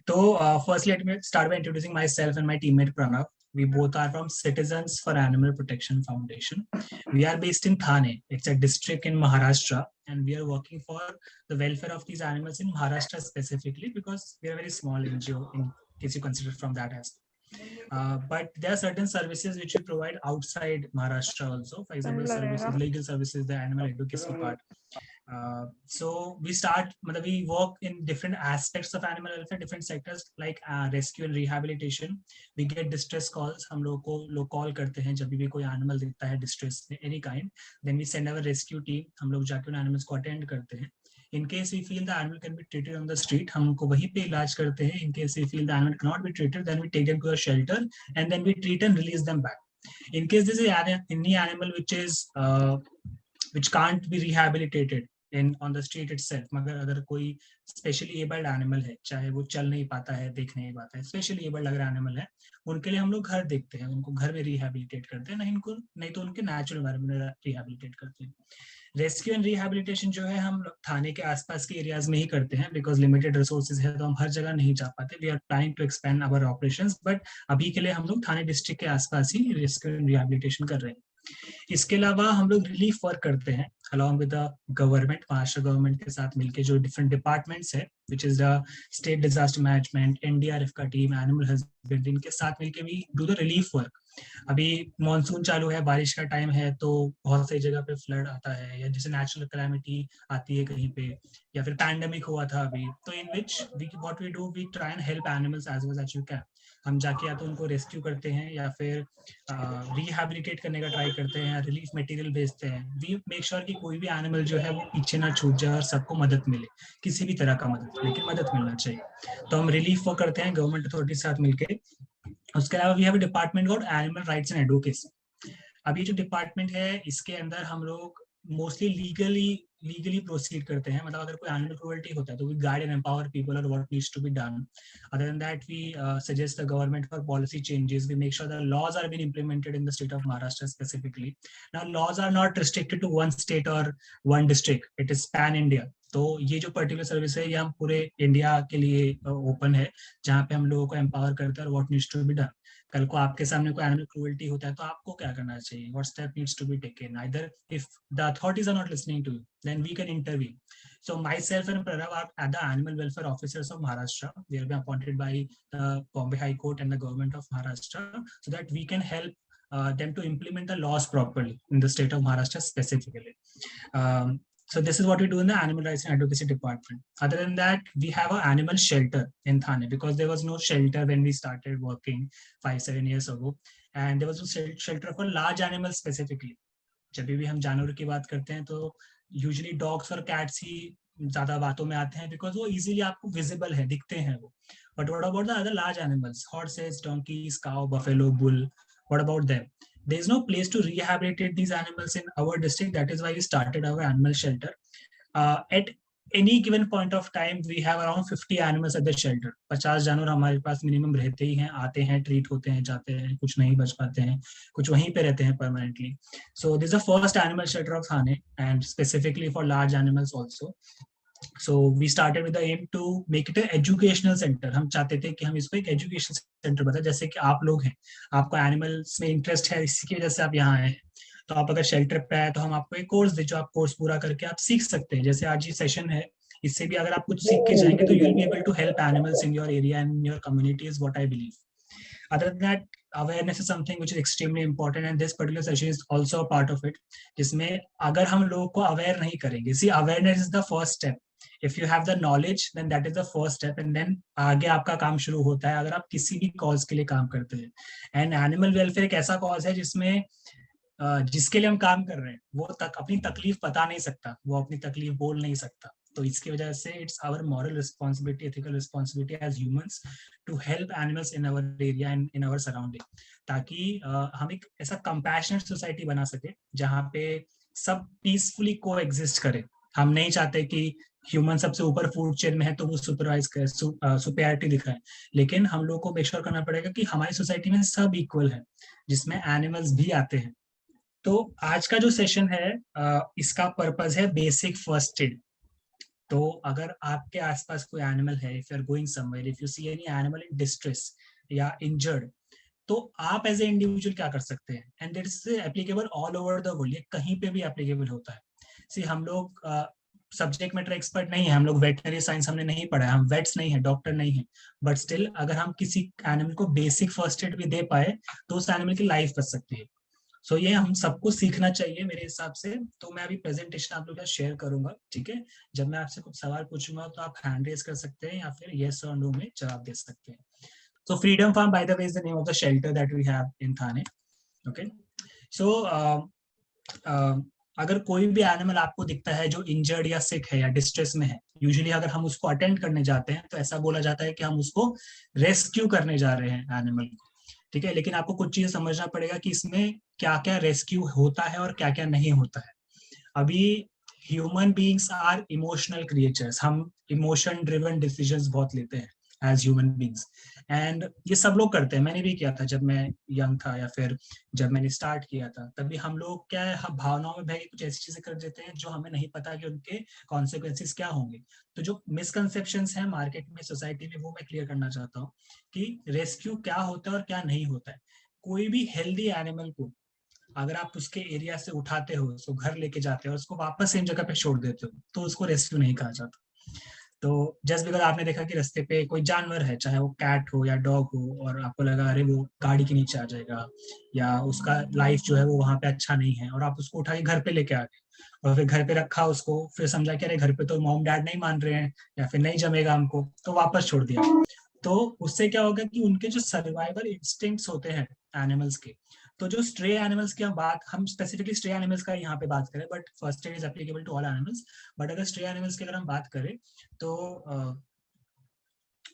First, let me start by introducing myself and my teammate Pranav. We both are from Citizens for Animal Protection Foundation. We are based in Thane. It's a district in Maharashtra, and we are working for the welfare of these animals in Maharashtra specifically because we are a very small NGO in case you consider from that aspect. But there are certain services which we provide outside Maharashtra also. For example, services, legal services, the animal advocacy part. So we work in different aspects of animal welfare, different sectors like rescue and rehabilitation. We get distress calls. हम लोग call करते हैं जब भी कोई animal दिखता है distress में any kind. Then we send our rescue team. हम लोग जाके उन animals को attend करते हैं. In case we feel the animal can be treated on the street, हम उनको वहीं पे इलाज करते हैं. In case we feel the animal cannot be treated, then we take them to a shelter and then we treat and release them back. In case this is any animal which can't be rehabilitated on the street itself, मगर अगर कोई specially abled animal है, चाहे वो चल नहीं पाता है, देख नहीं पाता है, स्पेशली एबल्ड अगर एनिमल है, उनके लिए हम लोग घर देखते हैं, उनको घर में रिहैबिलिटेट करते हैं, नहीं तो उनके नेचुरल एनवायरनमेंट में रिहैबिलिटेट करते हैं. रेस्क्यू एंड रिहैबिलिटेशन जो है हम थाने के आसपास के एरियाज में ही करते हैं बिकॉज लिमिटेड रिसोर्सेज है, तो हम हर जगह नहीं जा पाते. We are planning to expand our operations, but अभी के लिए हम लोग थाने डिस्ट्रिक्ट के आसपास ही रेस्क्यू एंड रिहैबिलिटेशन कर रहे हैं. इसके अलावा हम लोग रिलीफ वर्क करते हैं along with the government, Maharashtra government के साथ मिलके जो डिफरेंट डिपार्टमेंट्स है, विच is the state disaster management, NDRF का टीम, एनिमल हस्बेंड्री, इनके साथ मिलके भी डू द रिलीफ वर्क. अभी मॉनसून चालू है, बारिश का टाइम है, तो बहुत सी जगह पे फ्लड आता है या जैसे नेचुरल कैलामिटी आती है कहीं पे, या फिर पैंडेमिक हुआ था अभी, तो in which what we do, we try and help animals as well as you can. हम जाके या तो उनको रेस्क्यू करते हैं या फिर रिहैबिलिटेट करने का ट्राई करते हैं, रिलीफ मटेरियल भेजते हैं. वी मेक श्योर कि कोई भी एनिमल जो है वो पीछे ना छूट जाए और सबको मदद मिले, किसी भी तरह का मदद, लेकिन मदद मिलना चाहिए. तो हम रिलीफ वो करते हैं गवर्नमेंट अथॉरिटी के साथ मिलके. उसके अलावा we have a department called animal rights and advocacy. अब ये जो डिपार्टमेंट है, इसके अंदर हम लोग मोस्टली लीगली प्रोसीड करते हैं. मतलब अगर कोई एनिमल क्रुएल्टी होता है तो we guide and empower people और what needs to be done. Other than that we suggest the government for policy changes. We make sure the laws are been implemented in the state of Maharashtra specifically. Now laws are not restricted to one state or one district, it is pan India. तो ये जो particular service है ये हम पूरे India के लिए open है, जहाँ पे हम लोगों को एम्पावर करते हैं और what needs to be done. कल को आपके सामने कोई एनिमल क्रूएल्टी होता है तो आपको क्या करना चाहिए, what step needs to be taken. Either if the authorities are not listening to you, then we can intervene. So myself and Pranav are the animal welfare officers of Maharashtra. We have been appointed by the Bombay High Court and the government of Maharashtra so that we can help them to implement the laws properly in the state of Maharashtra specifically. So this is what we do in the Animal Rights and Advocacy Department. Other than that, we have an animal shelter in Thane because there was no shelter when we started working 5-7 years ago, and there was no shelter for large animals specifically. जब भी हम जानवरों की बात करते हैं तो usually dogs और कैट्स ही ज्यादा बातों में आते हैं बिकॉज वो इजीली आपको विजिबल है, दिखते हैं वो. But what about the other large animals, horses, donkey's, cow, buffalo, bull, what about them? There is no place to rehabilitate these animals in our district. That is why we started our animal shelter. At any given point of time, we have around 50 animals at the shelter. 50 जानवर हमारे पास minimum रहते ही हैं, आते हैं, treat होते हैं, जाते हैं, कुछ नहीं बच पाते हैं, कुछ वहीं पे रहते हैं permanently. So this is the first animal shelter of Thane, and specifically for large animals also. So we started with the aim to make it an educational center. हम चाहते थे कि हम इसको एक एजुकेशन सेंटर बताएं. जैसे कि आप लोग हैं, आपको एनिमल्स में इंटरेस्ट है, इसी की वजह से आप यहाँ आए हैं, तो आप अगर शेल्टर पे आए तो हम आपको एक कोर्स दे, जो आप कोर्स पूरा करके आप सीख सकते हैं. जैसे आज ये सेशन है, इससे भी अगर आप कुछ सीख के जाएंगे तो you will be able to help animals in your area and in your community, is what I believe. Other than that, awareness is something which is extremely important, and this particular session is also a part of it. जिसमें अगर हम लोगों को aware नहीं करेंगे, see, awareness is the first step. If you have the knowledge, then that is the first step, and then आगे आपका काम शुरू होता है अगर आप किसी भी कॉज के लिए काम करते हैं. एंड एनिमल वेलफेयर एक ऐसा कॉज है जिसमें जिसके लिए हम काम कर रहे हैं वो अपनी तकलीफ बता नहीं सकता, वो अपनी तकलीफ बोल नहीं सकता. तो इसकी वजह से it's our moral responsibility, ethical responsibility as humans to help animals in our area and in our surrounding, ताकि हम एक ऐसा कंपैशनेट सोसाइटी बना सके जहाँ पे सब पीसफुली को एग्जिस्ट करे. हम नहीं चाहते कि ह्यूमन सबसे ऊपर फूड चेन में है तो वो सुपरवाइज करे, सुपेरिटी दिखाए, लेकिन हम लोग को मेक श्योर करना पड़ेगा कि हमारी सोसाइटी में सब इक्वल है, जिसमें एनिमल्स भी आते हैं. तो आज का जो सेशन है इसका पर्पस है बेसिक फर्स्ट एड. तो अगर आपके आसपास कोई एनिमल है, if you are going somewhere, if you see any animal in distress या इंजर्ड, तो आप एज ए इंडिविजुअल क्या कर सकते हैं, and it's applicable all over the world, ये कहीं पे भी एप्लीकेबल होता है। सी हम लोग सब्जेक्ट मैटर एक्सपर्ट नहीं है, हम लोग वेटनरी साइंस हमने नहीं पढ़ा है, हम वेट्स नहीं है, डॉक्टर नहीं है, बट स्टिल अगर हम किसी एनिमल को बेसिक फर्स्ट एड भी दे पाए तो उस एनिमल की लाइफ बच सकती है। सो ये हम सबको सीखना चाहिए मेरे हिसाब से। तो मैं अभी प्रेजेंटेशन आप लोग के साथ शेयर करूंगा, ठीक है। जब मैं आपसे कुछ सवाल पूछूंगा तो आप हैंड रेज कर सकते हैं या फिर येस और नो में जवाब दे सकते हैं। So Freedom Farm, by the way, is the name of the shelter that we have in Thane. Okay. So अगर कोई भी एनिमल आपको दिखता है जो इंजर्ड या सिक है या डिस्ट्रेस में है, यूजुअली अगर हम उसको अटेंड करने जाते हैं तो ऐसा बोला जाता है कि हम उसको रेस्क्यू करने जा रहे हैं एनिमल को, ठीक है। लेकिन आपको कुछ चीजें समझना पड़ेगा कि इसमें क्या क्या रेस्क्यू होता है और क्या क्या नहीं होता है। अभी human beings are emotional creatures, हम इमोशन ड्रिवन डिसीजंस बहुत लेते हैं एज ह्यूमन बीइंग्स, एंड ये सब लोग करते हैं। मैंने भी किया था जब मैं यंग था, या फिर जब मैंने स्टार्ट किया था, तभी हम लोग क्या है, हम भावनाओं में बह के कुछ ऐसी चीजें कर देते हैं जो हमें नहीं पता कि उनके कॉन्सिक्वेंसेस क्या होंगे। तो जो मिसकंसेप्शंस हैं मार्केट में, सोसाइटी में, वो मैं क्लियर करना चाहता हूँ कि रेस्क्यू क्या होता है और क्या नहीं होता है। कोई भी हेल्दी एनिमल को अगर आप उसके एरिया से उठाते हो, उसको घर लेके जाते हो और उसको वापस सेम जगह पे छोड़ देते हो, तो उसको रेस्क्यू नहीं कहा जाता। तो जस्ट बिकॉज आपने देखा कि रास्ते पे कोई जानवर है, चाहे वो कैट हो या डॉग हो, और आपको लगा अरे वो गाड़ी के नीचे आ जाएगा या उसका लाइफ जो है वो वहां पे अच्छा नहीं है, और आप उसको उठा के घर पे लेके आ गए और फिर घर पे रखा उसको, फिर समझा कि अरे घर पे तो मॉम डैड नहीं मान रहे हैं या फिर नहीं जमेगा हमको, तो वापस छोड़ दिया। तो उससे क्या होगा कि उनके जो सर्वाइवल इंस्टिंक्ट्स होते हैं एनिमल्स के, तो जो स्ट्रे एनिमल्स की हम स्पेसिफिकली स्ट्रे एनिमल्स का यहाँ पे बात करें, but first aid is applicable to all animals. But अगर स्ट्रे एनिमल्स की अगर हम बात करें तो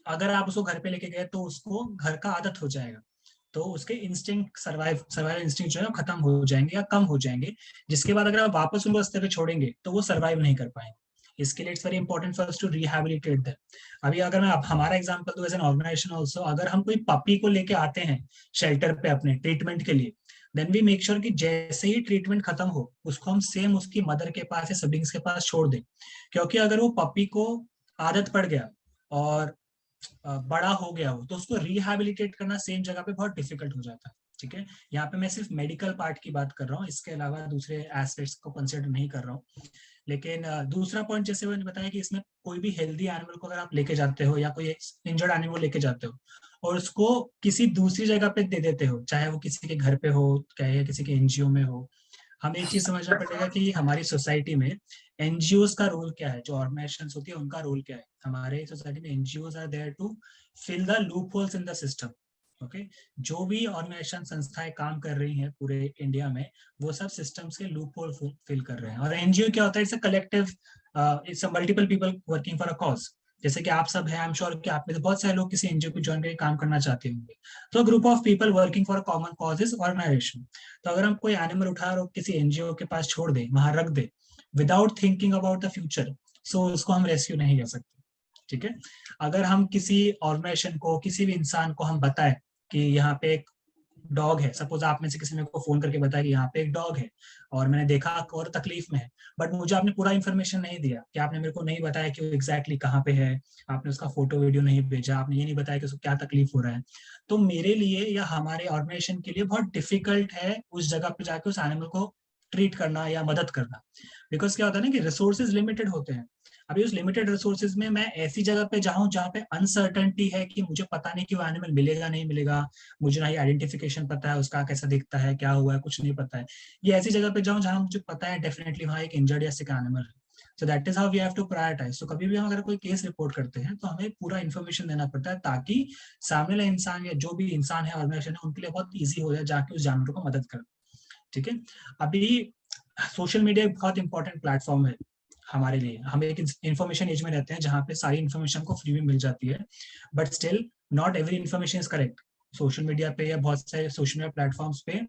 अगर आप उसको घर पे लेके गए तो उसको घर का आदत हो जाएगा, तो उसके इंस्टिंक्ट सर्वाइवल इंस्टिंक्ट जो है खत्म हो जाएंगे या कम हो जाएंगे, जिसके बाद अगर आप वापस उनको रास्ते पे छोड़ेंगे तो वो सर्वाइव नहीं कर पाएंगे। इसके लिए it's very important for us to rehabilitate them. अभी अगर मैं हमारा एग्जांपल दूं एज एन ऑर्गेनाइजेशन ऑल्सो, अगर हम कोई पपी को लेके आते हैं शेल्टर पे अपने ट्रीटमेंट के लिए, देन वी मेक श्योर कि जैसे ही ट्रीटमेंट खत्म हो उसको हम सेम उसकी मदर के पास या सिबलिंग्स के पास छोड़ दें। क्योंकि अगर वो पपी को आदत पड़ गया और बड़ा हो गया हो तो उसको रिहैबिलिटेट करना सेम जगह पे बहुत डिफिकल्ट हो जाता है, ठीक है। यहाँ पे मैं सिर्फ मेडिकल पार्ट की बात कर रहा हूँ, इसके अलावा दूसरे एस्पेक्ट्स को कंसिडर नहीं कर रहा हूँ। लेकिन दूसरा पॉइंट जैसे मैंने बताया कि इसमें कोई भी हेल्दी एनिमल को अगर आप लेके जाते हो या कोई इंजर्ड एनिमल लेके जाते हो और उसको किसी दूसरी जगह पे दे देते हो, चाहे वो किसी के घर पे हो, चाहे किसी के एनजीओ में हो, हमें एक चीज समझना पड़ेगा कि हमारी सोसाइटी में एनजीओ का रोल क्या है, जो ऑर्गेनाइजेशन होती है उनका रोल क्या है। हमारे सोसाइटी में NGO are there to fill the loopholes in the system. Okay, जो भी ऑर्गेनाइजेशन संस्थाएं काम कर रही हैं पूरे इंडिया में, वो सब सिस्टम्स के लूप होल फिल कर रहे हैं। और एनजीओ क्या होता है, it's a collective, it's a multiple people working for a cause. जैसे कि आप सब हैं, आई एम श्योर कि आप में से बहुत सारे लोग किसी एनजीओ को ज्वाइन करके काम करना चाहते होंगे। तो group of people working for a common cause is organisation. तो अगर हम कोई एनिमल उठा और किसी एनजीओ के पास छोड़ दे, वहां रख दे, without thinking about the future, so उसको हम रेस्क्यू नहीं कर सकते, ठीक है। अगर हम किसी ऑर्गेनाइजेशन को, किसी भी इंसान को हम बताएं कि यहाँ पे एक डॉग है, सपोज आप में से किसी ने को फोन करके बताया कि यहाँ पे एक डॉग है और मैंने देखा और तकलीफ में है, बट मुझे आपने पूरा इन्फॉर्मेशन नहीं दिया, कि आपने मेरे को नहीं बताया कि वो एग्जैक्टली कहाँ पे है, आपने उसका फोटो वीडियो नहीं भेजा, आपने ये नहीं बताया कि उसको क्या तकलीफ हो रहा है, तो मेरे लिए या हमारे ऑर्गेनाइजेशन के लिए बहुत डिफिकल्ट है उस जगह पे जाके उस एनिमल को ट्रीट करना या मदद करना। बिकॉज क्या होता है ना कि रिसोर्सेज लिमिटेड होते हैं। अभी उस लिमिटेड रिसोर्सेज में मैं ऐसी जगह पे जाऊं जहाँ पे अनसर्टेनिटी है कि मुझे पता नहीं कि वो एनिमल मिलेगा नहीं मिलेगा, मुझे ना ही आइडेंटिफिकेशन पता है उसका कैसा दिखता है, क्या हुआ है, कुछ नहीं पता है। ये ऐसी जगह पे जाऊं जहां मुझे पता है डेफिनेटली वहां एक इंजर्ड या सिक एनिमल है। So that is how we have to prioritise. तो कभी भी हम अगर कोई केस रिपोर्ट करते हैं तो हमें पूरा इन्फॉर्मेशन देना पड़ता है, ताकि सामने वाला इंसान या जो भी इंसान है ऑर्गेनाइजेशन है उनके लिए बहुत ईजी हो जाए जाके उस जानवर को मदद कर, ठीक है। अभी सोशल मीडिया एक बहुत इंपॉर्टेंट प्लेटफॉर्म है हमारे लिए। हम एक इंफॉर्मेशन एज में रहते हैं जहाँ पे सारी इंफॉर्मेशन को फ्री में मिल जाती है, but still not every information is correct. Social media पे या बहुत सारे सोशल मीडिया प्लेटफॉर्म्स पे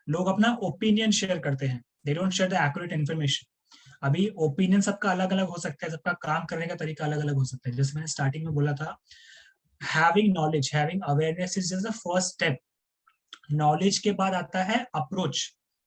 लोग अपना ओपिनियन शेयर करते हैं, they don't share the accurate information. अभी ओपिनियन सबका अलग अलग हो सकता है, सबका काम करने का तरीका अलग अलग हो सकता है। जैसे मैंने स्टार्टिंग में बोला था, having knowledge, having awareness is just the first step. Knowledge के बाद आता है अप्रोच,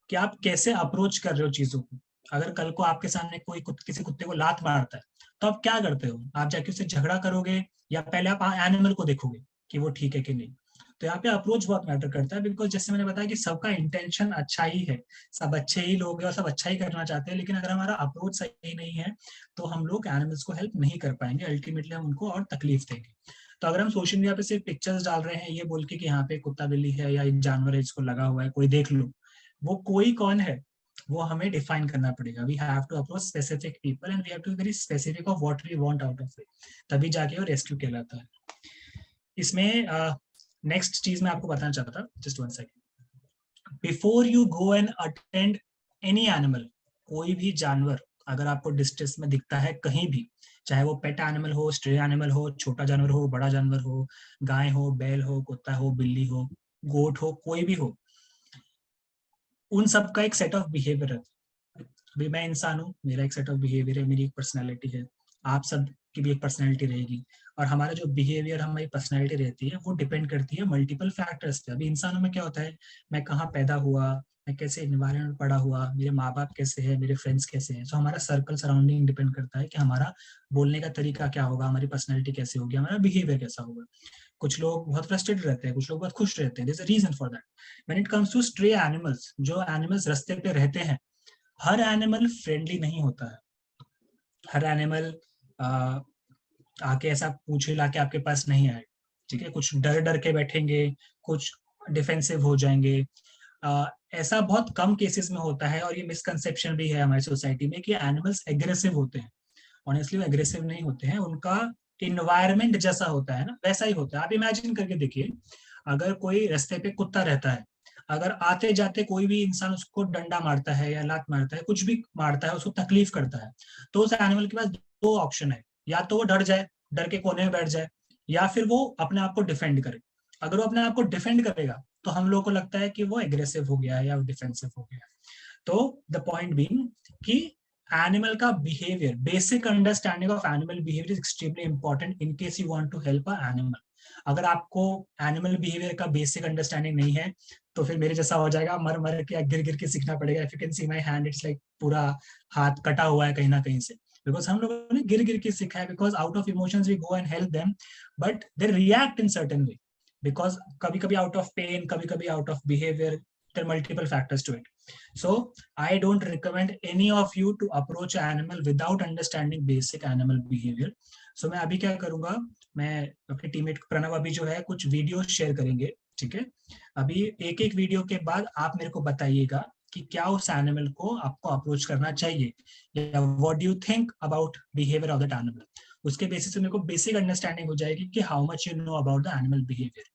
कि आप कैसे अप्रोच कर रहे हो चीजों को। अगर कल को आपके सामने कोई किसी कुत्ते को लात मारता है तो आप क्या करते हो, आप जाके उससे झगड़ा करोगे या पहले आप एनिमल को देखोगे कि वो ठीक है कि नहीं। तो यहाँ पे अप्रोच बहुत मैटर करता है, बिकॉज जैसे मैंने बताया कि सबका इंटेंशन अच्छा ही है, सब अच्छे ही लोग हैं और सब अच्छा ही करना चाहते हैं, लेकिन अगर हमारा अप्रोच सही नहीं है तो हम लोग एनिमल्स को हेल्प नहीं कर पाएंगे, अल्टीमेटली हम उनको और तकलीफ देंगे। तो अगर हम सोशल मीडिया पे सिर्फ पिक्चर्स डाल रहे हैं ये बोल के कि यहाँ पे कुत्ता बिल्ली है या एक जानवर है इसको लगा हुआ है कोई देख लो, वो कोई कौन है वो हमें डिफाइन करना पड़ेगा। We have to approach specific people and we have to be very specific of what we want out of it, तभी जाके वो रेस्क्यू कहलाता है। इसमें नेक्स्ट चीज मैं आपको बताना चाहता था, just one second, before you go and attend any animal, कोई भी जानवर अगर आपको डिस्ट्रेस में दिखता है कहीं भी, चाहे वो पेट एनिमल हो, स्ट्रे एनिमल हो, छोटा जानवर हो, बड़ा जानवर हो, गाय हो, बैल हो, कुत्ता हो, बिल्ली हो, गोट हो, कोई भी हो, उन सब का एक सेट ऑफ बिहेवियर है। अभी मैं इंसान हूँ, मेरा एक सेट ऑफ बिहेवियर है, मेरी एक पर्सनैलिटी है, आप सब की भी एक पर्सनैलिटी रहेगी, और हमारा जो बिहेवियर, हमारी पर्सनैलिटी रहती है वो डिपेंड करती है मल्टीपल फैक्टर्स पे। अभी इंसानों में क्या होता है, मैं कहाँ पैदा हुआ, मैं कैसे इन्वायरमेंट में पड़ा हुआ, मेरे माँ बाप कैसे हैं, मेरे फ्रेंड्स कैसे हैं, तो हमारा सर्कल सराउंडिंग डिपेंड करता है कि हमारा बोलने का तरीका क्या होगा, हमारी पर्सनैलिटी कैसे होगी, हमारा बिहेवियर कैसा होगा। कुछ लोग बहुत फ्रस्ट्रेटेड रहते हैं, कुछ लोग बहुत खुश रहते हैं, there is a reason for that. When it comes to stray animals, जो एनिमल्स रास्ते पे रहते हैं, हर एनिमल फ्रेंडली नहीं होता है। हर एनिमल आके ऐसा पूछ हिला के आपके पास नहीं आए, ठीक है, कुछ डर डर के बैठेंगे, कुछ डिफेंसिव हो जाएंगे। ऐसा बहुत कम केसेस में होता है, और ये मिसकंसेप्शन भी है हमारी सोसाइटी में कि एनिमल्स एग्रेसिव होते हैं। ऑनेस्टली वो एग्रेसिव नहीं होते हैं, उनका इन्वायरमेंट जैसा होता है ना वैसा ही होता है। आप इमेजिन करके देखिए, अगर कोई रास्ते पे कुत्ता रहता है, अगर आते जाते कोई भी इंसान उसको डंडा मारता है या लात मारता है, कुछ भी मारता है, उसको तकलीफ करता है, तो उस एनिमल के पास दो ऑप्शन है, या तो वो डर जाए, डर के कोने में बैठ जाए, या फिर वो अपने आप को डिफेंड करे। अगर वो अपने आप को डिफेंड करेगा तो हम लोगों को लगता है कि वो एग्रेसिव हो गया है या डिफेंसिव हो गया है। तो द पॉइंट बीइंग कि एनिमल का behaviour, basic understanding of animal behaviour is extremely important in case you want to help a animal. अगर आपको एनिमल बिहेवियर का बेसिक अंडरस्टैंडिंग नहीं है तो फिर मेरे जैसा हो जाएगा, मर मर के गिर गिर के सीखना पड़ेगा। If you can see my hand, it's like पूरा हाथ कटा हुआ है कहीं ना कहीं से, बिकॉज हम लोगों ने गिर गिर के सीखा है, because out of emotions we go and help them, but they react in certain way, because कभी कभी आउट ऑफ पेन, कभी कभी out of behaviour, there are multiple factors to it. So I don't recommend any of you to approach an animal without understanding basic animal behavior. So मैं अभी क्या करूंगा, मैं अपने टीममेट प्रणव अभी जो है कुछ वीडियो शेयर करेंगे, ठीक है। अभी एक एक वीडियो के बाद आप मेरे को बताइएगा कि क्या उस एनिमल को आपको अप्रोच करना चाहिए, या what do you think about behaviour of that animal. उसके बेसिस से मेरे को बेसिक अंडरस्टैंडिंग हो जाएगी कि how much you know about the animal behaviour.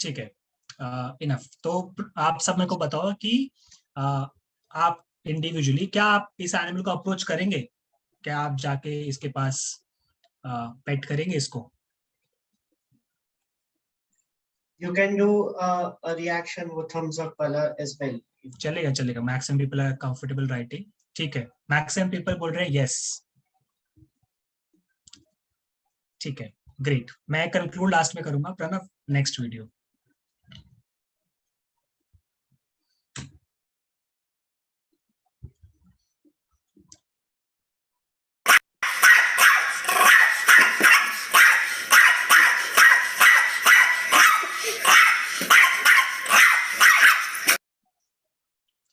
ठीक है, इनफ। तो आप सब मेरे को बताओ कि आप इंडिविजुअली क्या आप इस एनिमल को अप्रोच करेंगे, क्या आप जाके इसके पास पेट करेंगे इसको। You can do a reaction with thumbs up color as well. चलेगा चलेगा, maximum people are comfortable writing, ठीक है, मैक्सिमम पीपल बोल रहे हैं यस, ठीक है, ग्रेट। मैं कंक्लूड लास्ट में करूंगा, प्रणव नेक्स्ट वीडियो।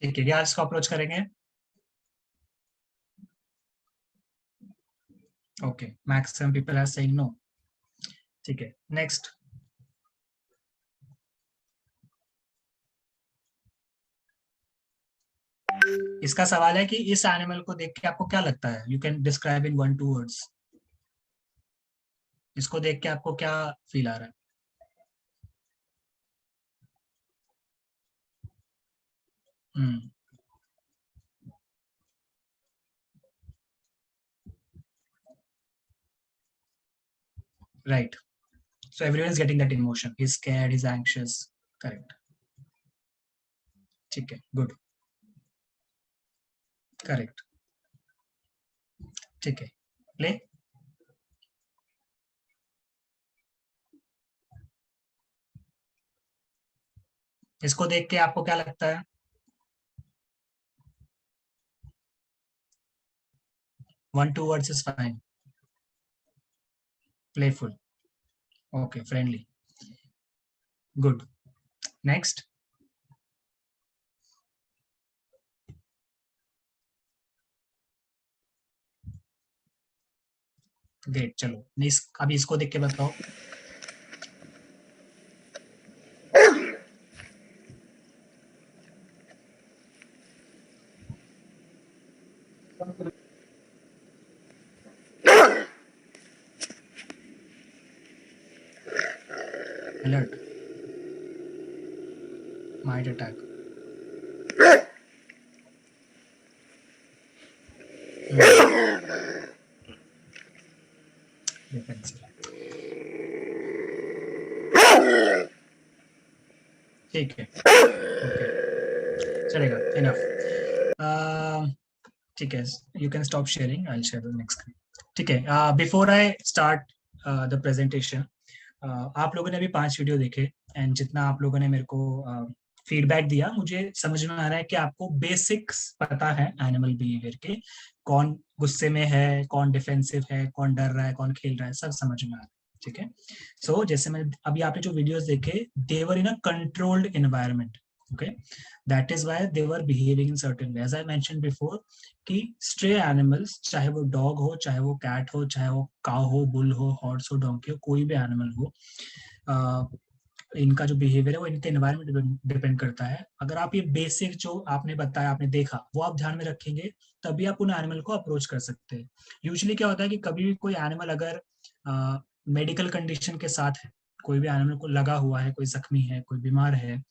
ठीक है, क्या इसको अप्रोच करेंगे। Okay, maximum people are saying no, ठीक है, नेक्स्ट। इसका सवाल है कि इस एनिमल को देख के आपको क्या लगता है, you can describe in 1-2 words. इसको देख के आपको क्या फील आ रहा है। Right. So everyone is getting that emotion. He's scared, he's anxious. Correct, ठीक है, गुड, करेक्ट, ठीक है, प्ले। इसको देख के आपको क्या लगता है? 1-2 words is fine. Playful, okay, friendly, good. Next. Great, चलो अभी इसको देख के बताओ। अलर्ट, माइट अटैक, डिफेंसिव, ठीक है, ओके, चलेगा, इनफ, ठीक है, you can stop sharing, I will share the next screen, ठीक है। Before I start the presentation, आप लोगों ने अभी 5 वीडियो देखे एंड जितना आप लोगों ने मेरे को फीडबैक दिया, मुझे समझ में आ रहा है कि आपको बेसिक्स पता है एनिमल बिहेवियर के, कौन गुस्से में है, कौन डिफेंसिव है, कौन डर रहा है, कौन खेल रहा है, सब समझ में आ रहा है, ठीक है। सो जैसे मैं अभी आपने जो वीडियोस देखे, they were in a controlled environment, okay, that is why they were behaving in certain way, as I mentioned before कि stray animals, चाहे वो dog हो, चाहे वो cat हो, चाहे वो cow हो, bull हो, horse हो, donkey हो, कोई भी animal हो, इनका जो बिहेवियर है वो इनके एनवायरनमेंट डिपेंड करता है। अगर आप ये बेसिक जो आपने बताया, आपने देखा, वो आप ध्यान में रखेंगे, तभी आप उन एनिमल को अप्रोच कर सकते हैं। यूजुअली क्या होता है कि कभी भी कोई एनिमल अगर मेडिकल कंडीशन के साथ है, कोई भी एनिमल को लगा हुआ है, कोई जख्मी है, कोई बीमार है,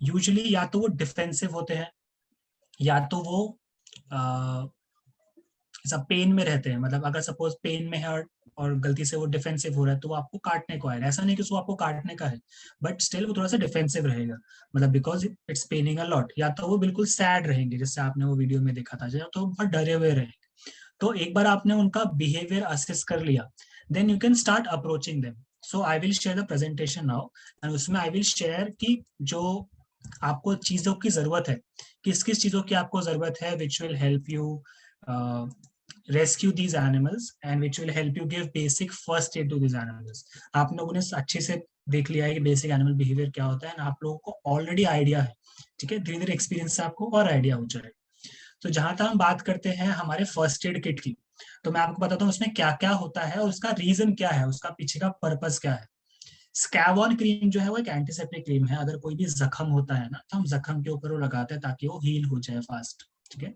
यूजुअली या तो वो डिफेंसिव होते हैं, या तो वो सब पेन में रहते हैं। मतलब अगर सपोज पेन में है और गलती से वो डिफेंसिव हो रहा है, तो वो आपको काटने को आएगा। ऐसा नहीं कि उसको आपको काटने का है, बट स्टिल वो थोड़ा सा डिफेंसिव रहेगा, मतलब because it's paining a lot. या तो वो बिल्कुल सैड रहेंगे, जैसे आपने वो वीडियो में देखा था, या तो बहुत डरे हुए रहेंगे। तो एक बार आपने उनका बिहेवियर असेस कर लिया, then you can start approaching them. So I will share the presentation now, and उसमें आई विल शेयर कि जो आपको चीजों की जरूरत है, किस किस चीजों की आपको जरूरत है, which will help you rescue these animals and which will help you give basic first aid to these animals. आप लोगों ने अच्छे से देख लिया है कि बेसिक एनिमल बिहेवियर क्या होता है, आप लोगों को ऑलरेडी आइडिया है, ठीक है। धीरे धीरे एक्सपीरियंस से आपको और आइडिया हो जाएगा। तो जहां तक हम बात करते हैं हमारे फर्स्ट एड किट की, तो मैं आपको बताता हूँ उसमें क्या क्या होता है और उसका रीजन क्या है, उसका पीछे का पर्पस क्या है। स्कैवॉन क्रीम जो है वो एक एंटीसेप्टिक क्रीम है। अगर कोई भी जख्म होता है ना, तो हम जख्म के ऊपर वो लगाते हैं ताकि वो हील हो जाए फास्ट, ठीक है।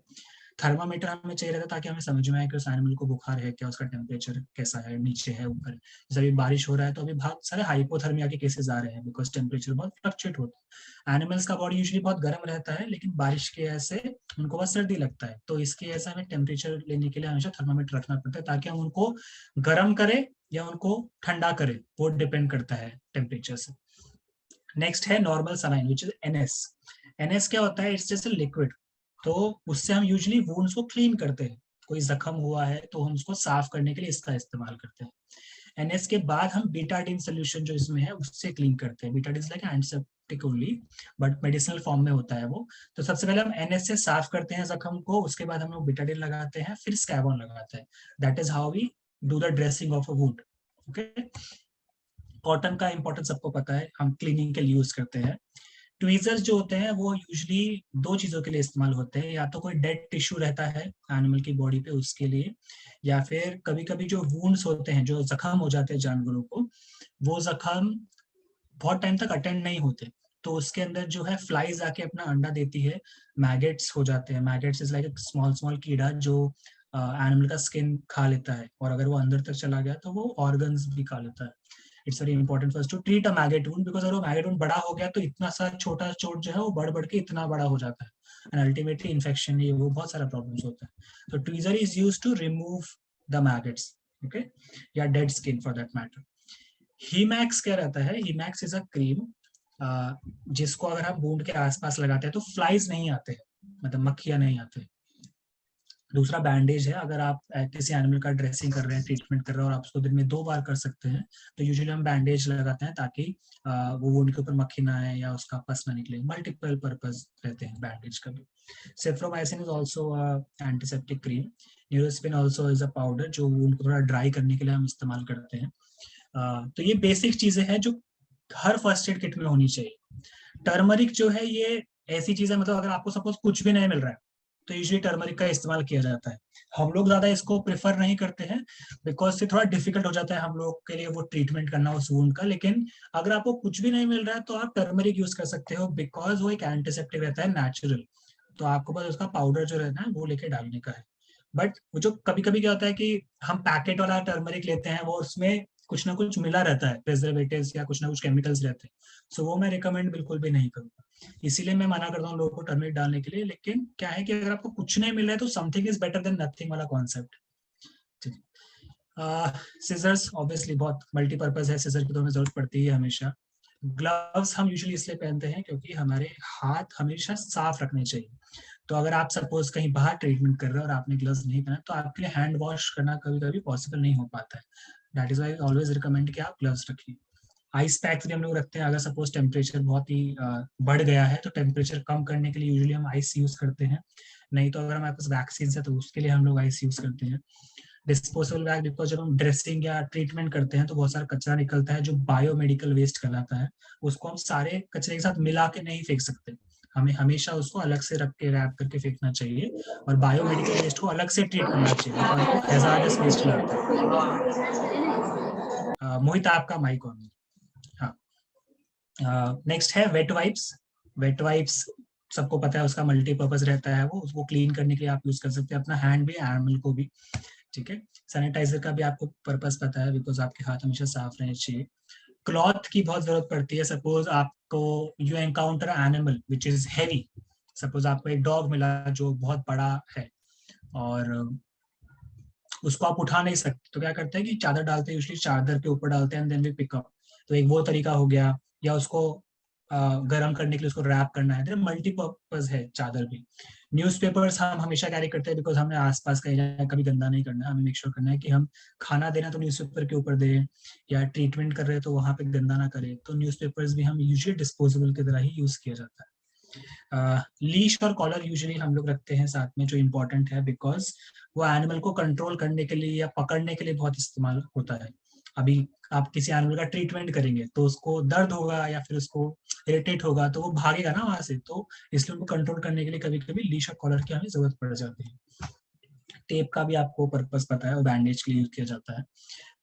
थर्मामीटर हमें चाहिए रहता है ताकि हमें समझ में आए कि उस एनिमल को बुखार है क्या, उसका टेम्परेचर कैसा है, नीचे है, ऊपर। जैसे अभी बारिश हो रहा है तो अभी बहुत सारे हाइपोथर्मिया के केसेस आ रहे हैं, बिकॉज टेम्परेचर बहुत फ्लक्चुएट होता है। एनिमल्स का बॉडी यूजुअली बहुत गर्म रहता है, लेकिन बारिश के वजह से उनको बहुत सर्दी लगता है, तो इसकी वजह से हमें टेम्परेचर लेने के लिए हमेशा थर्मामीटर रखना पड़ता है, ताकि हम उनको गर्म करें या उनको ठंडा करें, वो डिपेंड करता है टेम्परेचर से। नेक्स्ट है normal saline, which is NS. NS क्या होता है? इट्स जस्ट लिक्विड, तो उससे हम यूजुअली वुंड्स को क्लीन करते हैं। कोई जख्म हुआ है तो हम उसको साफ करने के लिए इसका इस्तेमाल करते हैं। एनएस के बाद हम बीटाडीन सोल्यूशन जो इसमें है उससे क्लीन करते हैं। Betadine like antiseptic only, but medicinal form में होता है वो। तो सबसे पहले हम एनएस से साफ करते हैं जख्म को, उसके बाद हम लोग बीटाडीन लगाते हैं, फिर स्कैबॉन लगाते हैं। That is how we do the dressing of a wound, okay. Cotton का इंपॉर्टेंस सबको पता है, हम क्लीनिंग के लिए यूज करते हैं। ट्वीजर्स जो होते हैं वो यूजुअली 2 चीजों के लिए इस्तेमाल होते हैं, या तो कोई डेड टिश्यू रहता है एनिमल की बॉडी पे उसके लिए, या फिर कभी कभी जो वुंड्स होते हैं, जो जख्म हो जाते हैं जानवरों को, वो जख्म बहुत टाइम तक अटेंड नहीं होते, तो उसके अंदर जो है फ्लाइज आके अपना अंडा देती है, मैगेट्स हो जाते हैं। Maggots is like small small कीड़ा जो एनिमल का स्किन खा लेता है, और अगर वो अंदर तक चला गया तो वो ऑर्गन्स भी खा लेता है। It's very important for us to treat a maggot wound, because अगर वो मैगेट वुंड बड़ा हो गया तो इतना सा छोटा चोट जो है वो बढ़ बढ़ के इतना बड़ा हो जाता है, एंड अल्टीमेटली इन्फेक्शन, ये वो बहुत सारा प्रॉब्लम्स होता है। तो tweezer is used to remove the maggots, okay, या dead skin for that matter. Himax क्या रहता है? हीमैक्स इज अ क्रीम जिसको अगर हम वुंड के आसपास लगाते हैं तो फ्लाइज नहीं आते हैं, मतलब मक्खियां नहीं आते। दूसरा बैंडेज है, अगर आप किसी एनिमल का ड्रेसिंग कर रहे हैं, ट्रीटमेंट कर रहे हैं और आप उसको दिन में 2 बार कर सकते हैं, तो यूजुअली हम बैंडेज लगाते हैं ताकि वो वुंड के ऊपर मक्खी ना आए या उसका पस ना निकले। मल्टीपल पर्पस रहते हैं बैंडेज का भी। Soframycin is also antiseptic cream. Neosporin also is a powder जो वुंड को थोड़ा ड्राई करने के लिए हम इस्तेमाल करते हैं। तो ये बेसिक चीजें हैं जो हर फर्स्ट एड किट में होनी चाहिए। टर्मरिक जो है ये ऐसी चीज है, मतलब अगर आपको सपोज कुछ भी नहीं मिल रहा है तो यूजुअली टर्मरिक का इस्तेमाल किया जाता है। हम लोग ज्यादा इसको प्रेफर नहीं करते हैं बिकॉज से थोड़ा डिफिकल्ट हो जाता है हम लोग के लिए वो ट्रीटमेंट करना उस वुंड का। लेकिन अगर आपको कुछ भी नहीं मिल रहा है तो आप टर्मरिक यूज कर सकते हो बिकॉज वो एक एंटीसेप्टिक रहता है नेचुरल। तो आपको बस उसका पाउडर जो रहता है वो लेके डालने का है। बट वो जो कभी कभी क्या होता है कि हम पैकेट वाला टर्मरिक लेते हैं, वो उसमें कुछ ना कुछ मिला रहता है, प्रिजर्वेटिव्स या कुछ ना कुछ केमिकल्स रहते हैं। सो वो मैं रिकमेंड बिल्कुल भी नहीं करूँगा, इसीलिए मैं मना करता हूँ लोगों को टर्मरिक डालने के लिए। लेकिन क्या है कि अगर आपको कुछ नहीं मिल रहा है तो something is better than nothing वाला कॉन्सेप्ट। सिजर्स ऑब्वियसली बहुत मल्टीपर्पज है, सिजर की तो हमें जरूरत पड़ती है हमेशा। ग्लव्स हम यूजुअली इसलिए पहनते हैं क्योंकि हमारे हाथ हमेशा साफ रखने चाहिए। तो अगर आप सपोज कहीं बाहर ट्रीटमेंट कर रहे हो और आपने ग्लव्स नहीं पहना तो आपके लिए हैंड वॉश करना कभी कभी पॉसिबल नहीं हो पाता है। That is why always recommend कि आप ग्लव्स रखिए। आइस पैक्स भी हम लोग रखते हैं, अगर सपोज टेम्परेचर बहुत ही बढ़ गया है तो टेम्परेचर कम करने के लिए यूजुअली हम आइस यूज करते हैं। नहीं तो अगर हमारे पास वैक्सीन है तो उसके लिए हम लोग आइस यूज करते हैं। डिस्पोजेबल बैग, बिकॉज जब हम ड्रेसिंग या ट्रीटमेंट करते हैं तो बहुत सारा कचरा निकलता है जो बायोमेडिकल वेस्ट कहलाता है। उसको हम सारे कचरे के साथ मिला के नहीं फेंक सकते, हमें हमेशा उसको अलग से रख के रैप करके फेंकना चाहिए और बायोमेडिकल वेस्ट को अलग से ट्रीट करना चाहिए बिकॉज वो हैजार्डस वेस्ट लाता है। मोहित आपका माइक ऑन है। हाँ, नेक्स्ट है वेट वाइप्स। वेट वाइप्स सबको पता है उसका मल्टीपर्पज रहता है, वो उसको क्लीन करने के लिए आप यूज कर सकते हैं अपना हैंड भी, एनिमल को भी। ठीक है, सैनिटाइजर का भी आपको पर्पस पता है बिकॉज आपके हाथ हमेशा साफ रहने चाहिए। क्लॉथ की बहुत जरूरत पड़ती है, सपोज आपको you encounter animal which is heavy. Suppose आपको एक डॉग मिला जो बहुत बड़ा है और उसको आप उठा नहीं सकते, तो क्या करते हैं कि चादर डालते हैं, यूजुअली चादर के ऊपर डालते हैं देन वी पिकअप। तो एक वो तरीका हो गया। या उसको गर्म करने के लिए उसको रैप करना है, मल्टीपर्पज है चादर भी। न्यूज़पेपर्स हम हमेशा कैरी करते हैं बिकॉज हमें आसपास कहीं कभी गंदा नहीं करना है, हमें मेक श्योर करना है कि हम खाना देना तो न्यूज़पेपर के ऊपर दें या ट्रीटमेंट कर रहे हैं तो वहां पे गंदा ना करें। तो न्यूज़पेपर्स भी हम यूजुअली डिस्पोजेबल की तरह ही यूज किया जाता है। लीश और कॉलर यूजुअली हम लोग रखते हैं साथ में, जो इम्पोर्टेंट है बिकॉज वो एनिमल को कंट्रोल करने के लिए या पकड़ने के लिए बहुत इस्तेमाल होता है। अभी आप किसी एनिमल का ट्रीटमेंट करेंगे तो उसको दर्द होगा या फिर उसको इरिटेट होगा तो वो भागेगा ना वहां से, तो इसलिए उनको कंट्रोल करने के लिए कभी कभी लीश और कॉलर की हमें जरूरत पड़ जाती है। टेप का भी आपको पर्पस पता है, वो बैंडेज के लिए यूज किया जाता है।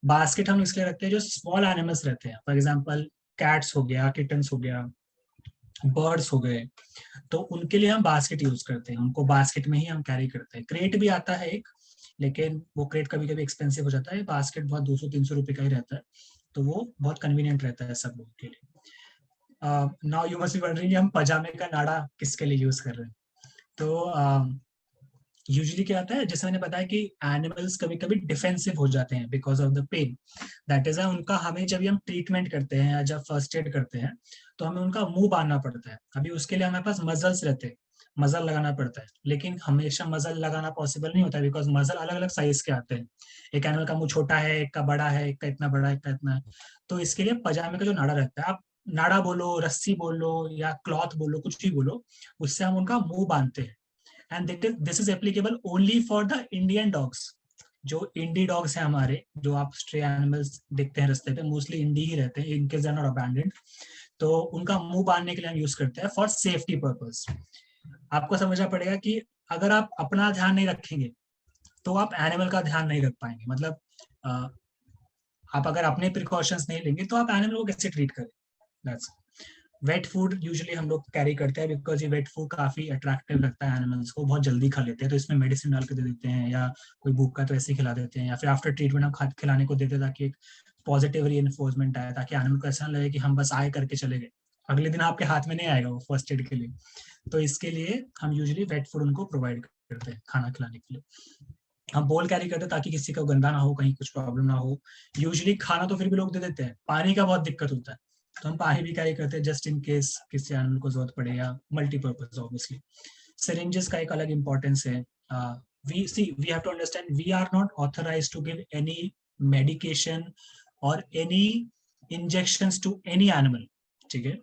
बास्केट हम इसलिए रखते हैं जो स्मॉल एनिमल्स रहते हैं, फॉर एग्जाम्पल कैट्स हो गया, किटन्स हो गया, बर्ड्स हो गए, तो उनके लिए हम बास्केट यूज करते हैं, उनको बास्केट में ही हम कैरी करते हैं। क्रेट भी आता है एक, लेकिन वो क्रेट कभी कभी एक्सपेंसिव हो जाता है, बास्केट बहुत 200-300 रुपए का ही रहता है, तो वो बहुत कन्वीनियंट रहता है सब लोगों के लिए। Now you must be wondering हम पजामे का नाड़ा किसके लिए यूज कर रहे हैं। तो यूजुअली क्या होता है, जैसे मैंने बताया कि एनिमल्स कभी कभी डिफेंसिव हो जाते हैं because of the pain. That is उनका हमें जब हम ट्रीटमेंट करते हैं या जब फर्स्ट एड करते हैं तो हमें उनका मुंह बांधना पड़ता है। अभी उसके लिए हमारे पास मजल्स रहते हैं, मजल लगाना पड़ता है, लेकिन हमेशा मजल लगाना पॉसिबल नहीं होता है बिकॉज मजल अलग अलग साइज के आते हैं। एक एनिमल का मुंह छोटा है, एक का बड़ा है, एक का इतना बड़ा है, एक का इतना है। तो इसके लिए पजामे का जो नाड़ा रहता है, आप नाड़ा बोलो, रस्सी बोलो या क्लॉथ बोलो, कुछ भी बोलो, उससे हम उनका मुंह बांधते हैं। And this is applicable only for the Indian dogs. जो इंडी डॉग्स हैं हमारे, जो आप स्ट्रे एनिमल्स देखते हैं रास्ते पे, मोस्टली इंडी ही रहते हैं, in case they are not abandoned. तो उनका मुंह बांधने के लिए हम यूज करते हैं फॉर सेफ्टी पर्पस। आपको समझना पड़ेगा कि अगर आप अपना ध्यान नहीं रखेंगे तो आप एनिमल का ध्यान नहीं रख पाएंगे। मतलब आप अगर अपने प्रिकॉशंस नहीं लेंगे तो आप एनिमल को कैसे ट्रीट करें। दैट्स वेट फूड यूजुअली हम लोग कैरी करते हैं बिकॉज ये वेट फूड काफी अट्रैक्टिव लगता है एनिमल्स को, बहुत जल्दी खा लेते हैं, तो इसमें मेडिसिन डाल के दे देते हैं या कोई भूख का तो ऐसे ही खिला देते हैं, या फिर आफ्टर ट्रीटमेंट हम खिलाने को देते हैं ताकि एक पॉजिटिव रीइंफोर्समेंट आए, ताकि एनिमल को ऐसा ना लगे कि हम बस आए करके चले गए, अगले दिन आपके हाथ में नहीं आएगा वो फर्स्ट एड के लिए। तो इसके लिए हम यूजुअली वेट फूड उनको प्रोवाइड करते हैं खाना खिलाने के लिए। हम बोल कैरी करते हैं ताकि किसी का गंदा ना हो, कहीं कुछ प्रॉब्लम ना हो। यूजुअली खाना तो फिर भी लोग दे देते हैं, पानी का बहुत दिक्कत होता है। तो हम पानी भी कैरी करते हैं जस्ट इन केस किसी एनिमल को जरूरत पड़े, या मल्टीपर्पज ऑब्वियसली। सिरिंजेस का एक अलग इंपॉर्टेंस है। we have to understand we are not authorized to give any medication or any injections to any animal, ठीक है?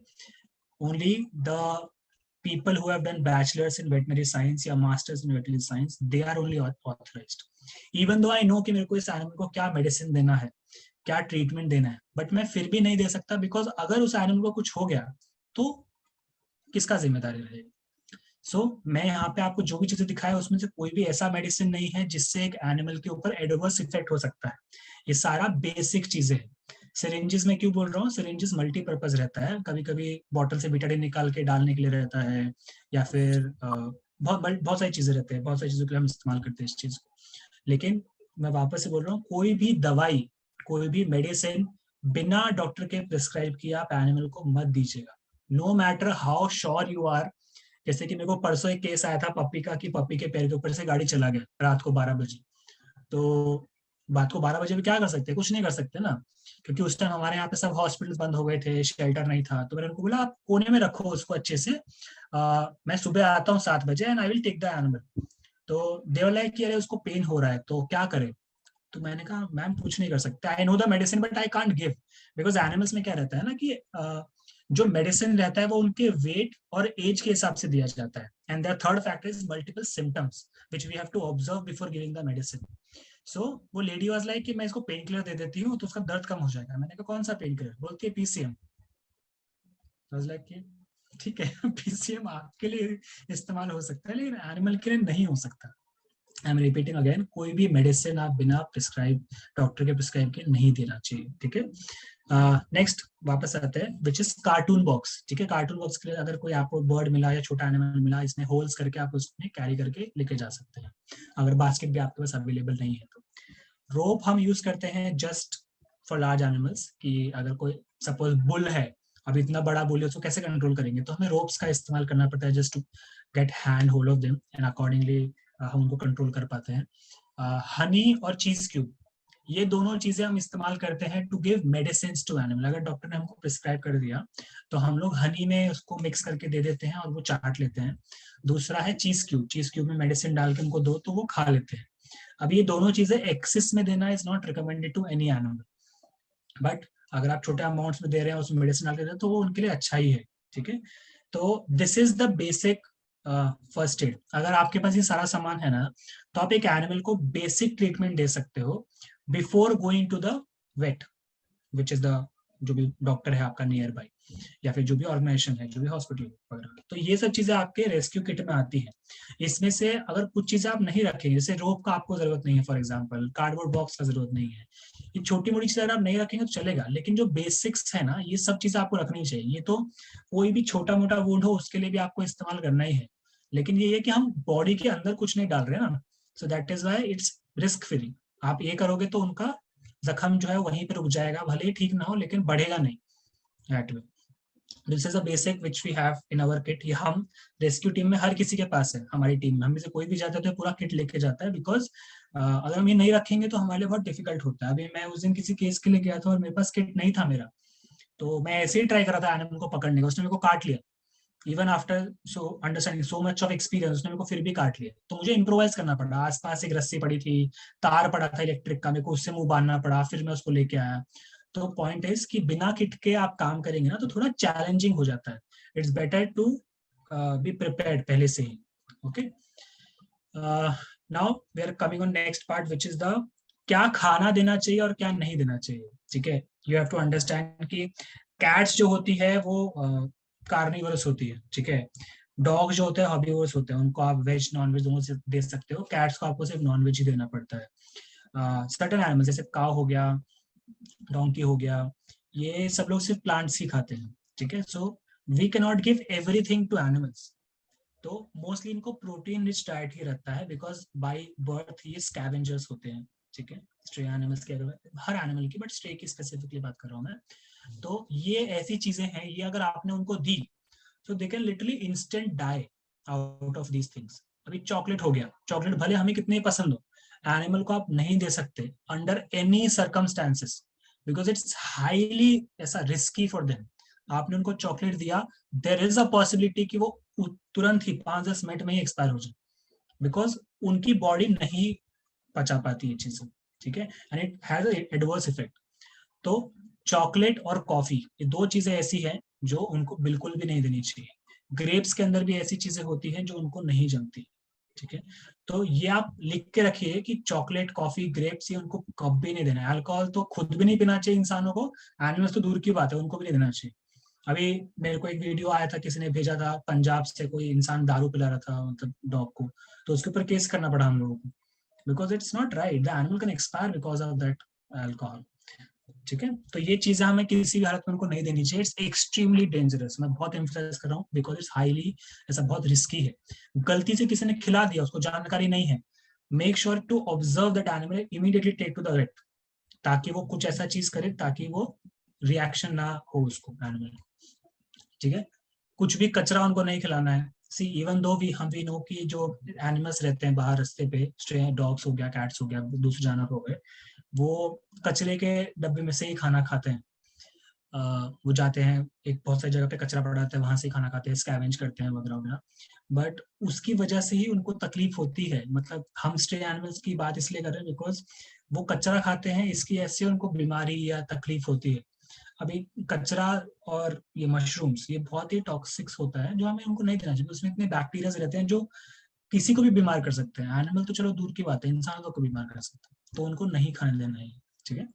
Only the people who have done bachelors in veterinary science या masters in veterinary science, they are only authorized. Even though I know कि मेरे को इस animal को क्या medicine देना है, क्या ट्रीटमेंट देना है, बट मैं फिर भी नहीं दे सकता, बिकॉज अगर उस एनिमल को कुछ हो गया तो किसका जिम्मेदारी रहेगी? मैं यहाँ पे आपको जो भी चीजें दिखाया उसमें से कोई भी ऐसा मेडिसिन नहीं है जिससे एक एनिमल के ऊपर एडवर्स इफेक्ट हो सकता है। ये सारा बेसिक चीजें हैं। सिरिंजेस में क्यों बोल रहा हूँ, सिरिंजेस मल्टीपर्पज रहता है, कभी कभी बॉटल से बीटाडिन निकाल के डालने के लिए रहता है, या फिर बहुत सारी चीजें रहते हैं, बहुत सारी चीजों के लिए हम इस्तेमाल करते हैं इस चीज को। लेकिन मैं वापस से बोल रहा हूँ, कोई भी दवाई, कोई भी मेडिसिन बिना डॉक्टर के प्रिस्क्राइब किए आप एनिमल को मत दीजिएगा, no matter how sure you are. जैसे कि मेरे को परसों एक केस आया था पप्पी का, कि पप्पी के पैर के ऊपर से गाड़ी चला गया रात को 12 बजे। तो बात को 12 बजे भी क्या कर सकते हैं, कुछ नहीं कर सकते ना, क्योंकि उस टाइम हमारे यहाँ पे सब हॉस्पिटल बंद हो गए थे, शेल्टर नहीं था। तो मैंने उनको बोला आप कोने में रखो उसको अच्छे से, मैं सुबह आता हूँ 7 बजे and I will take the animal. तो दे वर लाइक कि अरे उसको पेन हो रहा है तो क्या करे। तो मैंने कहा मैम कुछ नहीं कर सकते, I know the medicine but I can't give, because animals में क्या रहता है ना कि जो मेडिसिन रहता है वो उनके वेट और एज के हिसाब से दिया जाता है। And the third factor is multiple symptoms which we have to observe before giving the medicine. So वो लेडी वाज लाइक कि मैं इसको पेन किलर दे देती हूँ तो उसका दर्द कम हो जाएगा। मैंने कहा कौन सा पेन किलर? बोलती है पीसीएम। वाज लाइक कि ठीक है पीसीएम आपके लिए इस्तेमाल हो सकता है लेकिन एनिमल के लिए नहीं हो सकता। आई एम रिपीटिंग अगेन, कोई भी मेडिसिन आप बिना प्रिस्क्राइब, डॉक्टर के प्रिस्क्राइब के नहीं देना चाहिए, ठीक है? नेक्स्ट वापस आते हैं, विच इज कार्टून बॉक्स, ठीक है? कार्टून बॉक्स के लिए अगर कोई आपको बर्ड मिला या छोटा एनिमल मिला, इसमें होल्स करके आप उसमें कैरी करके लेके जा सकते हैं, अगर बास्केट भी आपके पास अवेलेबल नहीं है तो। रोप हम यूज करते हैं जस्ट फॉर लार्ज एनिमल्स, कि अगर कोई सपोज बुल है, अब इतना बड़ा बुल है उसको कैसे कंट्रोल करेंगे, तो हमें रोप्स का इस्तेमाल करना पड़ता है just to get hand hold of them and accordingly हम उनको कंट्रोल कर पाते हैं। हनी और चीज क्यूब, ये दोनों चीजें हम इस्तेमाल करते हैं to give medicine to animal. अगर डॉक्टर ने हमको प्रिस्क्राइब कर दिया तो हम लोग हनी में उसको मिक्स करके दे देते हैं और वो चाट लेते हैं। दूसरा है चीज क्यूब, चीज क्यूब में मेडिसिन डाल के उनको दो तो वो खा लेते हैं। अब ये दोनों चीजें एक्सेस में देना is not recommended to any animal, but अगर आप छोटे अमाउंट्स में दे रहे हैं उसमें मेडिसिन डाल के दे रहे हैं तो वो उनके लिए अच्छा ही है, ठीक है? तो this is the basic first aid. अगर आपके पास ये सारा सामान है ना, तो आप एक एनिमल को बेसिक ट्रीटमेंट दे सकते हो before going to the vet, which is the जो भी डॉक्टर है आपका नियर बाई, या फिर जो भी ऑर्गेनाइजेशन है, जो भी हॉस्पिटल वगैरह। तो ये सब चीजें आपके रेस्क्यू किट में आती है। इसमें से अगर कुछ चीजें आप नहीं रखेंगे, जैसे रोप का आपको जरूरत नहीं है फॉर एग्जाम्पल, कार्डबोर्ड बॉक्स का जरूरत नहीं है, ये छोटी मोटी चीजें अगर आप नहीं रखेंगे तो चलेगा, लेकिन जो बेसिक्स है ना, ये सब चीजें आपको रखनी चाहिए। ये तो कोई भी छोटा मोटा वुंड हो उसके लिए भी आपको इस्तेमाल करना ही है, लेकिन ये है कि हम बॉडी के अंदर कुछ नहीं डाल रहे ना, सो that is why it's risk free. आप ये करोगे तो उनका जख्म जो है वहीं पर रुक जाएगा, भले ही ठीक ना हो लेकिन बढ़ेगा नहीं that way. This is a basic which we have in our kit. ये हम रेस्क्यू टीम में हर किसी के पास है, हमारी टीम में हम में से कोई भी जाता है तो पूरा किट लेके जाता है, बिकॉज अगर हम ये नहीं रखेंगे तो हमारे लिए बहुत डिफिकल्ट होता है। अभी मैं उस दिन किसी केस के लिए गया था और मेरे पास किट नहीं था मेरा, तो मैं ऐसे ही ट्राई कर रहा था एनिमल को पकड़ने का, उसने मेरे को काट लिया। Even after so understanding so much of experience, उसने मेरे को फिर भी काट लिया। तो मुझे इम्प्रोवाइज करना पड़ा, आसपास एक रस्सी पड़ी थी, तार पड़ा था इलेक्ट्रिक का, मेरे को उससे मुंह बांधना पड़ा, फिर मैं उसको लेके आया। तो पॉइंट इज कि बिना किट के आप काम करेंगे ना तो थोड़ा चैलेंजिंग हो जाता है। It's better to be prepared पहले से ही, okay? Now we are coming on next part which is the क्या खाना देना चाहिए और क्या नहीं देना चाहिए, ठीक है? यू हैव टू अंडरस्टैंड कि कैट्स जो होती है वो कार्निवरस होती है, ठीक है? डॉग जो होते हैं हॉर्बीवोरस होते हैं, उनको आप वेज नॉन वेज दोनों से दे सकते हो। कैट्स को आपको सिर्फ नॉन वेज ही देना पड़ता है। सर्टेन एनिमल जैसे काऊ हो गया, डोंकी हो गया, ये सब लोग सिर्फ प्लांट्स ही खाते हैं, ठीक है? So we can not give everything to animals. तो मोस्टली इनको प्रोटीन रिच डाइट ही रहता है, बिकॉज बाय बर्थ ये स्कैवेंजर्स होते हैं, ठीक है? स्ट्रे एनिमल्स की, हर एनिमल की, बट स्ट्रे की स्पेसिफिकली बात कर रहा हूँ मैं। तो ये ऐसी चीजें हैं, ये अगर आपने उनको दी तो they can literally instant die out of these things. अभी चॉकलेट हो गया, चॉकलेट भले हमें कितने पसंद हो, एनिमल को आप नहीं दे सकते under any circumstances, because it's highly ऐसा रिस्की फॉर देम। आपने उनको चॉकलेट दिया, देयर इज अ पॉसिबिलिटी कि वो तुरंत ही 5-10 मिनट में ही एक्सपायर हो जाए, बिकॉज उनकी बॉडी नहीं पचा पाती ये चीजें, ठीक है, and it has adverse effect. तो चॉकलेट और कॉफी, ये दो चीजें ऐसी हैं जो उनको बिल्कुल भी नहीं देनी चाहिए। ग्रेप्स के अंदर भी ऐसी चीजें होती हैं जो उनको नहीं जमती, ठीक है। तो ये आप लिख के रखिए कि चॉकलेट, कॉफी, ग्रेप्स, ये उनको कभी नहीं देना है। अल्कोहल तो खुद भी नहीं पीना चाहिए इंसानों को, एनिमल्स तो दूर की बात है, उनको भी नहीं देना चाहिए। अभी मेरे को एक वीडियो आया था, किसी ने भेजा था, पंजाब से कोई इंसान दारू पिला रहा था मतलब डॉग को, तो उसके ऊपर केस करना पड़ा हम लोगों को, because it's not right, the animal can expire because of that alcohol, ठीक है। तो ये चीजें हमें किसी भी हालत में उनको नहीं देनी चाहिए, इट्स एक्सट्रीमली डेंजरस, मैं बहुत एम्फसाइज कर रहा हूँ, बिकॉज इट्स हाईली, ऐसा बहुत रिस्की है। गलती से किसी ने खिला दिया, उसको जानकारी नहीं है, make sure to observe that animal, immediately take to the vet, ताकि वो कुछ ऐसा चीज करे ताकि वो रिएक्शन ना हो उसको एनिमल, ठीक है। कुछ भी कचरा उनको नहीं खिलाना है। See even though we know कि जो एनिमल्स रहते हैं बाहर रास्ते पे, स्ट्रे डॉग्स हो गया, कैट्स हो गया, दूसरे जानवर हो गए, वो कचरे के डब्बे में से ही खाना खाते हैं। वो जाते हैं, एक बहुत सारी जगह पे कचरा पड़ा रहता है, वहां से ही खाना खाते हैं, स्कैवेंज करते हैं वगैरह वगैरह, बट उसकी वजह से ही उनको तकलीफ होती है। मतलब हम स्ट्रे एनिमल्स की बात इसलिए कर रहे हैं बिकॉज वो कचरा खाते हैं, इसकी ऐसे उनको बीमारी या तकलीफ होती है। अभी कचरा और ये मशरूम्स, ये बहुत ही टॉक्सिक्स होता है, जो हमें उनको नहीं देना चाहिए। उसमें इतने बैक्टीरिया रहते हैं जो किसी को भी बीमार कर सकते हैं। एनिमल तो चलो दूर की बात है, इंसान को बीमार कर सकते हैं, तो उनको नहीं खाने देना है, ठीक है।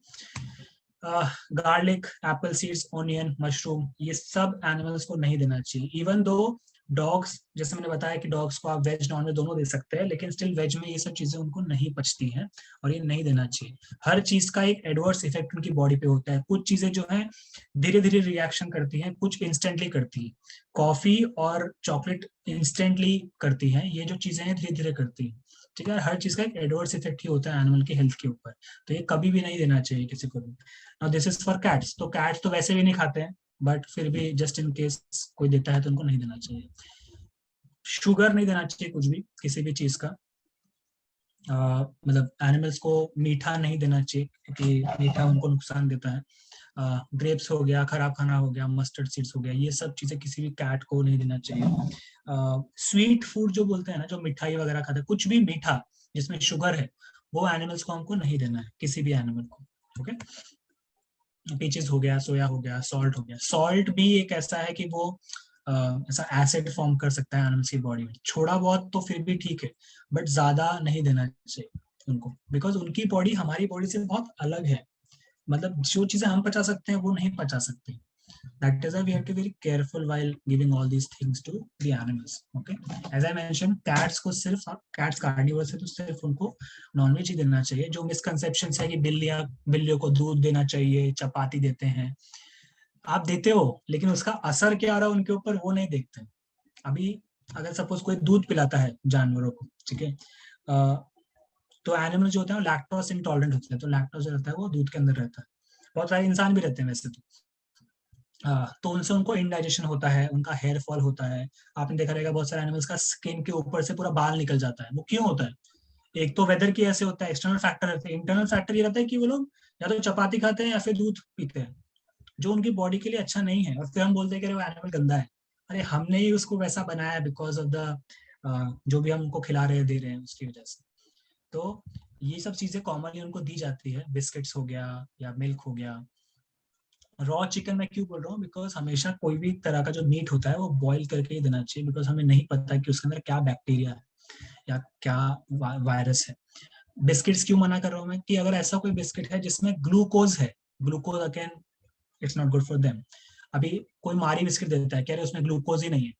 Garlic, Apple seeds, onion, mushroom, ये सब एनिमल्स को नहीं देना चाहिए। इवन दो डॉग्स, जैसे मैंने बताया कि डॉग्स को आप वेज नॉन वेज दोनों दे सकते हैं, लेकिन स्टिल वेज में ये सब चीजें उनको नहीं पचती हैं और ये नहीं देना चाहिए। हर चीज का एक एडवर्स इफेक्ट उनकी बॉडी पे होता है। कुछ चीजें जो है धीरे धीरे रिएक्शन करती हैं, कुछ इंस्टेंटली करती है। कॉफी और चॉकलेट इंस्टेंटली करती हैं, ये जो चीजें हैं धीरे धीरे करती हैं, ठीक है। हर चीज का एक एडवर्स इफेक्ट ही होता है एनिमल की हेल्थ के ऊपर, तो ये कभी भी नहीं देना चाहिए किसी को भी। Now this is for cats, तो कैट्स तो वैसे भी नहीं खाते हैं, बट फिर भी जस्ट इन केस कोई देता है तो उनको नहीं देना चाहिए। शुगर नहीं देना चाहिए कुछ भी, किसी भी चीज का। मतलब एनिमल्स को मीठा नहीं देना चाहिए, क्योंकि मीठा उनको नुकसान देता है। ग्रेप्स हो गया, खराब खाना हो गया, मस्टर्ड सीड्स हो गया, ये सब चीजें किसी भी कैट को नहीं देना चाहिए। स्वीट फूड जो बोलते हैं ना, जो मिठाई वगैरह खाते हैं, कुछ भी मीठा जिसमें शुगर है, वो एनिमल्स को हमको नहीं देना है, किसी भी एनिमल को, ओके। पीचेस हो गया, सोया हो गया, सॉल्ट हो गया। सॉल्ट भी एक ऐसा है कि वो ऐसा एसिड फॉर्म कर सकता है एनिमल्स की बॉडी में। थोड़ा बहुत तो फिर भी ठीक है, बट ज्यादा नहीं देना चाहिए उनको, बिकॉज उनकी बॉडी हमारी बॉडी से बहुत अलग है। मतलब जो चीजें हम पचा सकते हैं वो नहीं पचा सकते। That is why we have to be very careful while giving all these things to the animals. Okay, as I mentioned, cats को सिर्फ, cats carnivores है तो सिर्फ उनको नॉनवेज ही देना चाहिए। जो मिसकंसेप्शन है कि बिल्लियों को दूध देना चाहिए, चपाती देते हैं, आप देते हो, लेकिन उसका असर क्या आ रहा है उनके ऊपर वो नहीं देखते। अभी अगर सपोज कोई दूध पिलाता है जानवरों को, ठीक है, तो एनिमल जो होता है लैक्टोज इंटॉलरेंट होते हैं, तो लैक्टोज रहता है वो दूध के अंदर रहता है। बहुत सारे इंसान भी रहते हैं वैसे तो। तो उनसे उनको इंडाइजेशन होता है, उनका हेयर फॉल होता है। आपने देखा रहेगा बहुत सारे एनिमल्स का स्किन के ऊपर से पूरा बाल निकल जाता है। वो क्यों होता है? एक तो वेदर की ऐसे होता है, एक्सटर्नल फैक्टर रहते हैं। इंटरनल फैक्टर ये रहता है कि वो लोग या तो चपाती खाते हैं या फिर दूध पीते हैं, जो उनकी बॉडी के लिए अच्छा नहीं है, और फिर हम बोलते हैं कि वो एनिमल गंदा है। अरे हमने ही उसको वैसा बनाया बिकॉज ऑफ द जो भी हम उनको खिला रहे दे रहे हैं उसकी वजह से। तो ये सब चीजें कॉमनली उनको दी जाती है, बिस्किट्स हो गया या मिल्क हो गया। रॉ चिकन मैं क्यों बोल रहा हूँ, बिकॉज हमेशा कोई भी तरह का जो मीट होता है वो बॉईल करके ही देना चाहिए, बिकॉज हमें नहीं पता कि उसके अंदर क्या बैक्टीरिया है या क्या वायरस है। बिस्किट्स क्यों मना कर रहा हूँ मैं, कि अगर ऐसा कोई बिस्किट है जिसमें ग्लूकोज है, glucose again it's not good for them. अभी कोई मारी बिस्किट देता है, कह रहे उसमें ग्लूकोज ही नहीं है,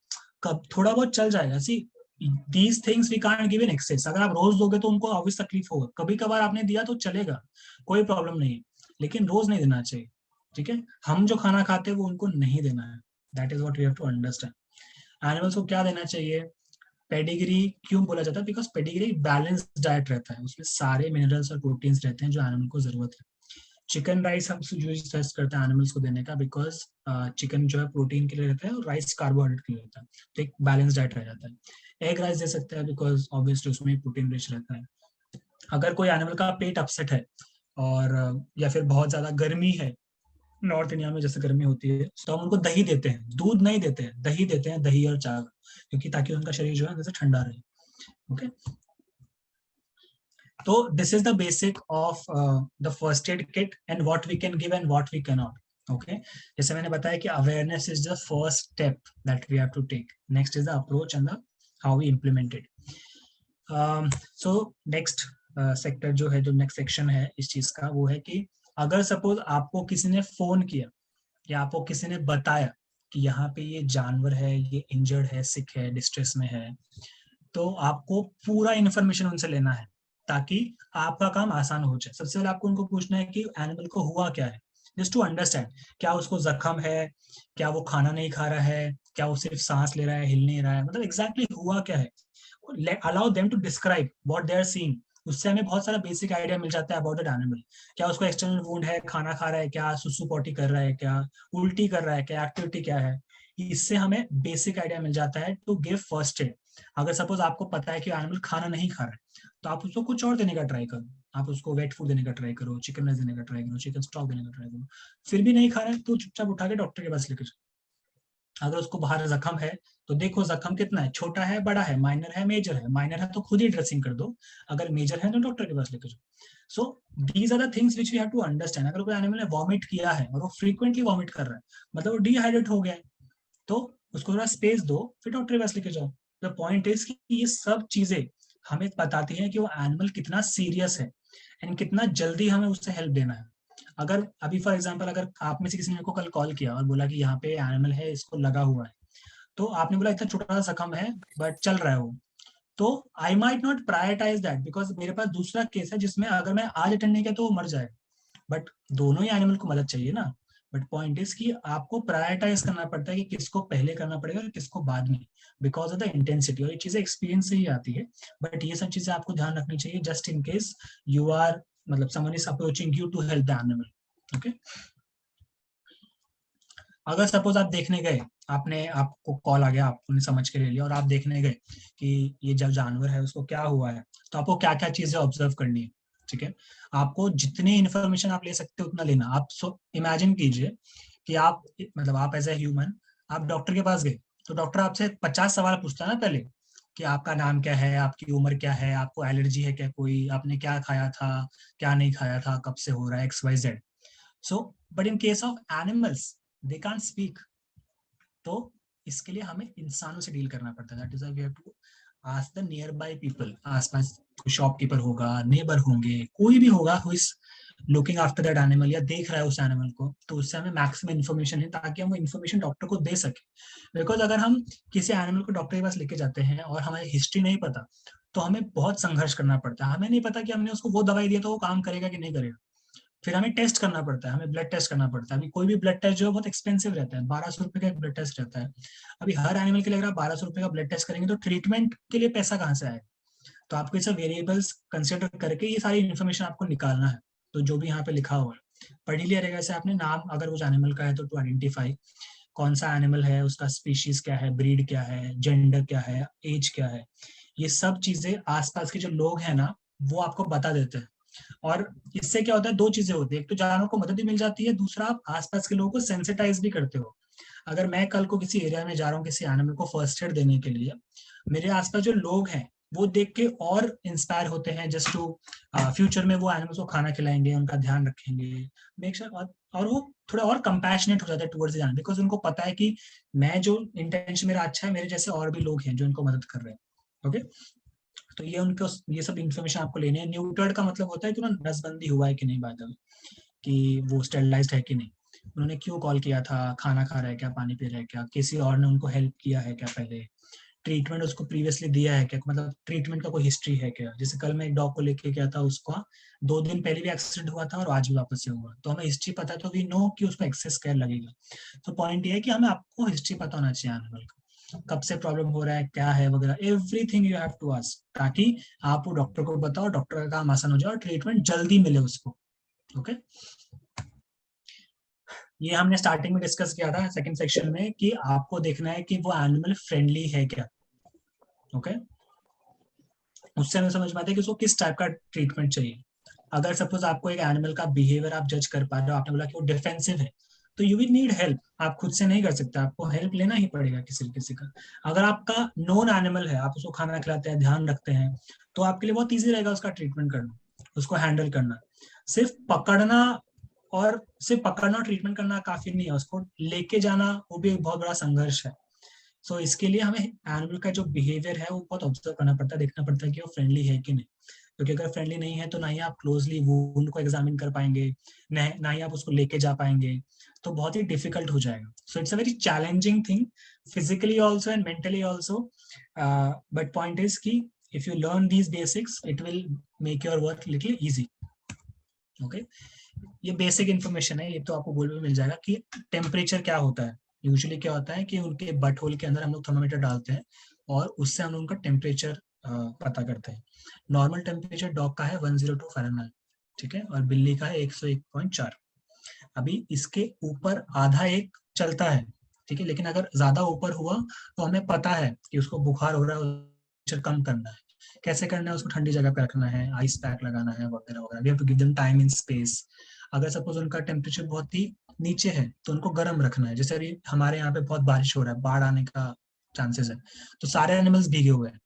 कब थोड़ा बहुत चल जाएगा। See these things we can't give in excess. अगर आप रोज दोगे तो उनको ऑब्वियस तकलीफ होगा, कभी कभार आपने दिया तो चलेगा, कोई प्रॉब्लम नहीं है, लेकिन रोज नहीं देना चाहिए, ठीक है। हम जो खाना खाते हैं वो उनको नहीं देना है, that is what we have to understand. Animals को क्या देना चाहिए? पेडिग्री क्यों बोला जाता है? बिकॉज पेडिग्री बैलेंस्ड डाइट रहता है, उसमें सारे मिनरल्स और प्रोटीन्स रहते हैं जो एनिमल को जरूरत है। चिकन राइस हम जो सजेस्ट करते हैं एनिमल्स को देने का, बिकॉज चिकन जो है प्रोटीन के लिए रहता है और राइस कार्बोहाइड्रेट के लिए रहता है, तो एक बैलेंस डाइट रह जाता है। एग राइस दे सकते हैं बिकॉज ऑब्वियसली उसमें प्रोटीन रिच रहता है। अगर कोई एनिमल का पेट अपसेट है और या फिर बहुत ज्यादा गर्मी है, नॉर्थ इंडिया में जैसे गर्मी होती है तो हम उनको दही देते हैं, दूध नहीं देते हैं, दही देते हैं, दही और चावल, क्योंकि ताकि उनका शरीर जो है अंदर से ठंडा रहे। ओके, तो this is the basic of the first aid kit and what we can give and what we can not. Okay, जैसे मैंने बताया कि awareness is the first step that we have to take, next is the approach and the how we implement it. So next sector जो है, जो next section है इस चीज का, वो है कि अगर सपोज आपको किसी ने फोन किया या आपको किसी ने बताया कि यहाँ पे ये जानवर है, ये इंजर्ड है, सिक है, डिस्ट्रेस में है, तो आपको पूरा इन्फॉर्मेशन उनसे लेना है ताकि आपका काम आसान हो जाए। सबसे पहले आपको उनको पूछना है कि एनिमल को हुआ क्या है, जस्ट टू अंडरस्टैंड, क्या उसको जख्म है, क्या वो खाना नहीं खा रहा है, क्या वो सिर्फ सांस ले रहा है, हिल नहीं रहा है, मतलब एग्जैक्टली हुआ क्या है। Allow them to describe what they are seeing, उससे हमें बहुत सारा बेसिक आइडिया मिल जाता है अबाउट दैट एनिमल। क्या उसको एक्सटर्नल वुंड है, खाना खा रहा है क्या, सुसु पोटी कर रहा है क्या, उल्टी कर रहा है क्या, एक्टिविटी क्या है, इससे हमें बेसिक आइडिया मिल जाता है टू गिव फर्स्ट एड। अगर सपोज आपको पता है कि एनिमल खाना नहीं खा रहा है तो आप उसको कुछ और देने का ट्राई करो, आप उसको वेट फूड देने का ट्राई करो, चिकन राइस देने का ट्राई करो, चिकन स्टॉक देने का ट्राई करो। फिर भी नहीं खा रहा है तो चुपचाप उठा के डॉक्टर के पास लेके जाओ। अगर उसको बाहर जख्म है तो देखो जख्म कितना है, छोटा है, बड़ा है, माइनर है, मेजर है, माइनर है तो खुद ही ड्रेसिंग कर दो, अगर मेजर है तो डॉक्टर के पास लेकर जाओ। So these are the things which we have to understand. अगर कोई एनिमल ने वॉमिट किया है और वो फ्रीक्वेंटली वॉमिट कर रहा है, मतलब वो डिहाइड्रेट हो गया है, तो उसको थोड़ा स्पेस दो, फिर डॉक्टर के पास लेके जाओ। द पॉइंट इज कि ये सब चीजें हमें बताती हैं कि वो एनिमल कितना सीरियस है एंड कितना जल्दी हमें उससे हेल्प देना है। अगर अभी फॉर एग्जाम्पल अगर आप में से किसी ने मेरे को कल कॉल किया और बोला कि यहाँ पे एनिमल है, इसको लगा हुआ है, तो आपने बोला इतना छोटा सा जख्म है बट चल रहा है वो, तो I might not prioritise that because मेरे पास दूसरा केस है जिसमें अगर मैं आज अटेंड नहीं किया तो वो मर जाए। बट दोनों ही एनिमल को मदद चाहिए ना। बट पॉइंट इज कि आपको प्रायोरिटाइज करना पड़ता है कि किसको पहले करना पड़ेगा और किसको बाद में, बिकॉज ऑफ द इंटेंसिटी। और ये चीजें एक्सपीरियंस से ही आती है, बट ये सब चीजें आपको ध्यान रखनी चाहिए just in case you are, मतलब someone is approaching you to help the animal. Okay, अगर सपोज आप देखने गए, आपने, आपको कॉल आ गया, आपने समझ के ले लिया और आप देखने गए कि ये जब जानवर है उसको क्या हुआ है, तो आपको क्या क्या चीजें ऑब्जर्व करनी है। ठीक है, आपको जितनी इन्फॉर्मेशन आप ले सकते हो उतना लेना। आप इमेजिन कीजिए कि आप, मतलब आप एज ए ह्यूमन, आप डॉक्टर के पास गए, तो डॉक्टर आपसे 50 सवाल पूछता है ना पहले, कि आपका नाम क्या है, आपकी उम्र क्या है, आपको एलर्जी है क्या कोई, आपने क्या खाया था, क्या नहीं खाया था, कब से हो रहा है, XYZ। So but in case of animals they can't speak, तो इसके लिए हमें इंसानों से डील करना पड़ता है। That is why we have to ask the nearby people, आसपास कोई शॉपकीपर होगा, नेबर होंगे, कोई भी होगा who is looking after that animal या देख रहा है उस एनिमल को, तो उससे हमें मैक्सिमम इन्फॉर्मेशन है ताकि हम वो इन्फॉर्मेशन डॉक्टर को दे सके। बिकॉज अगर हम किसी एनिमल को डॉक्टर के पास लेके जाते हैं और हमारी हिस्ट्री नहीं पता, तो हमें बहुत संघर्ष करना पड़ता है। हमें नहीं पता कि हमने उसको वो दवाई दिया तो वो काम करेगा कि नहीं करेगा, फिर हमें टेस्ट करना पड़ता है, हमें ब्लड टेस्ट करना पड़ता है। अभी कोई भी ब्लड टेस्ट जो है बहुत एक्सपेंसिव रहता है, 1200 रुपए का एक ब्लड टेस्ट रहता है। अभी हर एनिमल के लिए अगर आप 1200 रुपए का ब्लड टेस्ट करेंगे तो ट्रीटमेंट के लिए पैसा कहाँ से आएगा। तो आपको ये सब वेरिएबल्स कंसिडर करके ये सारी इन्फॉर्मेशन आपको निकालना है। तो जो भी यहाँ पे लिखा हुआ है पढ़ ही लिया रहेगा। जैसे आपने नाम अगर उस एनिमल का है तो टू आइडेंटिफाई कौन सा एनिमल है, उसका स्पीशीज क्या है, ब्रीड क्या है, जेंडर क्या है, एज क्या है, ये सब चीजें आसपास के जो लोग हैं ना वो आपको बता देते हैं। और इससे क्या होता है, दो चीजें होती है, एक तो जानवर को मदद भी मिल जाती है, दूसरा आप आसपास के लोगों को सेंसिटाइज भी करते हो। अगर मैं कल को किसी एरिया में जा रहा हूँ किसी एनिमल को फर्स्ट एड देने के लिए, मेरे आसपास जो लोग हैं वो देख के और इंस्पायर होते हैं जस्ट टू फ्यूचर में वो एनिमल्स को खाना खिलाएंगे, उनका ध्यान रखेंगे, मेक श्योर। और वो थोड़ा और कंपैशनेट हो जाता है टुवर्ड्स द एनिमल, बिकॉज उनको पता है कि मैं जो इंटेंशन मेरा अच्छा है, मेरे जैसे और भी लोग हैं जो इनको मदद कर रहे हैं। ओके, तो ये उनको ये सब इन्फॉर्मेशन आपको लेनी है। न्यूट्रर्ड का मतलब होता है कि उन्होंने नसबंदी हुआ है कि नहीं, बात कि वो स्टेरिलाइज्ड है कि नहीं, उन्होंने क्यों कॉल किया था, खाना खा रहा है क्या, पानी पी रहा है क्या, किसी और ने उनको हेल्प किया है क्या, पहले ट्रीटमेंट उसको प्रीवियसली दिया है क्या, मतलब ट्रीटमेंट का कोई हिस्ट्री है क्या। जैसे कल मैं एक डॉग को लेके गया था, उसका 2 दिन पहले भी एक्सीडेंट हुआ था और आज भी वापस से हुआ, तो हमें हिस्ट्री पता है, तो वी नो कि उसको एक्सेस केयर लगेगा। तो पॉइंट ये है कि हमें आपको हिस्ट्री पता होना चाहिए एनिमल का, कब से प्रॉब्लम हो रहा है, क्या है वगैरह, everything you have to ask, ताकि आप वो डॉक्टर को बताओ, डॉक्टर का काम आसान हो जाए और ट्रीटमेंट जल्दी मिले उसको। ओके, ये हमने स्टार्टिंग में डिस्कस किया था सेकंड सेक्शन में कि आपको देखना है कि वो एनिमल फ्रेंडली है क्या। ओके, उससे हमें समझ में आता है कि उसको किस टाइप का ट्रीटमेंट चाहिए। अगर सपोज आपको एक एनिमल का बिहेवियर आप जज कर पा रहे हो, आपने बोला कि वो डिफेंसिव है, तो यू विल नीड हेल्प, आप खुद से नहीं कर सकते, आपको हेल्प लेना ही पड़ेगा किसी किसी का। अगर आपका नोन एनिमल है, आप उसको खाना खिलाते हैं, ध्यान रखते हैं, तो आपके लिए बहुत ईजी रहेगा उसका ट्रीटमेंट करना, उसको हैंडल करना। सिर्फ पकड़ना और सिर्फ पकड़ना और ट्रीटमेंट करना काफी नहीं है, उसको लेके जाना वो भी एक बहुत बड़ा संघर्ष है। सो इसके लिए हमें एनिमल का जो बिहेवियर है वो बहुत ऑब्जर्व करना पड़ता है, देखना पड़ता है कि वो फ्रेंडली है कि नहीं। क्योंकि अगर फ्रेंडली नहीं है तो ना ही आप क्लोजली वुंड को एग्जामिन कर पाएंगे, ना ही आप उसको लेके जा पाएंगे, तो बहुत ही डिफिकल्ट हो जाएगा। So it's a very challenging thing, physically also and mentally also. But point is कि if you learn these basics it will make your work little easy. Okay, ये बेसिक इन्फॉर्मेशन है, ये तो आपको गूगल पे मिल जाएगा कि टेम्परेचर क्या होता है। यूजुअली क्या होता है कि उनके बट होल के अंदर हम लोग थर्मामीटर डालते हैं और उससे हम लोग उनका टेम्परेचर पता करते हैं। नॉर्मल टेम्परेचर डॉग का है 102 फ़ारेनहाइट, ठीक है, और बिल्ली का है 101.4। अभी इसके ऊपर आधा एक चलता है, ठीक है, लेकिन अगर ज्यादा ऊपर हुआ तो हमें पता है कि उसको बुखार हो रहा है, टेम्परेचर कम करना है। कैसे करना है, उसको ठंडी जगह पे रखना है, आइस पैक लगाना है वगैरह वगैरह। We have to give them time in space. अगर सपोज उनका टेम्परेचर बहुत ही नीचे है तो उनको गर्म रखना है। जैसे अभी हमारे यहाँ पे बहुत बारिश हो रहा है, बाढ़ आने का चांसेस है, तो सारे एनिमल्स भीगे हुए हैं,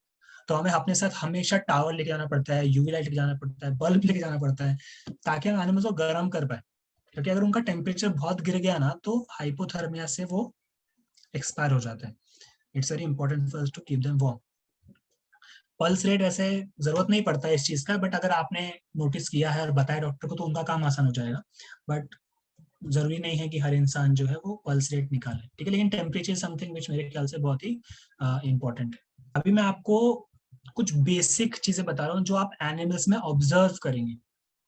तो हमें अपने साथ हमेशा टावल लेके जाना पड़ता है, यूवी लाइट लेके जाना पड़ता है, बल्ब लेके जाना पड़ता है, ताकि हम एनिमल्स को गर्म कर पाए। क्योंकि अगर उनका टेम्परेचर बहुत गिर गया ना तो हाइपोथर्मिया से वो एक्सपायर हो जाते हैं। It's very important for us to keep them warm. Pulse rate वैसे जरूरत नहीं पड़ता है इस चीज का, बट अगर आपने नोटिस किया है और बताया डॉक्टर को तो उनका काम आसान हो जाएगा। बट जरूरी नहीं है कि हर इंसान जो है वो पल्स रेट निकाले, ठीक है, लेकिन टेम्परेचर समथिंग विच मेरे ख्याल से बहुत ही इंपॉर्टेंट है। अभी मैं आपको कुछ बेसिक चीजें बता रहा हूँ जो आप एनिमल्स में ऑब्जर्व करेंगे,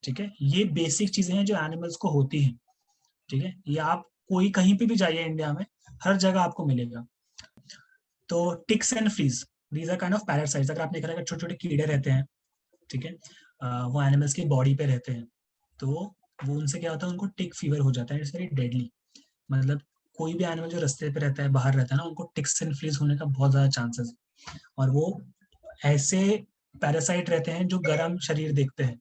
ठीक है। ये बेसिक चीजें हैं जो एनिमल्स को होती हैं, ठीक है। ये आप कोई कहीं पे भी जाइए इंडिया में, हर जगह आपको मिलेगा। तो ticks and fleas, these are kind of parasites. अगर आपने देखा है छोटे छोटे कीड़े रहते हैं, ठीक है, वो एनिमल्स की बॉडी पे रहते हैं, तो वो उनसे क्या होता है, उनको टिक फीवर हो जाता है। It's very deadly. मतलब कोई भी एनिमल जो रास्ते पे रहता है, बाहर रहता है ना, उनको टिक्स एंड फ्लीज होने का बहुत ज्यादा चांसेस है। और वो ऐसे पैरासाइट रहते हैं जो गर्म शरीर देखते हैं।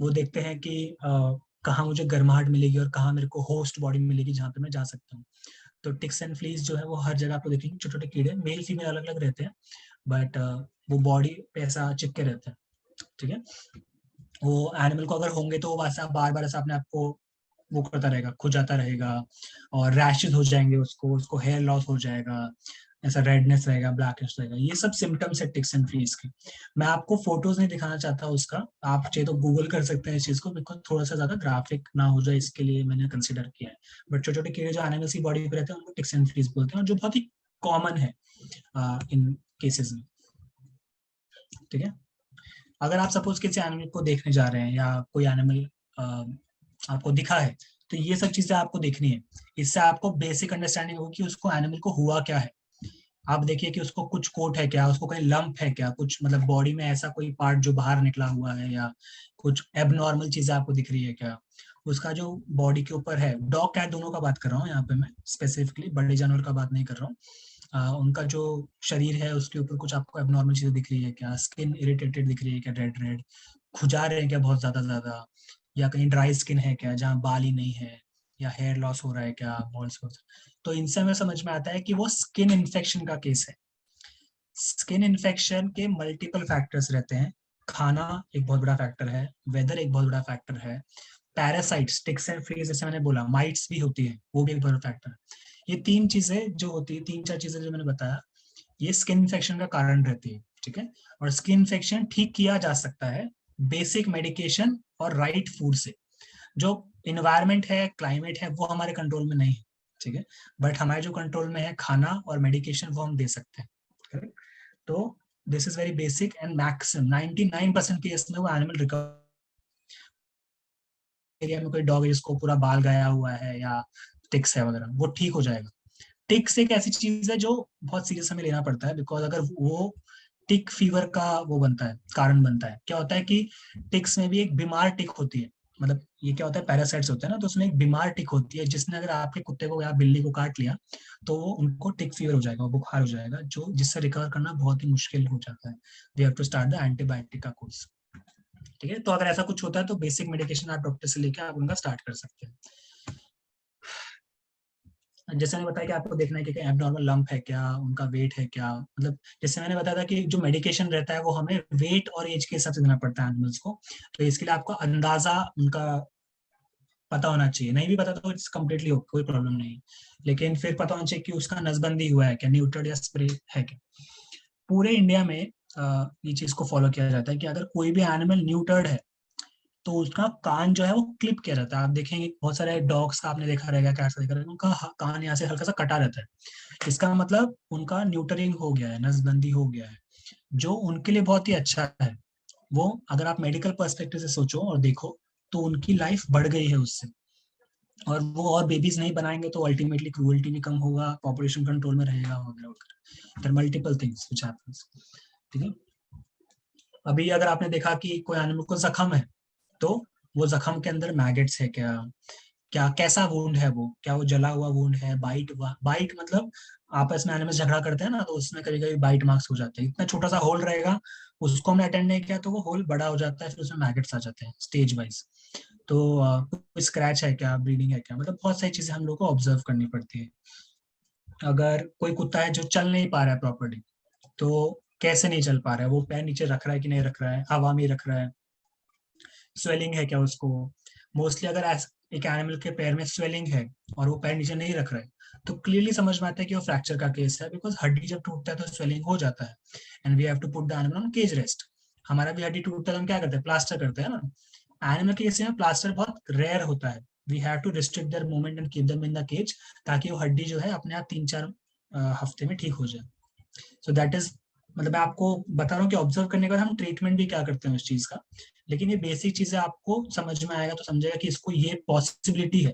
वो देखते हैं कि कहाँ मुझे गर्माहट मिलेगी और कहाँ मेरे को होस्ट बॉडी मिलेगी जहाँ पे मैं जा सकता हूँ। तो टिक्स एंड फ्लीज जो है वो हर जगह आपको देखेंगे, छोटे छोटे कीड़े, मेल फीमेल अलग अलग रहते हैं, बट वो बॉडी पे ऐसा चिपके रहते हैं, ठीक है। वो एनिमल को अगर होंगे तो वो वैसा बार बार ऐसा अपने आप को वो करता रहेगा, खुजाता रहेगा, और रैशेज हो जाएंगे, उसको उसको हेयर लॉस हो जाएगा, ऐसा रेडनेस रहेगा, ब्लैकिश रहेगा। ये सब सिम्टम्स है टिक्स एंड फ्लीज के। मैं आपको फोटोज नहीं दिखाना चाहता उसका, आप चाहे तो गूगल कर सकते हैं इस चीज को, बिकॉज थोड़ा सा ज्यादा ग्राफिक ना हो जाए इसके लिए मैंने कंसिडर किया है। बट छोटे छोटे कीड़े जो एनिमल्स की बॉडी पे रहते हैं उनको टिक्स एंड फ्लीज बोलते हैं, और जो बहुत ही कॉमन है इन केसेस में, ठीक है। अगर आप सपोज किसी एनिमल को देखने जा रहे हैं या कोई एनिमल आपको दिखा है, तो ये सब चीजें आपको देखनी है। इससे आपको बेसिक अंडरस्टैंडिंग होगी कि उसको एनिमल को हुआ क्या है। आप देखिए कि उसको कुछ कोट है क्या, उसको कोई लंप है क्या, कुछ मतलब बॉडी में ऐसा कोई पार्ट जो बाहर निकला हुआ है, या कुछ एबनॉर्मल चीजें आपको दिख रही है क्या। उसका जो बॉडी के ऊपर है, डॉग कैट दोनों का बात कर रहा हूँ यहाँ पे मैं, स्पेसिफिकली बड़े जानवर का बात नहीं कर रहा हूँ। उनका जो शरीर है उसके ऊपर कुछ आपको एबनॉर्मल चीजें दिख रही है क्या, स्किन इरिटेटेड दिख रही है क्या, रेड रेड खुजा रहे हैं क्या बहुत ज्यादा ज्यादा, या कहीं ड्राई स्किन है क्या जहाँ बाल ही नहीं है, या हेयर लॉस हो रहा है क्या, बॉल्स। तो इनसे हमें समझ में आता है कि वो स्किन इन्फेक्शन का केस है। स्किन इन्फेक्शन के मल्टीपल फैक्टर्स रहते हैं। खाना एक बहुत बड़ा फैक्टर है, वेदर एक बहुत बड़ा फैक्टर है, पैरासाइट्स, टिक्स एंड फ्लीज जैसे मैंने बोला, माइट्स भी होती है, वो भी एक बड़ा फैक्टर है। ये तीन चीजें जो होती है, तीन चार चीजें जो मैंने बताया, ये स्किन इन्फेक्शन का कारण रहती है, ठीक है। और स्किन इन्फेक्शन ठीक किया जा सकता है बेसिक मेडिकेशन और राइट फूड से। जो इन्वायरमेंट है, क्लाइमेट है, वो हमारे कंट्रोल में नहीं है, ठीक है, बट हमारे जो कंट्रोल में है खाना और मेडिकेशन, वो हम दे सकते हैं, करेक्ट। तो this is very basic and maximum 99% case में वो एनिमल रिकवर। एरिया में कोई डॉग है जिसको पूरा बाल गया हुआ है या टिक्स है वगैरह, वो ठीक हो जाएगा। टिक्स एक ऐसी चीज है जो बहुत सीरियस हमें लेना पड़ता है, बिकॉज अगर वो टिक फीवर का वो बनता है, कारण बनता है। क्या होता है कि टिक्स में भी एक बीमार टिक होती है, मतलब ये क्या होता है, पैरासाइट्स होते हैं ना, तो उसमें एक बीमार टिक होती है जिसने अगर आपके कुत्ते को या बिल्ली को काट लिया तो उनको टिक फीवर हो जाएगा, बुखार हो जाएगा, जो जिससे रिकवर करना बहुत ही मुश्किल हो जाता है। They have to start the antibiotic का कोर्स, ठीक है, तो अगर ऐसा कुछ होता है तो बेसिक मेडिकेशन आप डॉक्टर से लेके आप उनका स्टार्ट कर सकते हैं। जैसे मैंने बताया कि आपको देखना है कि एबनॉर्मल लंप है क्या, उनका वेट है क्या, मतलब जैसे मैंने बताया था कि जो मेडिकेशन रहता है वो हमें वेट और एज के हिसाब से देना पड़ता है एनिमल्स को, तो इसके लिए आपको अंदाजा उनका पता होना चाहिए, नहीं भी पता तो इट्स कम्प्लीटली कोई प्रॉब्लम नहीं, लेकिन फिर पता होना चाहिए कि उसका नसबंदी हुआ है क्या, न्यूट्रल या स्प्रे है क्या। पूरे इंडिया में ये चीज को फॉलो किया जाता है कि अगर कोई भी एनिमल न्यूटर्ड है तो उसका कान जो है वो क्लिप किया रहता है। आप देखेंगे बहुत सारे डॉग्स का आपने देखा रहेगा, कैट्स का देखा रहेगा, उनका कान यहाँ से हल्का सा कटा रहता है, इसका मतलब उनका न्यूटरिंग हो गया है, नसबंदी हो गया है, जो उनके लिए बहुत ही अच्छा है। वो अगर आप मेडिकल पर्सपेक्टिव से सोचो और देखो तो उनकी लाइफ बढ़ गई है उससे, और वो और बेबीज नहीं बनाएंगे तो अल्टीमेटली क्रूअल्टी भी कम होगा, पॉपुलेशन कंट्रोल में रहेगा वगैरह वगैरह, there multiple things which happens. ठीक है, अभी अगर आपने देखा कि कोई एनिमल को जख्म है तो वो जख्म के अंदर मैगेट्स है क्या, क्या कैसा वुंड है वो, क्या वो जला हुआ वुंड है, बाइट, बाइट मतलब आपस में एनिमल्स झगड़ा करते हैं ना तो उसमें कभी कभी बाइट मार्क्स हो जाते हैं, इतना छोटा सा होल रहेगा, उसको हमने अटेंड नहीं किया तो वो होल बड़ा हो जाता है, फिर उसमें मैगेट्स आ जाते हैं स्टेज वाइज। तो कोई स्क्रैच है क्या, ब्लीडिंग है क्या, मतलब बहुत सारी चीजें हम लोग को ऑब्जर्व करनी पड़ती है। अगर कोई कुत्ता है जो चल नहीं पा रहा है प्रॉपर्ली, तो कैसे नहीं चल पा रहा है, वो पैर नीचे रख रहा है कि नहीं रख रहा है, हवा में रख रहा है, स्वेलिंग है क्या उसको। मोस्टली अगर एक एनिमल के पैर में स्वेलिंग है और वो पैर नीचे नहीं रख रहा है तो क्लियरली समझ में आता है कि वो फ्रैक्चर का केस है, बिकॉज हड्डी जब टूटता है तो स्वेलिंग हो जाता है, and we have to put the animal on cage rest. हमारा भी हड्डी टूटता है तो हम क्या करते हैं, प्लास्टर करते हैं ना। एनिमल के केस में प्लास्टर बहुत रेयर होता है, we have to restrict their movement and keep them in the cage, ताकि वो हड्डी जो है अपने आप 3-4 हफ्ते में ठीक हो जाए। सो दैट इज, मतलब मैं आपको बता रहा हूँ कि ऑब्जर्व करने के बाद हम ट्रीटमेंट भी क्या करते हैं उस चीज का, लेकिन ये बेसिक चीजें आपको समझ में आएगा तो समझेगा कि इसको ये पॉसिबिलिटी है।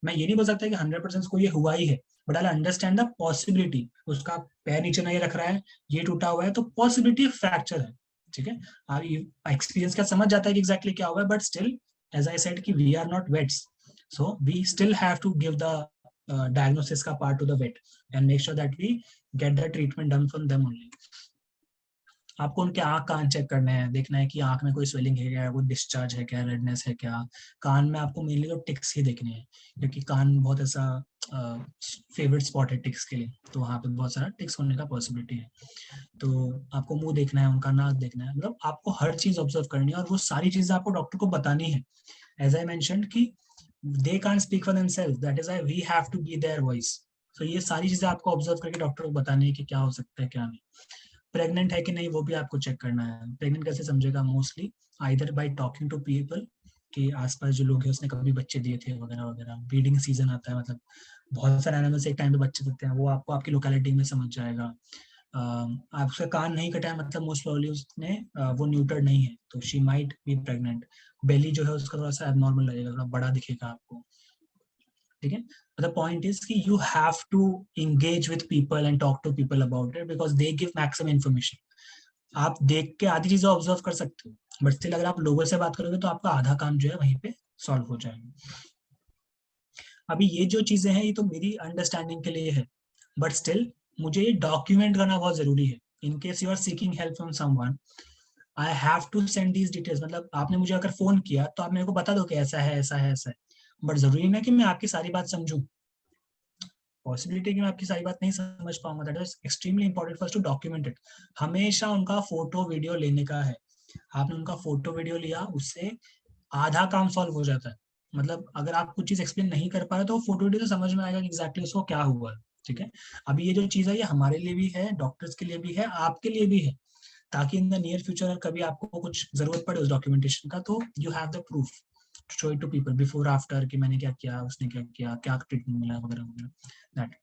मैं ये नहीं बोल सकता कि 100% को ये हुआ ही है, but I understand the possibility, उसका पैर नीचे नहीं रख रहा है, ये टूटा हुआ है तो पॉसिबिलिटी फ्रैक्चर है। ठीक है, आप एक्सपीरियंस क्या समझ जाता है कि एग्जैक्टली क्या हुआ है, but still as I said कि we are not vets, so we still have to give the diagnosis का part to the vet and make sure that we get the treatment done from them only. आपको उनके आंख कान check करने हैं, देखना है कि आंख में कोई स्वेलिंग है क्या, कोई डिस्चार्ज है क्या, रेडनेस है क्या। कान में आपको मेनली तो टिक्स ही देखने हैं, क्योंकि कान बहुत ऐसा फेवरेट स्पॉट है टिक्स के लिए, तो वहाँ पे बहुत सारा टिक्स होने का पॉसिबिलिटी है। तो आपको मुंह देखना है, उनका नाक देखना है, मतलब आपको हर चीज ऑब्जर्व करनी है और वो सारी चीजें आपको डॉक्टर को बतानी है। एज आई मेंशन्ड कि they can't speak for themselves, that is why we have to be their voice. So ये सारी चीजें आपको ऑब्जर्व करके डॉक्टर को बतानी है कि क्या हो सकता है क्या नहीं। प्रेग्नेंट है कि नहीं वो भी आपको चेक करना है। प्रेग्नेंट कैसे समझेगा, mostly either by talking to people, कि आसपास जो लोग हैं उसने कभी बच्चे दिए थे वगैरह वगैरह। ब्रीडिंग सीजन आता है, मतलब बहुत सारे एनिमल्स एक टाइम पे बच्चे देते हैं, वो आपको आपकी लोकेलिटी में समझ जाएगा। आपका कान नहीं कटा है मतलब मोस्ट प्रॉब्ली उसने वो न्यूटर्ड नहीं है, तो शी माइट बी प्रेग्नेंट। बेली जो है उसका थोड़ा सा एबनॉर्मल लगेगा, थोड़ा बड़ा दिखेगा आपको। ठीक है, द पॉइंट इज कि you have to engage with people and talk to people about it, because they give maximum information. आप देख के आधी चीजें ऑब्जर्व कर सकते हो, बट स्टिल अगर आप लोगों से बात करोगे तो आपका आधा काम जो है वहीं पे सॉल्व हो जाएगा। अभी ये जो चीजें हैं ये तो मेरी अंडरस्टैंडिंग के लिए है, बट स्टिल मुझे ये डॉक्यूमेंट करना बहुत जरूरी है। In case you are seeking help from someone, I have to send these details. मतलब आपने मुझे अगर फोन किया तो आप मेरे को बता दो कि ऐसा है ऐसा है ऐसा है, बट जरूरी नहीं कि मैं आपकी सारी बात समझूं। पॉसिबिलिटी कि मैं आपकी सारी बात नहीं समझ पाऊंगा, that is extremely important for us to document it. हमेशा उनका फोटो वीडियो लेने का है। आपने उनका फोटो वीडियो लिया, उससे आधा काम सॉल्व हो जाता है। मतलब अगर आप कुछ चीज एक्सप्लेन नहीं कर पा रहे तो फोटो वीडियो से समझ में आएगा कि एग्जैक्टली उसको क्या हुआ है। ठीक है, अभी ये जो चीज है ये हमारे लिए भी है, डॉक्टर्स के लिए भी है, आपके लिए भी है, ताकि इन द नियर फ्यूचर कभी आपको कुछ जरूरत पड़े उस डॉक्यूमेंटेशन का तो you have the proof to show it to people before after, कि मैंने क्या किया, उसने क्या किया, क्या ट्रीटमेंट मिला वगैरह वगैरह, दैट।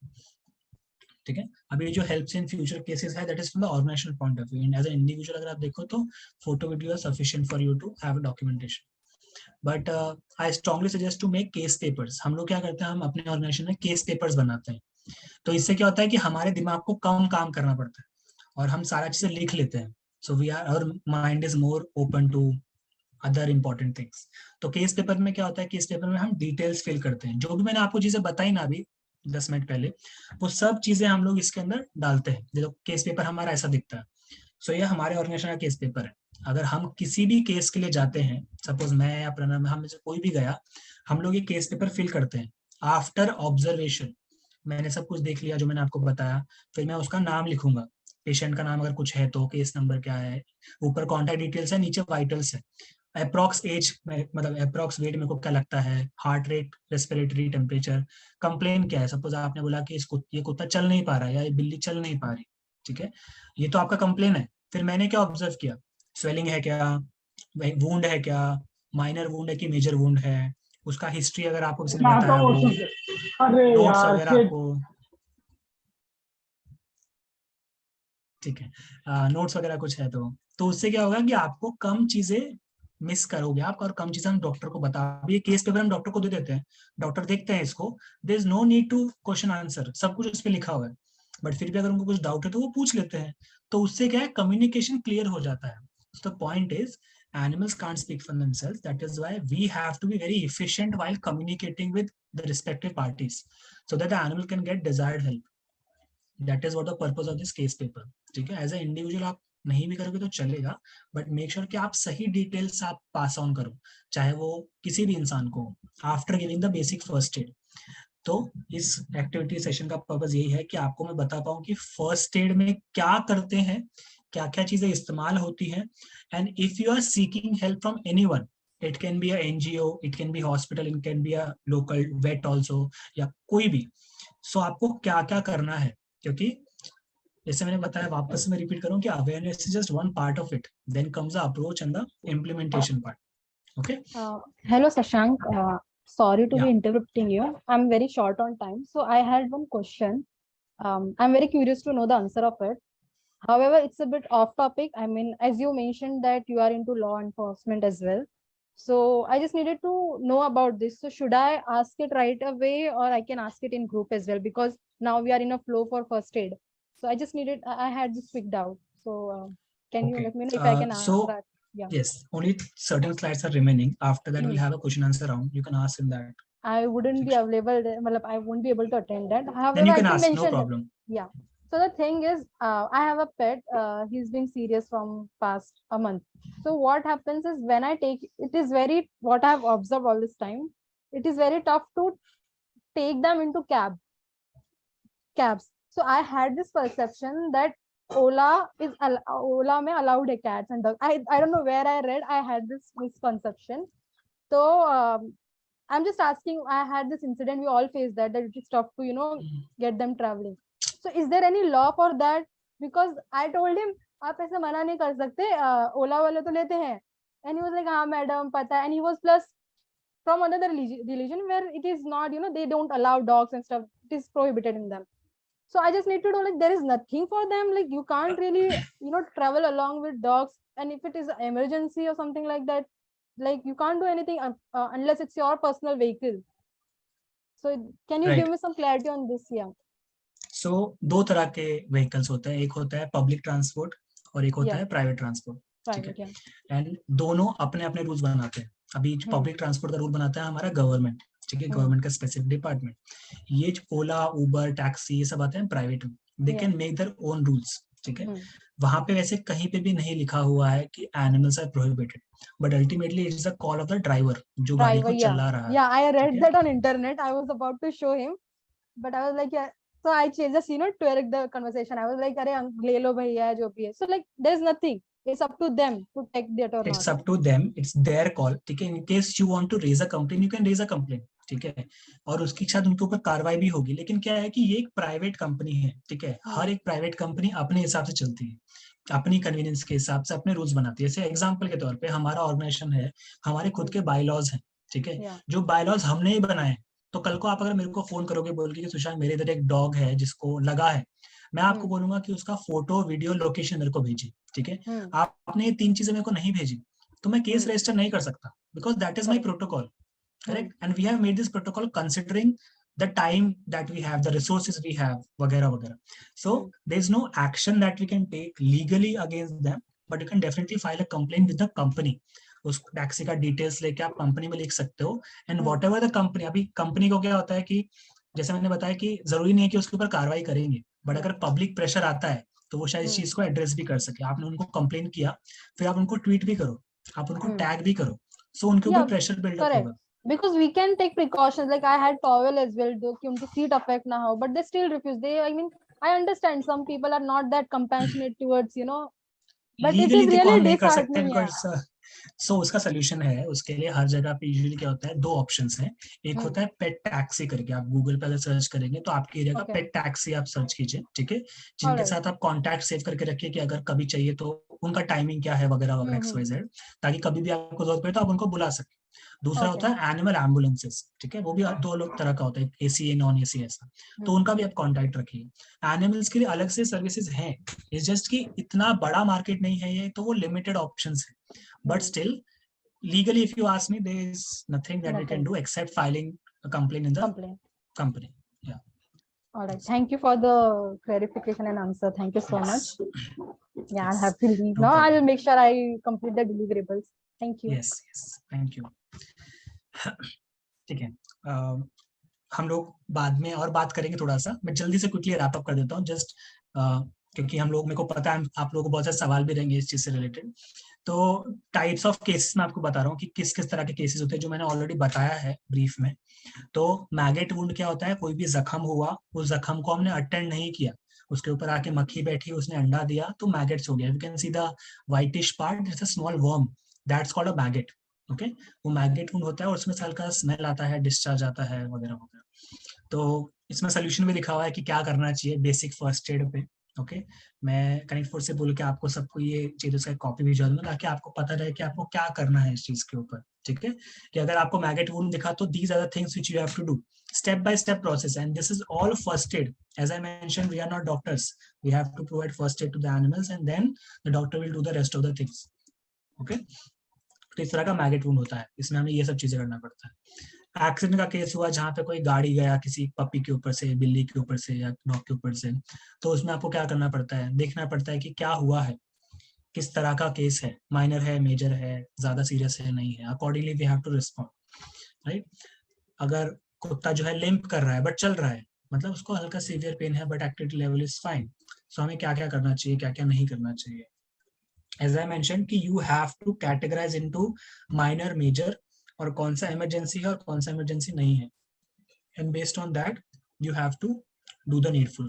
ठीक है, अभी जो हेल्प्स इन फ्यूचर केसेस है that is from the organizational point of view, and as a individual अगर आप देखो तो photo video sufficient for you to have a documentation. But I strongly suggest to make case papers. हम लोग क्या करते हैं, हम अपने ऑर्गेनाइजेशन में केस पेपर्स बनाते हैं, तो इससे क्या होता है कि हमारे दिमाग को कम काम करना पड़ता है और हम सारा चीजें लिख लेते हैं। So we are, our mind is more open to other important things. तो केस पेपर में क्या होता है, केस पेपर में हम डिटेल्स फिल करते हैं, जो भी मैंने आपको चीजें बताई ना अभी 10 मिनट पहले, वो सब चीजें हम लोग इसके अंदर डालते हैं। देखो केस पेपर हमारा ऐसा दिखता है। सो ये हमारे ऑर्गेनाइजेशन का केस पेपर है। अगर हम किसी भी केस के लिए जाते हैं, सपोज मैं या प्रणव, हम में से कोई भी गया, हम लोग ये केस पेपर फिल करते हैं आफ्टर ऑब्जर्वेशन। मैंने सब कुछ देख लिया जो मैंने आपको बताया, फिर मैं उसका नाम लिखूंगा, पेशेंट का नाम अगर कुछ है तो, केस नंबर क्या है, ऊपर कॉन्टैक्ट डिटेल्स है, नीचे वाइटल्स है, अप्रोक्स एज, मतलब अप्रोक्स वेट मेरे को क्या लगता है, heart rate, respiratory, temperature, complain क्या है। सपोज आपने बोला कि ये कुत्ता चल नहीं पा रहा है या ये बिल्ली चल नहीं पा रही, ठीक है, ये तो आपका कंप्लेन है। फिर मैंने क्या ऑब्जर्व किया, स्वेलिंग है क्या, वूंड है क्या, माइनर वूंड है कि मेजर वूंड है, उसका हिस्ट्री अगर आपको किसी ने मैं तो बताया वो हो, अरे नोट्स यार वगैरह शिट। आपको, ठीक है, नोट्स वगैरह कुछ है तो उससे क्या होगा कि आपको कम चीजें मिस करोगे आप, और कम चीजें हम डॉक्टर को बता, अभी ये केस पेपर हम डॉक्टर को दे देते हैं, डॉक्टर देखते हैं इसको, there is no need to question answer, सब कुछ उस पर लिखा हुआ है, बट फिर भी अगर उनको कुछ डाउट है तो वो पूछ लेते हैं, तो उससे क्या है, कम्युनिकेशन क्लियर हो जाता है। The point is animals can't speak for themselves, that is why we have to be very efficient while communicating with the respective parties so that the animal can get desired help. That is what the purpose of this case paper. ठीक है, as a individual आप नहीं भी करोगे तो चलेगा, but make sure कि आप सही डिटेल्स आप पास ऑन करो, चाहे वो किसी भी इंसान को, after giving the basic first aid. तो इस एक्टिविटी सेशन का पर्पस यही है कि आपको मैं बता पाऊँ कि फर्स्ट एड में क्या करते हैं, क्या क्या चीजें इस्तेमाल होती हैं, and if you are seeking help from anyone, it can be a NGO, it can be hospital, it can be a local vet also, या कोई भी, सो आपको क्या क्या करना है। क्योंकि जैसे मैंने बताया, वापस मैं रिपीट करूं कि awareness is just one part of it, then comes the approach and the implementation part. Okay, Hello, Sashank. Sorry to या be interrupting you. I'm very short on time. So I had one question. I'm very curious to know the answer of it. However, it's a bit off topic. I mean, as you mentioned that you are into law enforcement as well. So I just needed to know about this. So should I ask it right away or I can ask it in group as well? Because now we are in a flow for first aid. So I just needed, I had this quick doubt. So can you okay, let me know if I can so that? Yeah. yes, only certain slides are remaining, after that Hmm. we'll have a question answer round, you can ask in that I wouldn't be section, available there, matlab, I won't be able to attend that. then However, you I can can ask, no mention that. problem. Yeah. So the thing is, I have a pet. He's been serious from past a month. So what happens is when I take, it is very, what I have observed all this time, it is very tough to take them into cabs. So I had this perception that Ola mein allowed a cats and dogs. I don't know where I read. I had this misconception. So I'm just asking. I had this incident. We all face that it is tough to get them traveling. So is there any law for that? Because I told him आप ऐसे मना नहीं कर सकते, ओला वाले तो लेते हैं, and he was like हाँ मैडम पता है, and he was plus from another religion where it is not, they don't allow dogs and stuff, it is prohibited in them. So I just need to know, like, there is nothing for them, like you can't really travel along with dogs, and if it is an emergency or something like that, like you can't do anything unless it's your personal vehicle. So can you give right, me some clarity on this? Yeah. सो दो तरह के vehicles होते हैं, एक होता है public transport और एक होता Yeah. है प्राइवेट ट्रांसपोर्ट। ठीक है, Private. Yeah. एंड दोनों अपने अपने रूल्स बनाते हैं। अभी पब्लिक ट्रांसपोर्ट का रूल बनाता है हमारा गवर्नमेंट, ठीक है, गवर्नमेंट का स्पेसिफिक डिपार्टमेंट। ये ओला, उबर, टैक्सी, ये सब आते हैं प्राइवेट में, they can make their own rules. ठीक है, वहां पे वैसे कहीं पे भी नहीं लिखा हुआ है कि animals are prohibited, but ultimately it is the call of the driver जो गाड़ी Driver. को Yeah. चला रहा है। Yeah, I ठीक read है, that on internet. I was about to show him, but I was like, yeah. So I just tweak the conversation. I was like, अरे ले लो भैया जो भी है. So like, there's nothing. It's up to them to take that or it's not. Up to them, it's their call. ठीक है, in case you want to raise a complain, you can raise a complain. ठीक है, और उसकी शायद उनके ऊपर कार्रवाई भी होगी, लेकिन क्या है कि ये एक प्राइवेट कंपनी है। ठीक है, हर एक प्राइवेट कंपनी अपने हिसाब से चलती है, अपनी कन्वीनियंस के हिसाब से अपने रूल्स बनाती है। जैसे एग्जांपल के तौर पे हमारा ऑर्गेनाइजेशन है, हमारे खुद के बायलॉज हैं। ठीक है, Yeah. जो बायलॉज हमने ही बनाए, तो कल को आप अगर मेरे को फोन करोगे बोल के कि सुशांत मेरे इधर एक डॉग है जिसको लगा है, मैं आपको बोलूंगा कि उसका फोटो, वीडियो, लोकेशन मेरे को भेजिए। ठीक है, आपने ये 3 चीजें मेरे को नहीं भेजी तो मैं केस रजिस्टर नहीं कर सकता, because that is my protocol. Correct, and we have made this protocol considering the time that we have, the resources we have, वगैरह वगैरह. So there is no action that we can take legally against them, but you can definitely file a complaint with the company. उस taxi का details लेके आप company में लिख सकते हो, and what ever the company, अभी कंपनी को क्या होता है कि जैसे मैंने बताया कि जरूरी नहीं है कि उसके ऊपर कार्रवाई करेंगे, बट अगर पब्लिक प्रेशर आता है तो वो शायद इस चीज को एड्रेस भी कर सके। आपने उनको कंप्लेन किया, फिर आप उनको ट्वीट भी करो, आप उनको टैग भी करो, सो उनके ऊपर Yeah, प्रेशर बिल्डअप correct. होगा। Because we can take precautions. Like I had towel as well, though कि उनकी seat affect ना हो, but they still refuse. They, I mean, I understand some people are not that compassionate towards, you know, but it legally is देखो हम really नहीं कर सकते, disheartening. Yeah. Because so उसका सोल्यूशन है। उसके लिए हर जगह पे यूजुअली क्या होता है, दो ऑप्शंस हैं। एक होता है पेट टैक्सी करके, आप गूगल पे अगर सर्च करेंगे तो आपके एरिया का Okay. पेट टैक्सी आप सर्च कीजिए, ठीक है, जिनके Alright. साथ आप कांटेक्ट सेव करके रखिए कि अगर कभी चाहिए तो उनका टाइमिंग क्या है वगैरह वगैरह XYZ, ताकि कभी भी आपको जरूरत पड़े तो आप उनको बुला सके। दूसरा Okay. होता है एनिमल एम्बुलेंसेस, ठीक है, वो भी दो लोग तरह का होता है, एसी नॉन एसी ऐसा, तो उनका भी आप कांटेक्ट रखिए। एनिमल्स के लिए अलग से सर्विसेज हैं, इट्स जस्ट कि इतना बड़ा मार्केट नहीं है ये, तो वो लिमिटेड ऑप्शंस है। But still legally, if you ask me, there is nothing that we can Nothing. do except filing a complaint in the Complaint. company. Yeah. All right. Thank you for the clarification and answer. Thank you so much. Yeah, I'll Yes. have to leave No now. problem. I'll make sure I complete the deliverables. Thank you. Yes, yes. Thank you. ठीक है, हम लोग बाद में और बात करेंगे थोड़ा सा। मैं जल्दी से क्विकली रैप अप कर देता हूँ, जस्ट क्योंकि हम लोग, मेरे को पता है आप लोगों को बहुत सारे सवाल भी रहेंगे इस चीज से रिलेटेड। तो टाइप्स ऑफ केसेस मैं आपको बता रहा हूँ कि किस किस तरह के केसेस होते हैं, जो मैंने ऑलरेडी बताया है ब्रीफ में। तो मैगेट वुंड क्या होता है, कोई भी जख्म हुआ, उस जख्म को हमने अटेंड नहीं किया, उसके ऊपर आके मक्खी बैठी, उसने अंडा दिया तो मैगेट्स हो गया। You can see the whitish part, it's a small worm, that's called a migrate. Okay, वो मैगेट वुंड होता है और उसमें हल्का स्मेल आता है, डिस्चार्ज आता है वगैरह वगैरह। तो इसमें सोल्यूशन भी लिखा हुआ है कि क्या करना चाहिए बेसिक फर्स्ट एड पे। ओके, मैं कनेक्ट फोर्स से बोल के आपको सबको ये चीजों का कॉपी भिजवा दूंगा, ताकि आपको पता रहे कि आपको क्या करना है इस चीज के ऊपर, ठीक है। कि अगर आपको मैगेट वुंड दिखा तो these are the things which you have to do, step by step process, and this is all first aid. As I mention, we are not doctors, we have to provide first aid to the animals and then the doctor will do the rest of the things. Okay, तो इस तरह का migrate wound होता है, इसमें हमें ये सब चीजें करना पड़ता है। एक्सीडेंट का केस हुआ जहाँ पे कोई गाड़ी गया किसी पपी के ऊपर से, बिल्ली के ऊपर से या डॉग के ऊपर से, तो उसमें आपको क्या करना पड़ता है, देखना पड़ता है कि क्या हुआ है, किस तरह का केस है, माइनर है, मेजर है, ज्यादा सीरियस है, नहीं है, accordingly we have to respond, right. अगर कुत्ता जो है लिम्प कर रहा है बट चल रहा है, मतलब उसको हल्का सीवियर पेन है but activity level is fine, so हमें क्या क्या करना चाहिए, क्या क्या नहीं करना चाहिए। As I mentioned कि you have to categorize into minor, major, और कौन सा इमरजेंसी है और कौन सा इमरजेंसी नहीं है, and based on that you have to do the needful.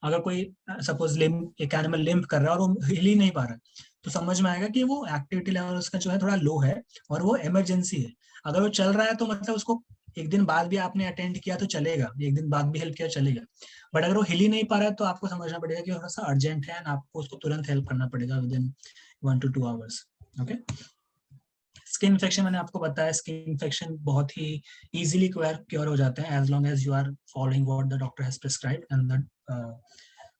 अगर कोई सपोज एक एनिमल लिम्प कर रहा है और वो हिल ही नहीं पा रहा, तो समझ में आएगा कि वो एक्टिविटी लेवल उसका जो है थोड़ा लो है और वो इमरजेंसी है। अगर वो चल रहा है तो मतलब उसको एक दिन बाद भी आपने अटेंड किया तो चलेगा, एक दिन बाद भी हेल्प किया चलेगा, बट अगर वो हिल ही नहीं पा रहा है तो आपको समझना पड़ेगा कि थोड़ा सा अर्जेंट है एंड आपको उसको तुरंत हेल्प करना पड़ेगा with in 1 to 2 hours. Okay, skin infection मैंने आपको बताया, स्किन इन्फेक्शन बहुत ही इजीली क्योर हो जाते हैं as long as you are following what the doctor has prescribed and the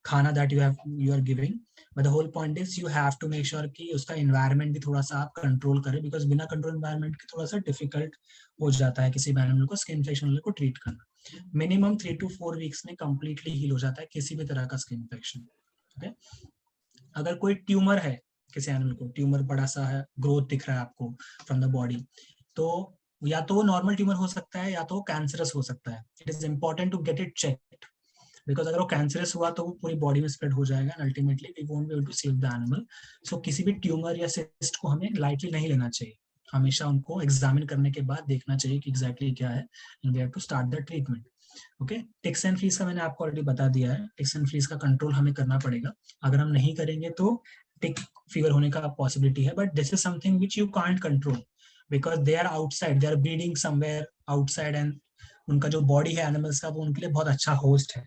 खाना that you are giving. But the whole point is you have to make sure कि उसका environment भी थोड़ा सा आप कंट्रोल करें, बिकॉज बिना कंट्रोल एनवायरनमेंट के थोड़ा सा डिफिकल्ट हो जाता है किसी भी एनिमल को स्किन इन्फेक्शन को ट्रीट करना। मिनिमम 3 to 4 वीक्स में कंप्लीटली हील हो जाता है किसी भी तरह का स्किन इन्फेक्शन। ओके, अगर कोई ट्यूमर है किसी एनिमल को, ट्यूमर बड़ा सा है, ग्रोथ दिख रहा है आपको फ्रॉम द बॉडी, तो या तो वो नॉर्मल ट्यूमर हो सकता है या तो वो कैंसरस हो सकता है। It is important to get it checked, because अगर वो कैंसरस हुआ तो वो पूरी बॉडी में स्प्रेड हो जाएगा and ultimately we won't be able to save the animal. So किसी भी ट्यूमर या सिस्ट को हमें लाइटली नहीं लेना चाहिए, हमेशा उनको एग्जामिन करने के बाद देखना चाहिए कि एग्जैक्टली क्या है and we have to start the treatment. Okay, ticks and fleas का मैंने आपको ऑलरेडी बता दिया है, टिक्स एंड फ्लीज का कंट्रोल हमें करना पड़ेगा। अगर हम नहीं करेंगे तो टिक फीवर होने का पॉसिबिलिटी है, but this is something which you can't control because they are outside, they are breeding somewhere outside and उनका जो बॉडी है एनिमल्स का वो उनके लिए बहुत अच्छा होस्ट है,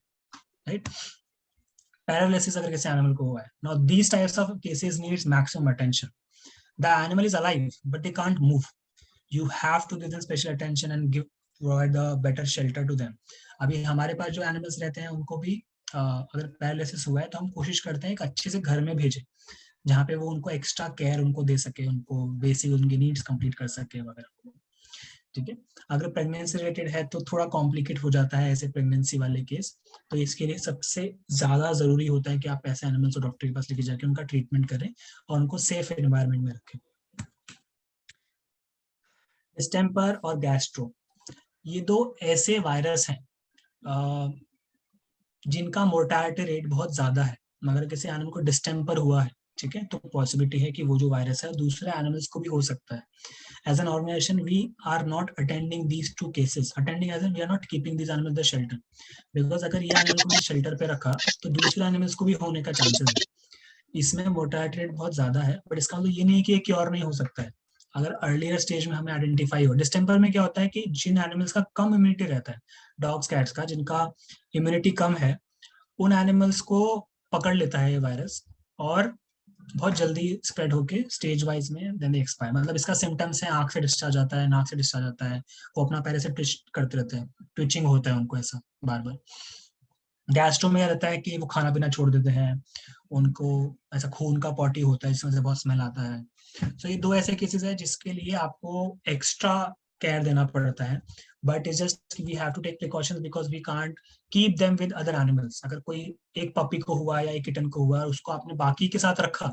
राइट। पैरालिसिस अगर किसी एनिमल को हुआ है, now these types of cases needs maximum attention. The animal is alive but they can't move, you have to give them special attention and provide the better shelter to them. अभी हमारे पास जो animals रहते हैं उनको भी अगर paralysis हुआ है तो हम कोशिश करते हैं एक अच्छे से घर में भेजें, जहाँ पे वो उनको एक्स्ट्रा केयर उनको दे सके, उनको बेसिक उनकी नीड्स कंप्लीट कर सके वगैरह, ठीक है। अगर प्रेगनेंसी रिलेटेड है तो थोड़ा कॉम्प्लिकेट हो जाता है ऐसे प्रेगनेंसी वाले केस, तो इसके लिए सबसे ज्यादा जरूरी होता है कि आप ऐसे एनिमल्स को डॉक्टर के पास लेके जाके उनका ट्रीटमेंट करें और उनको सेफ एनवायरनमेंट में रखें। डिस्टेम्पर और गैस्ट्रो, ये दो ऐसे वायरस हैं जिनका मोर्टालिटी रेट बहुत ज्यादा है, मगर किसी एनिमल को डिस्टेम्पर हुआ है, ठीक है, तो पॉसिबिलिटी है कि वो जो वायरस है दूसरे एनिमल्स को भी हो सकता है. As an organization, we are not attending these two cases. Attending as in we are not keeping these animals in the shelter. Because अगर ये एनिमल को मैंने शेल्टर पे रखा तो दूसरे एनिमल्स को भी होने का चांसेस है. इसमें मोर्टेलिटी रेट बहुत ज्यादा है, बट इसका मतलब ये नहीं कि क्योर नहीं हो सकता है. अगर अर्लियर स्टेज में हमें आइडेंटिफाई हो. डिस्टेम्पर में क्या होता है कि जिन एनिमल्स का कम इम्यूनिटी रहता है, डॉग्स कैट्स का जिनका इम्यूनिटी कम है, उन एनिमल्स को पकड़ लेता है ये वायरस और बहुत जल्दी स्प्रेड होके स्टेज वाइज में देन दे एक्सपायर. मतलब इसका सिम्टम्स है आंख से डिस्चार्ज आता है, नाक से डिस्चार्ज आता है, वो अपना पैर से ट्विच करते रहते हैं, ट्विचिंग होता है उनको ऐसा बार बार. गैस्ट्रो में रहता है कि वो खाना पीना छोड़ देते हैं, उनको ऐसा खून का पॉटी होता है जिसमें से बहुत स्मेल आता है. तो ये दो ऐसे केसेस है जिसके लिए आपको एक्स्ट्रा केयर देना पड़ता है. But it's just we have to take precautions because we can't keep them with other animals. अगर कोई एक पपी को हुआ या एक किटन को हुआ उसको आपने बाकी के साथ रखा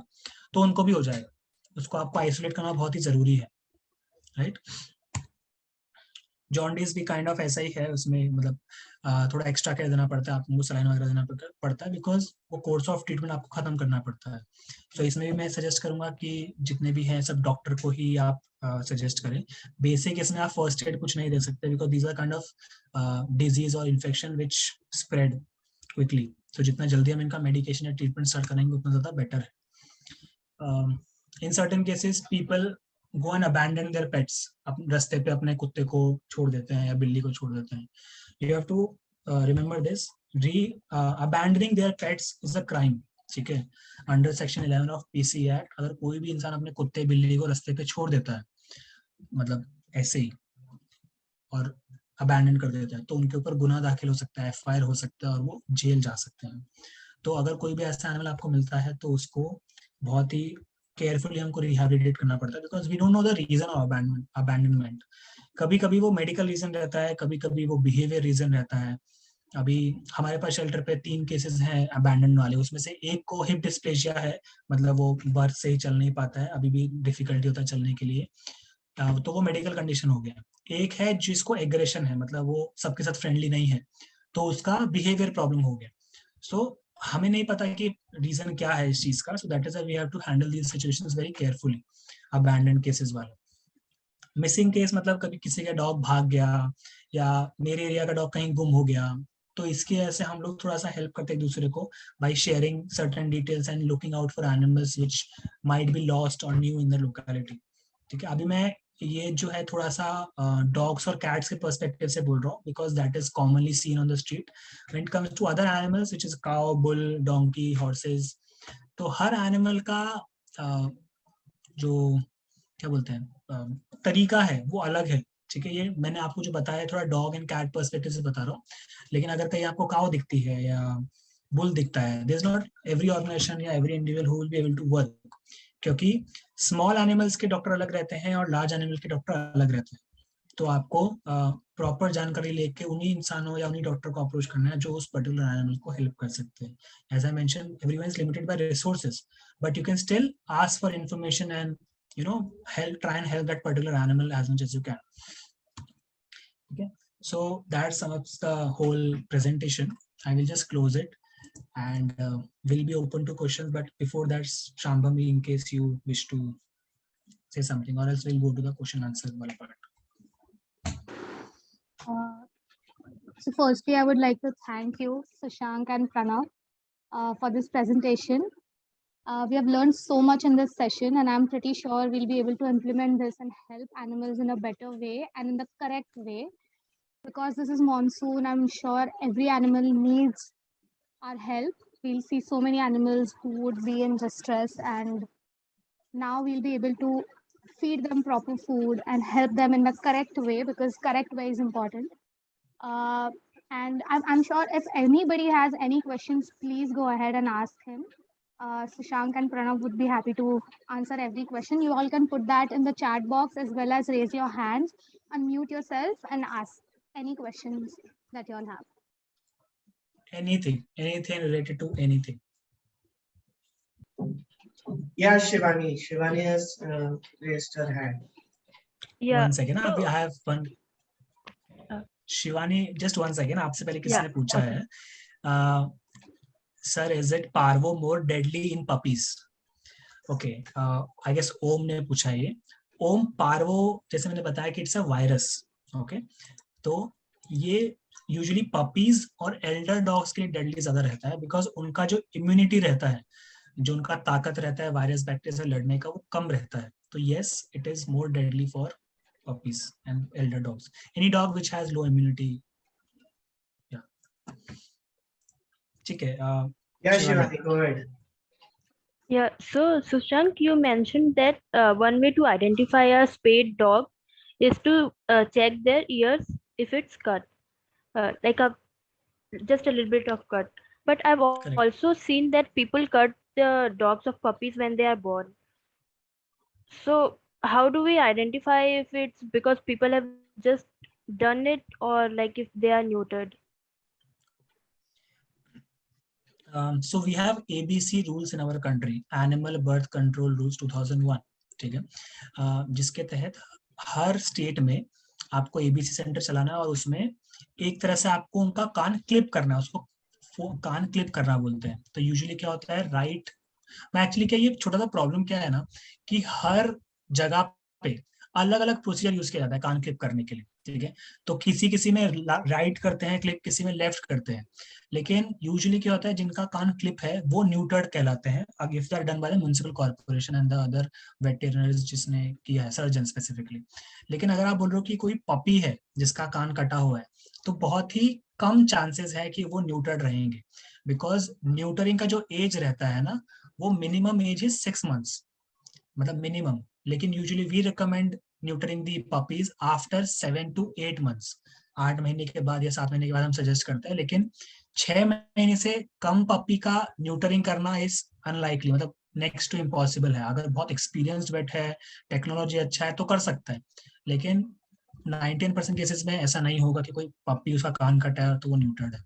तो उनको भी हो जाएगा. उसको आपको आइसोलेट करना बहुत ही जरूरी है, राइट. जॉन्डिस भी काइंड ऑफ ऐसा ही है, उसमें मतलब थोड़ा एक्स्ट्रा केयर देना पड़ता है, आपको सलाइन वगैरह देना पड़ता है बिकॉज वो कोर्स ऑफ ट्रीटमेंट आपको खत्म करना पड़ता है. तो इसमें भी मैं सजेस्ट करूंगा कि जितने भी हैं सब डॉक्टर को ही आप सजेस्ट करें. बेसिक इसमें आप फर्स्ट एड कुछ नहीं दे सकते because these are kind of disease और इन्फेक्शन विच स्प्रेड क्विकली. तो जितना जल्दी हम इनका मेडिकेशन या ट्रीटमेंट स्टार्ट करेंगे उतना ज्यादा बेटर है. In certain cases people go and abandon their pets. अपने रास्ते पे अपने कुत्ते को छोड़ देते हैं या बिल्ली को छोड़ देते हैं. You have to remember this. Abandoning their pets is a crime. ठीक है, under section 11 of PC act अगर कोई भी इंसान अपने कुत्ते बिल्ली को रास्ते पे छोड़ देता है, मतलब ऐसे ही, और अबैंडन कर देता है, तो उनके ऊपर गुनाह दाखिल हो सकता है, एफआईआर हो सकता है और वो जेल जा सकते हैं. तो अगर कोई भी ऐसा एनिमल आपको मिलता है तो उसको बहुत ही केयरफुली हमको रिहैबिलिटेट करना पड़ता है because we don't know the reason of abandonment. कभी कभी वो मेडिकल रीजन रहता है, कभी कभी वो बिहेवियर रीजन रहता है. अभी हमारे पास शेल्टर पे 3 केसेस हैं अबैंडन वाले, उसमें से एक को हिप डिस्प्लेजिया है, मतलब वो बर्थ से ही चल नहीं पाता है, अभी भी डिफिकल्टी होता है चलने के लिए, तो वो मेडिकल कंडीशन हो गया. एक है जिसको एग्रेशन है, मतलब वो सबके साथ फ्रेंडली नहीं है, तो उसका बिहेवियर प्रॉब्लम हो गया. सो हमें नहीं पता कि रीजन क्या है इस चीज का. So that is we have to handle these situations very carefully. Abandon cases वाले. मिसिंग केस मतलब कभी किसी का डॉग भाग गया या मेरे एरिया का डॉग कहीं गुम हो गया, तो इसके वजह से हम लोग थोड़ा सा हेल्प करते हैं एक दूसरे को by sharing certain details and looking out for animals which might be lost और न्यू इन द लोकेलिटी. ठीक है, अभी मैं ये जो है थोड़ा सा डॉग्स और कैट्स के पर्सपेक्टिव से बोल रहा हूँ because that is commonly seen on the street. When it comes to other animals which is cow, bull, donkey, horses, तो हर एनिमल का जो क्या बोलते हैं तरीका है वो अलग है. ठीक है, ये मैंने आपको जो बताया थोड़ा डॉग एंड कैट पर्सपेक्टिव से बता रहा हूँ. लेकिन अगर कहीं आपको काउ दिखती है या बुल दिखता है, there is not every organisation या every individual who will be able to work, क्योंकि स्मॉल एनिमल्स के डॉक्टर अलग रहते हैं और लार्ज एनिमल के डॉक्टर अलग रहते हैं. तो आपको प्रॉपर जानकारी लेके उन्हीं इंसानों या उन्हीं डॉक्टर को अप्रोच करना है जो उस पर्टिकुलर एनिमल को हेल्प कर सकते हैं. As I mention, everyone is limited by resources, but you can still ask for information and try and help that particular animal as much as you can. Okay, so that sums the whole presentation. I will just close it and we'll be open to questions, but before that, Shambhavi, in case you wish to say something, or else we'll go to the question answer part. So firstly, I would like to thank you, Shashank and Pranav, for this presentation. We have learned so much in this session, and I'm pretty sure we'll be able to implement this and help animals in a better way and in the correct way. Because this is monsoon, I'm sure every animal needs our help. We'll see so many animals who would be in distress, and now we'll be able to feed them proper food and help them in the correct way, because correct way is important. And I'm sure if anybody has any questions, please go ahead and ask him. Shashank and Pranav would be happy to answer every question. You all can put that in the chat box as well as raise your hands, unmute yourself and ask any questions that you all have. Anything related to anything. Yeah, Shivani has raised her hand. Yeah. One second, I have one. Shivani, just one second. आपसे पहले किसी ने पूछा है Sir, is it parvo more deadly in puppies? Okay, I guess ओम ने पूछा ये. ओम, parvo जैसे मैंने बताया कि इट्स अ वायरस. ओके, तो ये यूजुअली पपीज और एल्डर डॉग्स के लिए डेडली ज्यादा रहता है, बिकॉज उनका जो इम्यूनिटी रहता है, जो उनका ताकत रहता है वायरस बैक्टीरिया से लड़ने का, वो कम रहता है. तो yes, it is more deadly for puppies and elder dogs. Any dog which has low immunity. Yeah. ठीक है. Yeah, Shivani. Shivani, go ahead. Yeah, so Sushank, you mentioned that one way to identify a spayed dog is to check their ears if it's cut, like just a little bit of cut. But I've Correct. also seen that people cut the dogs of puppies when they are born. So how do we identify if it's because people have just done it, or like if they are neutered? So we have ABC rules in our country, Animal Birth Control Rules 2001. ठीक है, जिसके तहत हर state में आपको ABC centre चलाना है, और उसमें एक तरह से आपको उनका कान क्लिप करना है, उसको कान क्लिप करना बोलते हैं. तो यूजुअली क्या होता है, राइट में एक्चुअली क्या, ये छोटा सा प्रॉब्लम क्या है ना, कि हर जगह पे अलग अलग प्रोसीजर यूज किया जाता है कान क्लिप करने के लिए. ठीक है, तो किसी में राइट करते हैं क्लिप, किसी में लेफ्ट करते हैं. लेकिन यूजुअली क्या होता है, जिनका कान क्लिप है वो न्यूटर्ड कहलाते हैं, if they are done by the municipal corporation and the other veterinaries जिसने किया है, सर्जन स्पेसिफिकली. लेकिन अगर आप बोल रहे हो कि कोई पपी है जिसका कान कटा हुआ है, तो बहुत ही कम चांसेस है कि वो न्यूटर्ड रहेंगे, बिकॉज न्यूटरिंग का जो एज रहता है ना, वो मिनिमम एज इज 6 months, मतलब मिनिमम. लेकिन usually we recommend neutering the puppies after 7 to 8 months. 8 महीने के बाद या 7 महीने के बाद हम सजेस्ट करते हैं, लेकिन 6 महीने से कम पपी का न्यूटरिंग करना इज अनलाइकली, मतलब नेक्स्ट टू इम्पॉसिबल है. अगर बहुत एक्सपीरियंस्ड वेट है, टेक्नोलॉजी अच्छा है, तो कर सकता है. लेकिन 19% केसेस में ऐसा नहीं होगा कि कोई पपी उसका कान कटा है तो वो न्यूटर्ड है,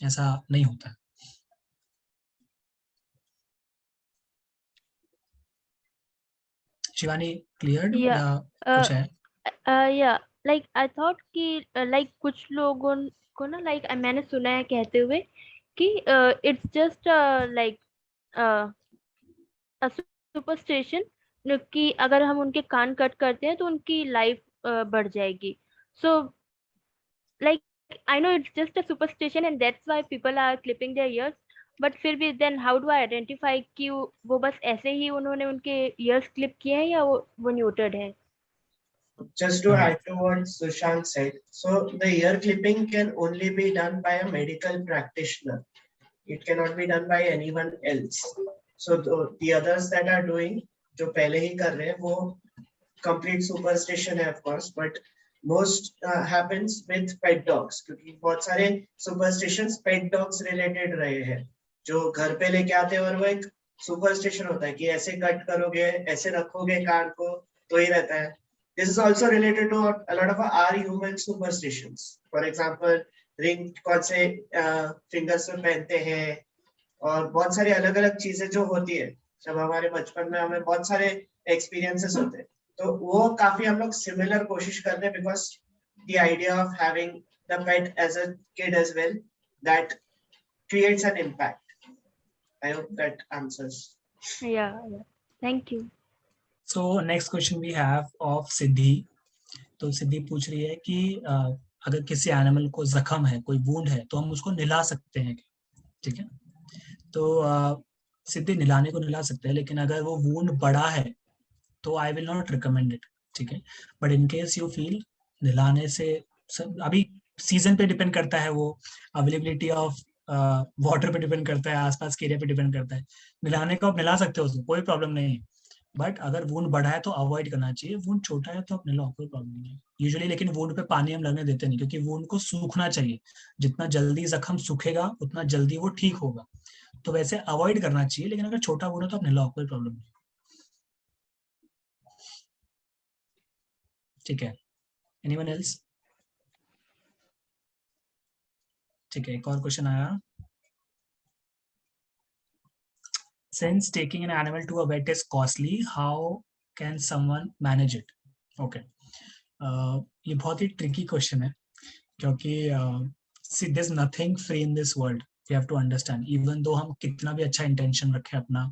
ऐसा नहीं होता है. Shivani, clear Yeah. या कुछ है? Yeah, like I thought कि like कुछ लोगों को ना, like मैंने सुना है कहते हुए कि it's just like a superstition, कि अगर हम उनके कान कट करते हैं तो उनकी लाइफ बढ़ जाएगी. So like I know it's just a superstition and that's why people are clipping their ears, but फिर भी then how do I identify कि वो बस ऐसे ही उन्होंने उनके ears clip किए हैं या वो neutered है? Just to add to what Sushant said, so the ear clipping can only be done by a medical practitioner. It cannot be done by anyone else. So the others that are doing, जो पहले ही कर रहे हैं, वो complete superstition है of course, but most happens with pet dogs, क्योंकि बहुत सारे superstitions pet dogs related रहे हैं, जो घर पे लेके आते हैं, और वो एक superstition होता है कि ऐसे कट करोगे, ऐसे रखोगे कान को तो ही रहता है. This is also related to a lot of our human superstitions. For example, ring कौन से fingers में पहनते हैं, और बहुत सारी अलग अलग चीजें जो होती है, जब हमारे बचपन में हमें बहुत सारे experiences होते हैं, तो वो काफी हम लोग similar कोशिश करते हैं, because the idea of having the pet as a kid as well, that creates an impact. I hope that answers. Yeah. Thank you. So next question we have of सिद्धि. तो सिद्धि पूछ रही है कि अगर किसी एनिमल को जख्म है, कोई वूंड है, तो हम उसको निला सकते हैं. ठीक है, तो सिद्धि निलाने को निला सकते हैं, लेकिन अगर वो वूंड बड़ा है तो I will not recommend it. ठीक है, but in case you feel निलाने से, अभी सीजन पे डिपेंड करता है, वो अवेलेबिलिटी ऑफ वाटर पे डिपेंड करता है, आसपास के एरिया पे डिपेंड करता है. निलाने को आप निला सकते हो, उसमें कोई प्रॉब्लम नहीं है. बट अगर वुंड बड़ा है तो अवॉइड करना चाहिए. वुंड छोटा है तो आप निलाओ, कोई प्रॉब्लम नहीं है यूजुअली. लेकिन वुंड पे पानी हम लगने देते नहीं, क्योंकि वुंड को सूखना चाहिए. जितना जल्दी जख्म सूखेगा उतना जल्दी वो ठीक होगा. तो वैसे अवॉइड करना चाहिए, लेकिन अगर छोटा वुंड है तो आप निलाओ, कोई प्रॉब्लम नहीं. ठीक है, एनीवन एल्स? ठीक है, एक और क्वेश्चन आया. Since taking an animal to a vet is costly, how can someone manage it? Okay, ये बहुत ही tricky question है, क्योंकि see, there's nothing free in this world. You have to understand, even though हम कितना भी अच्छा intention रखें अपना,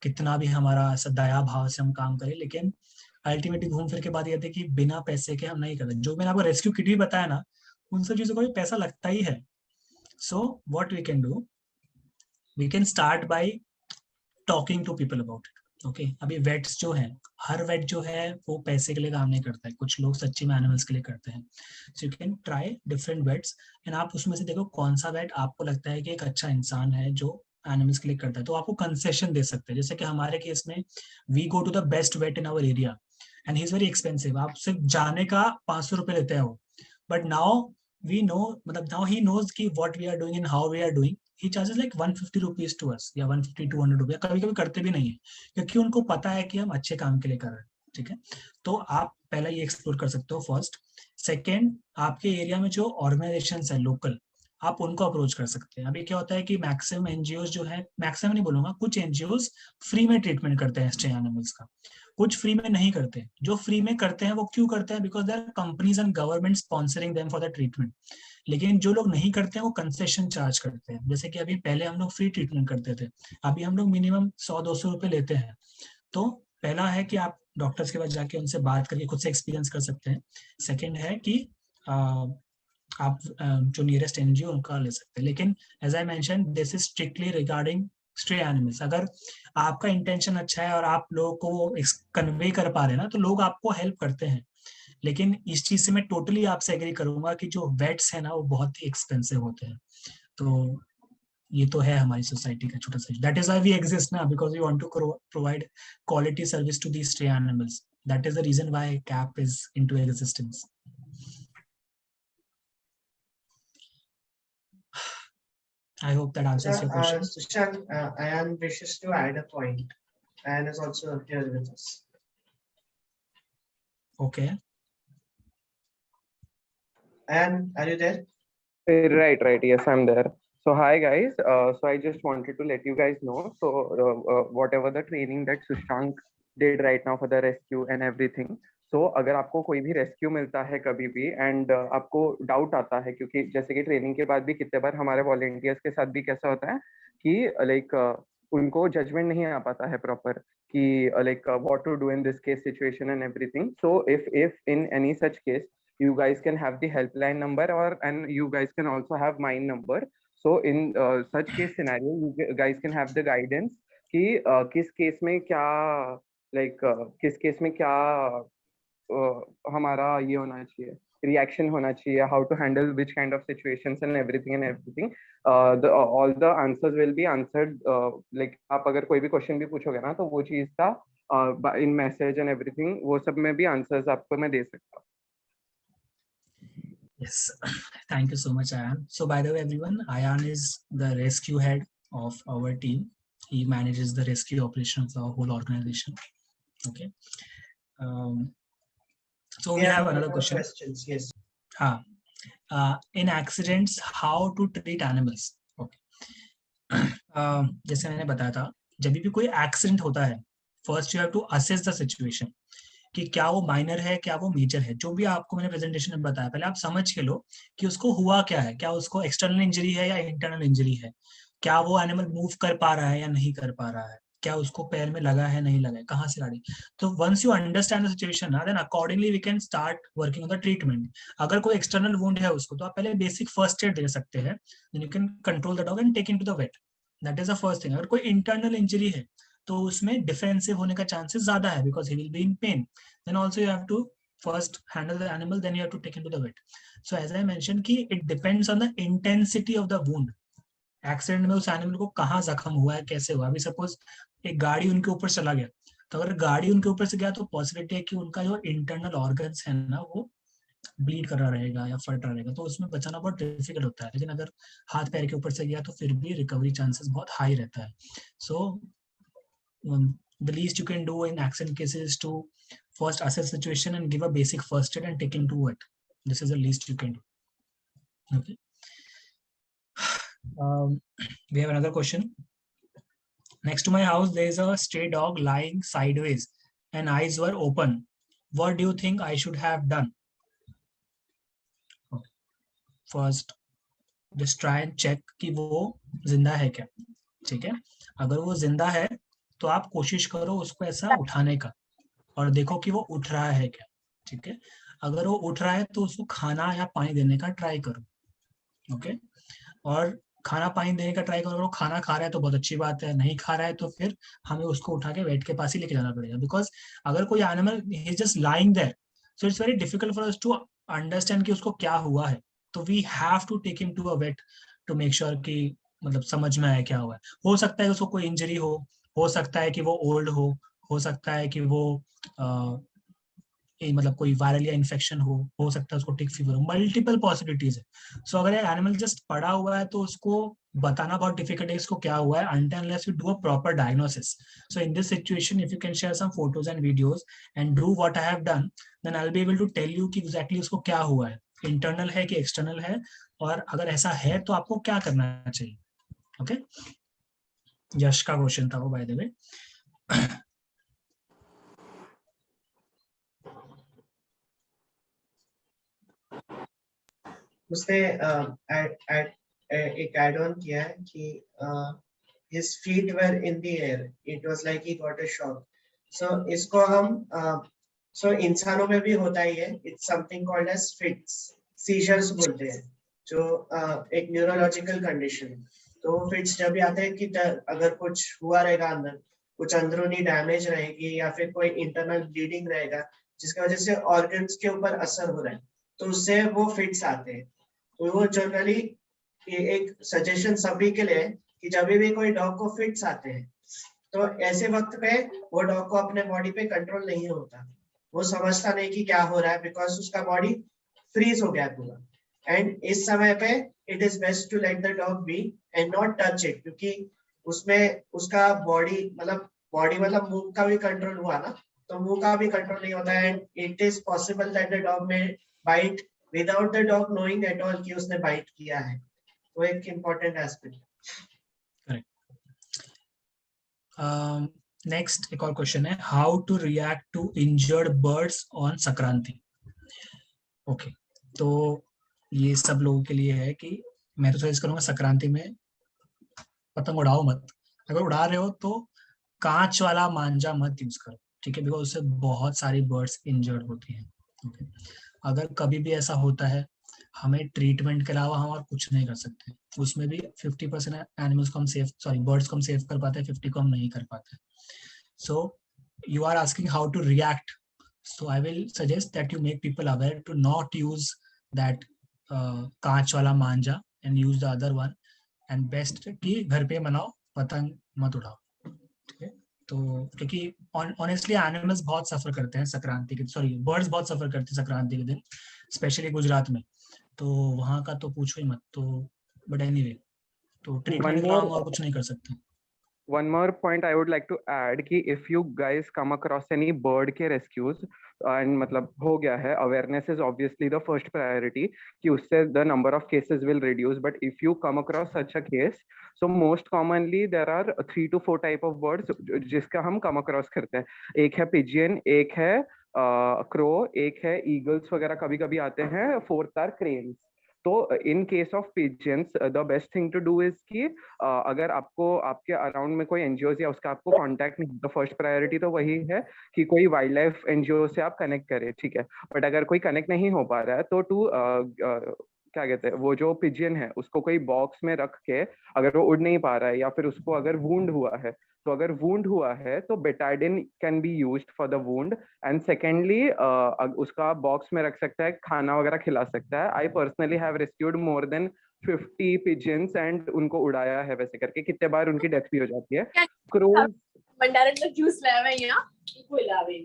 कितना भी हमारा ऐसा दया भाव से हम काम करें, लेकिन अल्टीमेटली घूम फिर के बात ये आती है कि बिना पैसे के हम नहीं करते। जो मैंने आपको रेस्क्यू किट भी बताया ना, उन सब चीजों को भी पैसा लगता ही है। So what we can do, we can start by talking to people about it. Okay, अभी वेट्स जो है, हर वेट जो है वो पैसे के लिए काम नहीं करता है, कुछ लोग सच्ची में एनिमल्स के लिए करते हैं। So you can try different vets and आप उसमें से देखो कौन सा वेट आपको लगता है कि एक अच्छा इंसान है जो एनिमल्स के लिए करता है, तो आपको कंसेशन दे सकते हैं। जैसे कि हमारे केस में we go to the best vet in our area and he is very expensive, आप सिर्फ जाने का 500 रुपए लेते हैं वो, बट नाउ वी नो, मतलब नाउ ही नोज कि what we are doing and how we are doing, he charges like 150 rupees to us, या 150-200 रुपया, कभी कभी करते भी नहीं है, क्योंकि उनको पता है कि हम अच्छे काम के लिए कर रहे हैं। ठीक है, तो आप पहला ये एक्सप्लोर कर सकते हो फर्स्ट। सेकेंड, आपके एरिया में जो ऑर्गेनाइजेशन है लोकल, आप उनको अप्रोच कर सकते हैं। अभी क्या होता है कि मैक्सिमम एनजीओ जो है, मैक्सिमम नहीं बोलूंगा, कुछ एनजीओ फ्री में ट्रीटमेंट करते हैं स्ट्रे एनिमल्स का, कुछ फ्री में नहीं करते। जो फ्री में करते हैं वो क्यों करते हैं, because their companies and government sponsoring them for the treatment. लेकिन जो लोग नहीं करते हैं वो कंसेशन चार्ज करते हैं। जैसे कि अभी पहले हम लोग फ्री ट्रीटमेंट करते थे, अभी हम लोग मिनिमम 100-200 रुपए लेते हैं। तो पहला है कि आप डॉक्टर्स के पास जाके उनसे बात करके खुद से एक्सपीरियंस कर सकते हैं। सेकेंड है कि आप जो नियरेस्ट एनजीओ उनका ले सकते हैं। लेकिन as I mention, this is strictly regarding stray animals. अगर आपका इंटेंशन अच्छा है और आप लोगों को कन्वे कर पा रहे हैं ना, तो लोग आपको हेल्प करते हैं। लेकिन इस चीज से मैं टोटली आपसे एग्री करूंगा कि जो वेट्स है ना वो बहुत ही एक्सपेंसिव होते हैं। तो ये तो है हमारी सोसाइटी का छोटा सा, that is why we exist ना, because we want to provide quality service to these stray animals. That is the reason why CAP is into existence. I hope that answers your question. Sushant, Ayan wishes to add a point. Ayan is also here with us. Okay. Ayan, are you there? Right. Yes, I'm there. So hi guys. So I just wanted to let you guys know. So whatever the training that Sushank did right now for the rescue and everything. So अगर आपको कोई भी rescue मिलता है कभी भी and आपको doubt आता है, क्योंकि जैसे कि ट्रेनिंग के बाद भी कितने बार हमारे वॉलंटियर्स के साथ भी कैसा होता है कि लाइक उनको जजमेंट नहीं आ पाता है प्रॉपर कि like what to do in this case situation and everything. So if in any such case you guys can have the helpline number and you guys can also have my number. So in such case scenario you guys can have the guidance कि किस case में क्या किस case में क्या हमारा ये होना चाहिए, रिएक्शन होना चाहिए, how to handle which kind of situations and everything. All the answers will be answered. Like आप अगर कोई भी क्वेश्चन भी पूछोगे ना तो वो चीज का इन मैसेज एंड एवरीथिंग वो सब में भी आंसर्स आपको मैं दे सकता हूँ. Yes, thank you so much, Ayan. So by the way, everyone, Ayan is the rescue head of our team. He manages the rescue operation of the whole organization. Okay. So we have another question. Yes. In accidents, how to treat animals? Okay. जैसे मैंने बताया था, जब भी कोई accident होता है, first you have to assess the situation कि क्या वो माइनर है, क्या वो मेजर है। जो भी आपको मैंने प्रेजेंटेशन में बताया, पहले आप समझ के लो कि उसको हुआ क्या है, क्या उसको एक्सटर्नल इंजरी है या इंटरनल इंजरी है, क्या वो एनिमल मूव कर पा रहा है या नहीं कर पा रहा है, क्या उसको पैर में लगा है नहीं लगा है, कहाँ से लड़ी। तो once you understand the situation ना, then accordingly we can start working on the treatment. अगर कोई एक्सटर्नल वुंड है उसको, तो आप पहले बेसिक फर्स्ट एड दे सकते हैं, then you can control the dog and take into the vet. That is the first thing. अगर कोई इंटरनल इंजरी है तो उसमें डिफेंसिव होने का चांसेस ज्यादा है, because he will be in pain. Then also you have to first handle the animal, then you have to take into the vet. So as I mentioned कि it depends on the intensity of the wound. Accident में उस animal को कहाँ जख्म हुआ है, कैसे हुआ। अभी सपोज एक गाड़ी उनके ऊपर चला गया, तो अगर गाड़ी उनके ऊपर से गया तो पॉसिबिलिटी है कि उनका जो इंटरनल ऑर्गन्स है ना वो ब्लीड कर रहा रहेगा या फट रहा रहेगा, तो उसमें बचाना बहुत डिफिकल्ट होता है। लेकिन अगर हाथ पैर के ऊपर से गया तो फिर भी रिकवरी चांसेस बहुत हाई रहता है। सो the least you can do in accident cases is to first assess situation and give a basic first aid and take into it. This is the least you can do. Okay. We have another question. Next to my house there is a stray dog lying sideways and eyes were open. What do you think I should have done? Okay. First, just try and check कि वो जिंदा है क्या, ठीक है। अगर वो जिंदा है तो आप कोशिश करो उसको ऐसा उठाने का और देखो कि वो उठ रहा है क्या, ठीक है। अगर वो उठ रहा है तो उसको खाना या पानी देने का ट्राई करो, ओके। और खाना पानी देने का ट्राई करो, अगर वो खाना खा रहा है तो बहुत अच्छी बात है, नहीं खा रहा है तो फिर हमें उसको उठा के वेट के पास ही लेके जाना पड़ेगा, बिकॉज अगर कोई animal is just lying there, so it's very difficult for us to understand कि उसको क्या हुआ है। तो we have to take him to a vet to make sure कि मतलब समझ में आए क्या हुआ है। हो सकता है उसको कोई इंजरी हो सकता है कि वो ओल्ड हो सकता है कि वो मतलब कोई वायरल या इन्फेक्शन हो सकता है उसको टिक फीवर हो, मल्टीपल पॉसिबिलिटीज है। सो अगर एनिमल जस्ट पड़ा हुआ है तो उसको बताना बहुत डिफिकल्ट है इसको क्या हुआ है, until unless you do a proper diagnosis. So in this situation, if you can share some photos and videos and do what I have done, then I'll be able to tell you कि exactly उसको क्या हुआ है, internal है कि external है, और अगर ऐसा है तो आपको क्या करना चाहिए, ओके। यश का क्वेश्चन था वो, बाय द वे। उसने एक एड ऑन किया है कि his feet were in the air, it was like he got a shock. So इसको हम so इंसानों में भी होता ही है, it's something called as fits, seizures बोलते हैं, जो एक न्यूरोलॉजिकल कंडीशन है। तो फिट्स जब भी आते हैं कि अगर कुछ हुआ रहेगा अंदर, कुछ अंदरूनी डैमेज रहेगी या फिर कोई इंटरनल ब्लीडिंग रहेगा जिसकी वजह से ऑर्गन्स के ऊपर असर हो रहा है, तो उससे वो फिट्स आते हैं। तो वो जनरली एक सजेशन सभी के लिए कि जब भी कोई डॉग को फिट्स आते हैं तो ऐसे वक्त पे वो डॉग को अपने बॉडी पे कंट्रोल नहीं होता, वो समझता नहीं कि क्या हो रहा है, बिकॉज उसका बॉडी फ्रीज हो गया पूरा। एंड इस समय पे it is best to let the dog be and not touch it, क्योंकि उसमें उसका बॉडी मतलब मुंह का भी कंट्रोल हुआ ना, तो मुंह का भी कंट्रोल नहीं होता है, and it is possible that the dog may bite without the dog knowing at all कि उसने बाइट किया है। तो एक इम्पोर्टेंट एस्पेक्ट। नेक्स्ट एक और क्वेश्चन है, how to react to injured birds on Sankranti. Okay, तो ये सब लोगों के लिए है कि मैं तो सजेस्ट करूंगा संक्रांति में पतंग उड़ाओ मत, अगर उड़ा रहे हो तो कांच वाला मांजा मत यूज करो, ठीक है, बिकॉज उससे बहुत सारी बर्ड्स इंजर्ड होती हैं, ओके। अगर कभी भी ऐसा होता है, हमें ट्रीटमेंट के अलावा हम और कुछ नहीं कर सकते, उसमें भी 50% एनिमल्स को हम सेव बर्ड्स को हम सेव कर पाते हैं, 50 को हम नहीं कर पाते। So you are asking how to react, so I will suggest that you make people aware to not use that कांच वाला मांजा and use the other one, and best कि घर पे मनाओ, पतंग मत उड़ाओ, ठीक है। तो क्योंकि ऑनेस्टली एनिमल्स बहुत सफर करते हैं संक्रांति के, बर्ड्स बहुत सफर करते हैं संक्रांति के दिन, स्पेशली गुजरात में, तो वहाँ का तो पूछो ही मत। तो बट एनीवे, तो ट्रीटमेंट के अलावा हम और कुछ नहीं कर सकते। One more point I would like to add कि if you guys come across any bird के rescues and मतलब हो गया है, awareness is obviously the first priority कि उससे the number of cases will reduce, but if you come across such a case, so most commonly there are 3 to 4 type of birds जिसका हम come across करते हैं। एक है pigeon, एक है crow, एक है eagles वगैरह कभी कभी आते हैं, fourth are cranes। तो in case of pigeons the best thing to do is कि अगर आपको आपके अराउंड में कोई एनजीओ या उसका आपको कांटेक्ट नहीं, तो फर्स्ट प्रायोरिटी तो वही है कि कोई वाइल्ड लाइफ एनजीओ से आप कनेक्ट करें, ठीक है। बट अगर कोई कनेक्ट नहीं हो पा रहा है तो क्या कहते हैं, वो जो पिजन है उसको कोई बॉक्स में रख के, अगर वो उड़ नहीं पा रहा है या फिर उसको अगर वुंड हुआ है, तो अगर वुंड हुआ है तो Betadine can be used for the wound. And secondly उसका बॉक्स में रख सकता है, खाना वगैरह खिला सकता है। I personally have rescued more than 50 pigeons and उनको उड़ाया है, वैसे करके कितने बार उनकी डेथ भी हो जाती है। क्रोज भंडारण का जूस लाया मैं यहाँ कोई लावे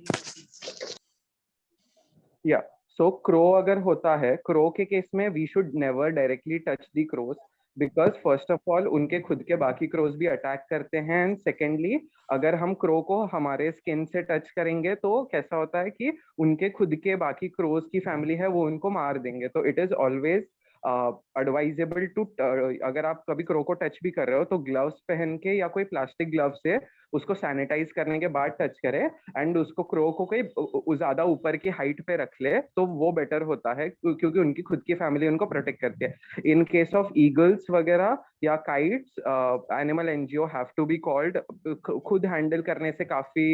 या सो क्रो अगर होता है, क्रो के केस में we should never directly touch the crows, because first of all उनके खुद के बाकी क्रोज भी अटैक करते हैं, एंड सेकेंडली अगर हम क्रो को हमारे स्किन से टच करेंगे तो कैसा होता है कि उनके खुद के बाकी क्रोज की फैमिली है वो उनको मार देंगे। तो it is always advisable to, अगर आप कभी क्रो को टच भी कर रहे हो तो ग्लव्स पहन के या कोई प्लास्टिक ग्लव से उसको सैनिटाइज करने के बाद टच करें, एंड उसको क्रो को कोई ज्यादा ऊपर की हाइट पे रख ले तो वो बेटर होता है, क्योंकि उनकी खुद की फैमिली उनको प्रोटेक्ट करती है। इन केस ऑफ ईगल्स वगैरह या kites, animal NGO have to be called. खुद हैंडल करने से काफी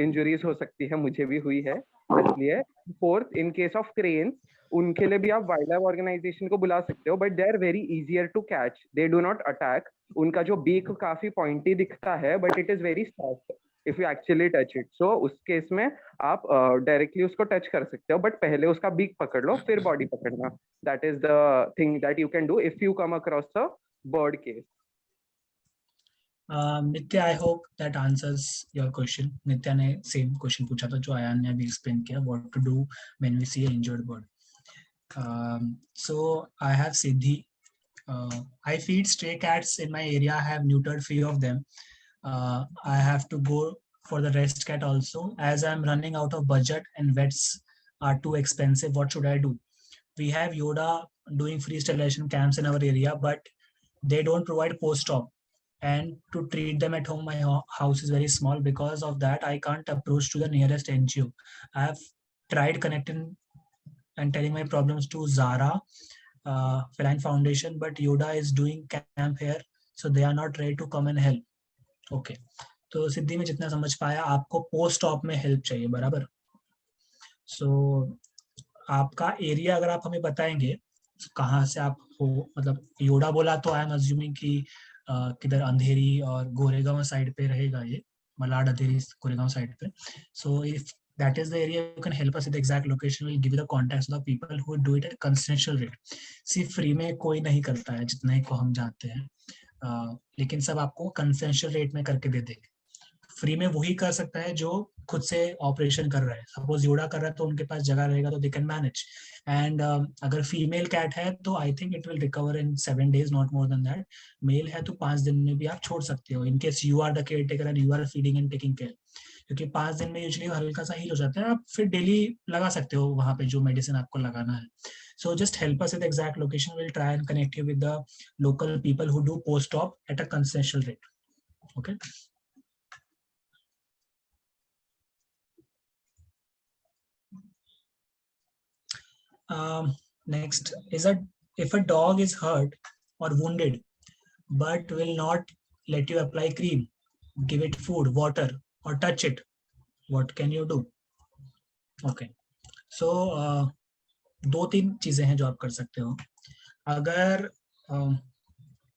इंजरीज हो सकती है, मुझे भी हुई है इसलिए। Fourth, in case of cranes, उनके लिए भी आप वाइल्ड लाइफ ऑर्गेनाइजेशन को बुला सकते हो, but they are very easier to catch, they do not attack. उनका जो बीक काफी पॉइंटी दिखता है, but it is very soft if you actually touch it. So उस केस में आप डायरेक्टली उसको टच कर सकते हो, बट पहले उसका बीक पकड़ लो फिर बॉडी पकड़ना। That is the thing that you can do if you come across a bird case. Nitya, I hope that answers your question. Nitya ने same question पूछा था जो आयान ने अभी explain किया, what to do when we see an injured bird. So I have Siddhi. I feed stray cats in my area. I have neutered few of them. I have to go for the rest cat also, as I'm running out of budget and vets are too expensive. What should I do? We have Yoda doing free sterilization camps in our area, but they don't provide post-op. And to treat them at home, my house is very small. Because of that, I can't approach to the nearest NGO. I have tried connecting and telling my problems to Zara Feline Foundation, but Yoda is doing camp here, so they are not ready to come and help. Okay, तो सिद्धि में जितना समझ पाया, आपको post op में help चाहिए, बराबर। सो आपका एरिया अगर आप हमें बताएंगे कहाँ से आप हो, मतलब योडा बोला तो आई एम अज्यूमिंग कि किधर अंधेरी और गोरेगांव साइड पे रहेगा ये, मलाड अंधेरी गोरेगांव साइड पे। So if that is the area, you can help us with the exact location. We'll give you the contacts of the people who do it at consensual rate. See, free में कोई नहीं करता है जितने को हम जानते हैं, लेकिन सब आपको कंसेंशुअल रेट में करके दे देंगे। फ्री में वही कर सकता है जो खुद से ऑपरेशन कर रहा है। सपोज योड़ा कर रहा है तो उनके पास जगह रहेगा तो दे कैन मैनेज। एंड अगर फीमेल कैट है तो I think it will recover in 7 days, not more than that. Male है तो 5 दिन में भी आप छोड़ सकते हो, in case you are the caretaker and you are feeding and taking care, क्योंकि 5 दिन में यूजुअली हल्का सा हील हो जाता है। आप फिर डेली लगा सकते हो वहां पे जो मेडिसिन आपको लगाना है। So just help us with exact location, will try and connect you with the local people who do post op at a consensual rate. Okay, next is if a dog is hurt or wounded but will not let you apply cream, give it food, water or touch it, what can you do? Okay, so 2-3 चीजें हैं जो आप कर सकते हो। अगर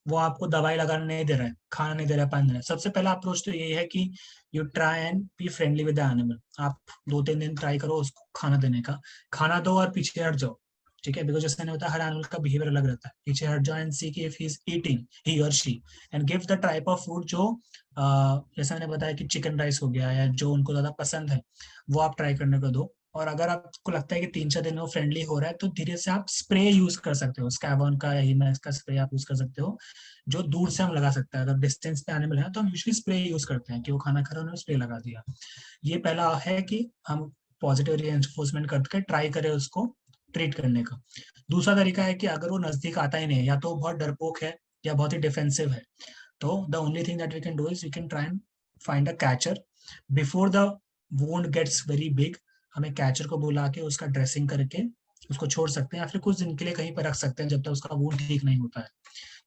वो आपको दवाई लगाने नहीं दे रहा है, खाना नहीं दे रहा है, पानी दे रहा है, सबसे पहला अप्रोच तो यही है कि you try and be friendly with the animal. आप 2-3 दिन ट्राई करो उसको खाना देने का, खाना दो और पीछे हट जाओ, ठीक है, बिकॉज जैसे मैंने बताया हर एनिमल का बिहेवियर अलग रहता है। पीछे हट जाओ एंड सी कि इफ ही इज ईटिंग, ही और she, and give the type of food जो जैसे मैंने बताया कि चिकन राइस हो गया या जो उनको ज्यादा पसंद है वो आप ट्राई करने को दो। और अगर आपको लगता है कि 3-4 दिन में वो फ्रेंडली हो रहा है तो धीरे से आप स्प्रे यूज कर सकते हो, स्कैबॉन का या हीमैक्स का स्प्रे आप यूज कर सकते हो, जो दूर से हम लगा सकते हैं। अगर डिस्टेंस पे एनिमल है तो हम यूजुअली स्प्रे यूज करते हैं कि वो खाना खा रहा है उन्होंने स्प्रे लगा दिया। ये पहला है कि हम पॉजिटिव रीइंफोर्समेंट करके ट्राई करें उसको ट्रीट करने का। दूसरा तरीका है कि अगर वो नजदीक आता ही नहीं है या तो बहुत डरपोक है या बहुत ही डिफेंसिव है, तो the only thing that we can do is we can try and find a catcher before the wound gets very big. हमें कैचर को बुला के उसका ड्रेसिंग करके उसको छोड़ सकते हैं या फिर कुछ दिन के लिए कहीं पर रख सकते हैं जब तक उसका वुंड ठीक नहीं होता है।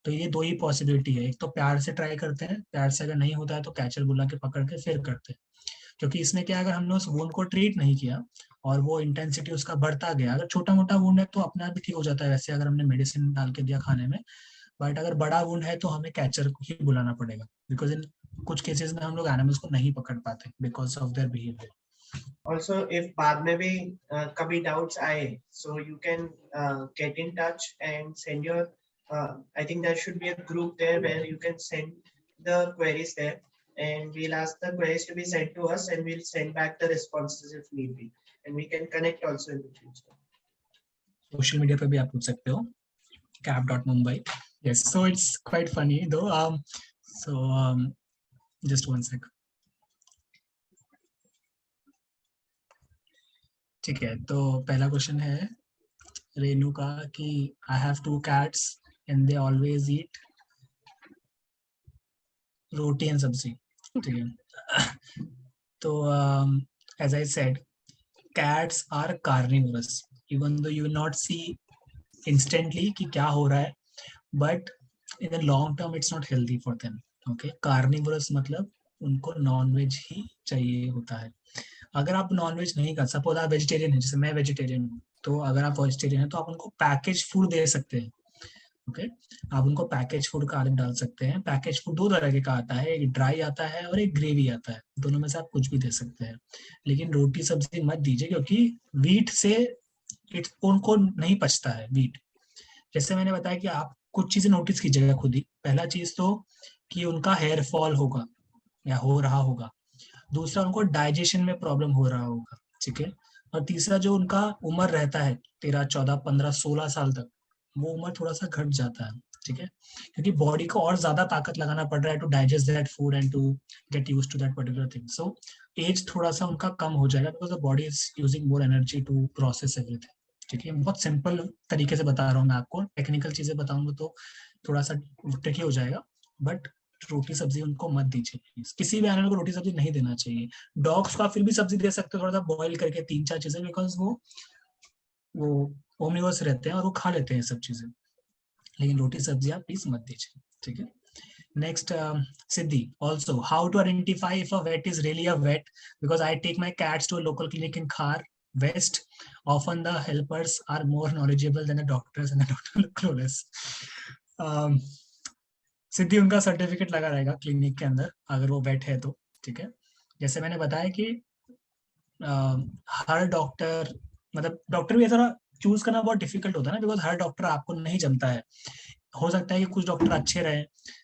तो ये 2 ही पॉसिबिलिटी है, एक तो प्यार से ट्राई करते हैं, प्यार से अगर नहीं होता है तो कैचर बुला के पकड़ के फिर करते हैं। क्योंकि इसमें क्या, अगर हमने उस वुंड को ट्रीट नहीं किया और वो इंटेंसिटी उसका बढ़ता गया, अगर छोटा मोटा वुंड है तो अपने आप भी ठीक हो जाता है वैसे अगर हमने मेडिसिन डाल के दिया खाने में, बट अगर बड़ा वुंड है तो हमें कैचर को ही बुलाना पड़ेगा, बिकॉज इन कुछ केसेस में हम लोग एनिमल्स को नहीं पकड़ पाते because of their behaviour. Also, if बाद में भी कभी doubts आए, so you can get in touch and send your I think there should be a group there where you can send the queries there, and we'll ask the queries to be sent to us and we'll send back the responses if need be, and we can connect also in the future. Social media पे भी आप पूछ सकते हो, cap.mumbai. Yes, so it's quite funny though. Just one sec. ठीक है, तो पहला क्वेश्चन है रेनू का कि I have 2 cats and they always eat roti and सब्जी, ठीक है। तो as I said, cats are carnivorous even though you will not see instantly कि क्या हो रहा है, but in the long term it's not healthy for them. Okay, carnivorous मतलब उनको नॉनवेज ही चाहिए होता है। अगर आप नॉनवेज नहीं कर, सपोज आप वेजिटेरियन है, जैसे मैं वेजिटेरियन हूँ, तो अगर आप वेजिटेरियन है तो आप उनको पैकेज फूड दे सकते हैं। ओके, आप उनको पैकेज फूड का आदत डाल सकते हैं। पैकेज फूड 2 तरह के का आता है, एक ड्राई आता है और एक ग्रेवी आता है, दोनों में से आप कुछ भी दे सकते हैं। लेकिन रोटी सब्जी मत दीजिए क्योंकि वीट से उनको नहीं पचता है वीट। जैसे मैंने बताया कि आप कुछ चीजें नोटिस कीजिएगा खुद ही। पहला चीज तो कि उनका हेयर फॉल होगा या हो रहा होगा, दूसरा उनको डाइजेशन में प्रॉब्लम हो रहा होगा, ठीक है, और तीसरा जो उनका उम्र रहता है 13, 14, 15, 16 साल तक, वो उम्र थोड़ा सा घट जाता है, ठीक है, क्योंकि बॉडी को और ज्यादा ताकत लगाना पड़ रहा है to digest that food and to get used to that particular thing. So as थोड़ा सा उनका कम हो जाएगा because the body is using more energy to process everything, ठीक है। बहुत सिंपल तरीके से बता रहा हूँ मैं आपको, टेक्निकल चीजें बताऊंगा तो थोड़ा सा ट्रिकी हो जाएगा, बट रोटी सब्जी उनको मत दीजिए प्लीज। किसी भी एनिमल को रोटी सब्जी नहीं देना चाहिए। डॉग्स को आप फिर भी सब्जी दे सकते हो, थोड़ा सा बॉईल करके 3-4 चीजें, बिकॉज वो ओमनिवर्स रहते हैं और वो खा लेते हैं सब चीजें, लेकिन रोटी सब्जी आप प्लीज मत दीजिए, ठीक है। Next, Siddhi, also how to identify if a vet is really a vet, because I take my cats to a local clinic in Khar West. Often the helpers are more knowledgeable than the doctors and the doctor look clueless. सिद्धि उनका certificate लगा रहेगा clinic के अंदर अगर वो wait है तो, ठीक है। जैसे मैंने बताया कि हर डॉक्टर, मतलब डॉक्टर भी ऐसा चूज करना बहुत डिफिकल्ट होता है ना, बिकॉज हर डॉक्टर आपको नहीं जमता है। हो सकता है कि कुछ डॉक्टर अच्छे रहे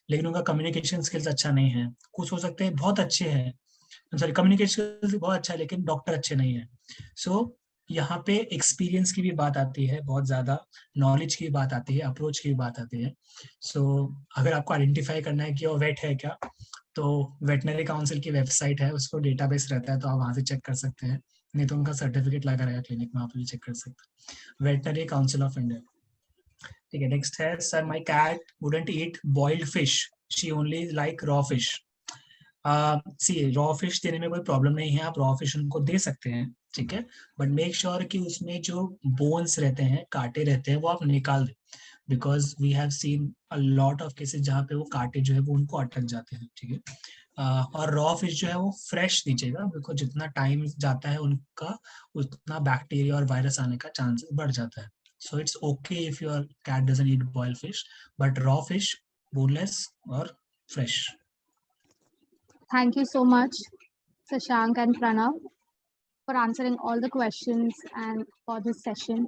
लेकिन उनका कम्युनिकेशन स्किल्स अच्छा नहीं है, कुछ हो सकते हैं बहुत अच्छे हैं, सॉरी कम्युनिकेशन स्किल्स बहुत अच्छा है लेकिन डॉक्टर अच्छे नहीं है। सो यहाँ पे एक्सपीरियंस की भी बात आती है, बहुत ज्यादा नॉलेज की बात आती है, अप्रोच की भी बात आती है। सो अगर आपको आइडेंटिफाई करना है कि वो वेट है क्या, तो वेटनरी काउंसिल की वेबसाइट है, उसको डेटाबेस रहता है तो आप वहां से चेक कर सकते हैं, नहीं तो उनका सर्टिफिकेट लगा रहेगा क्लिनिक में, आप भी चेक कर सकते हैं, वेटनरी काउंसिल ऑफ इंडिया, ठीक है। नेक्स्ट है, sir my cat wouldn't eat boiled fish, she only like raw fish. See raw fish देने में कोई प्रॉब्लम नहीं है, आप रॉ फिश उनको दे सकते हैं, ठीक है, बट मेक श्योर कि उसमें जो बोन्स रहते हैं, कांटे रहते हैं, वो आप निकाल दें, because we have seen a lot of cases जहाँ पे वो कांटे जो है वो उनको अटक जाते हैं, ठीक है। और रॉ फिश जो है वो फ्रेश दीजिएगा, बिकॉज जितना टाइम जाता है उनका उतना बैक्टीरिया और वायरस आने का चांसेस बढ़ जाता है। So it's okay if your cat doesn't eat boiled fish, but raw fish, boneless or fresh. Thank you so much, Shashank and Pranav, for answering all the questions and for this session.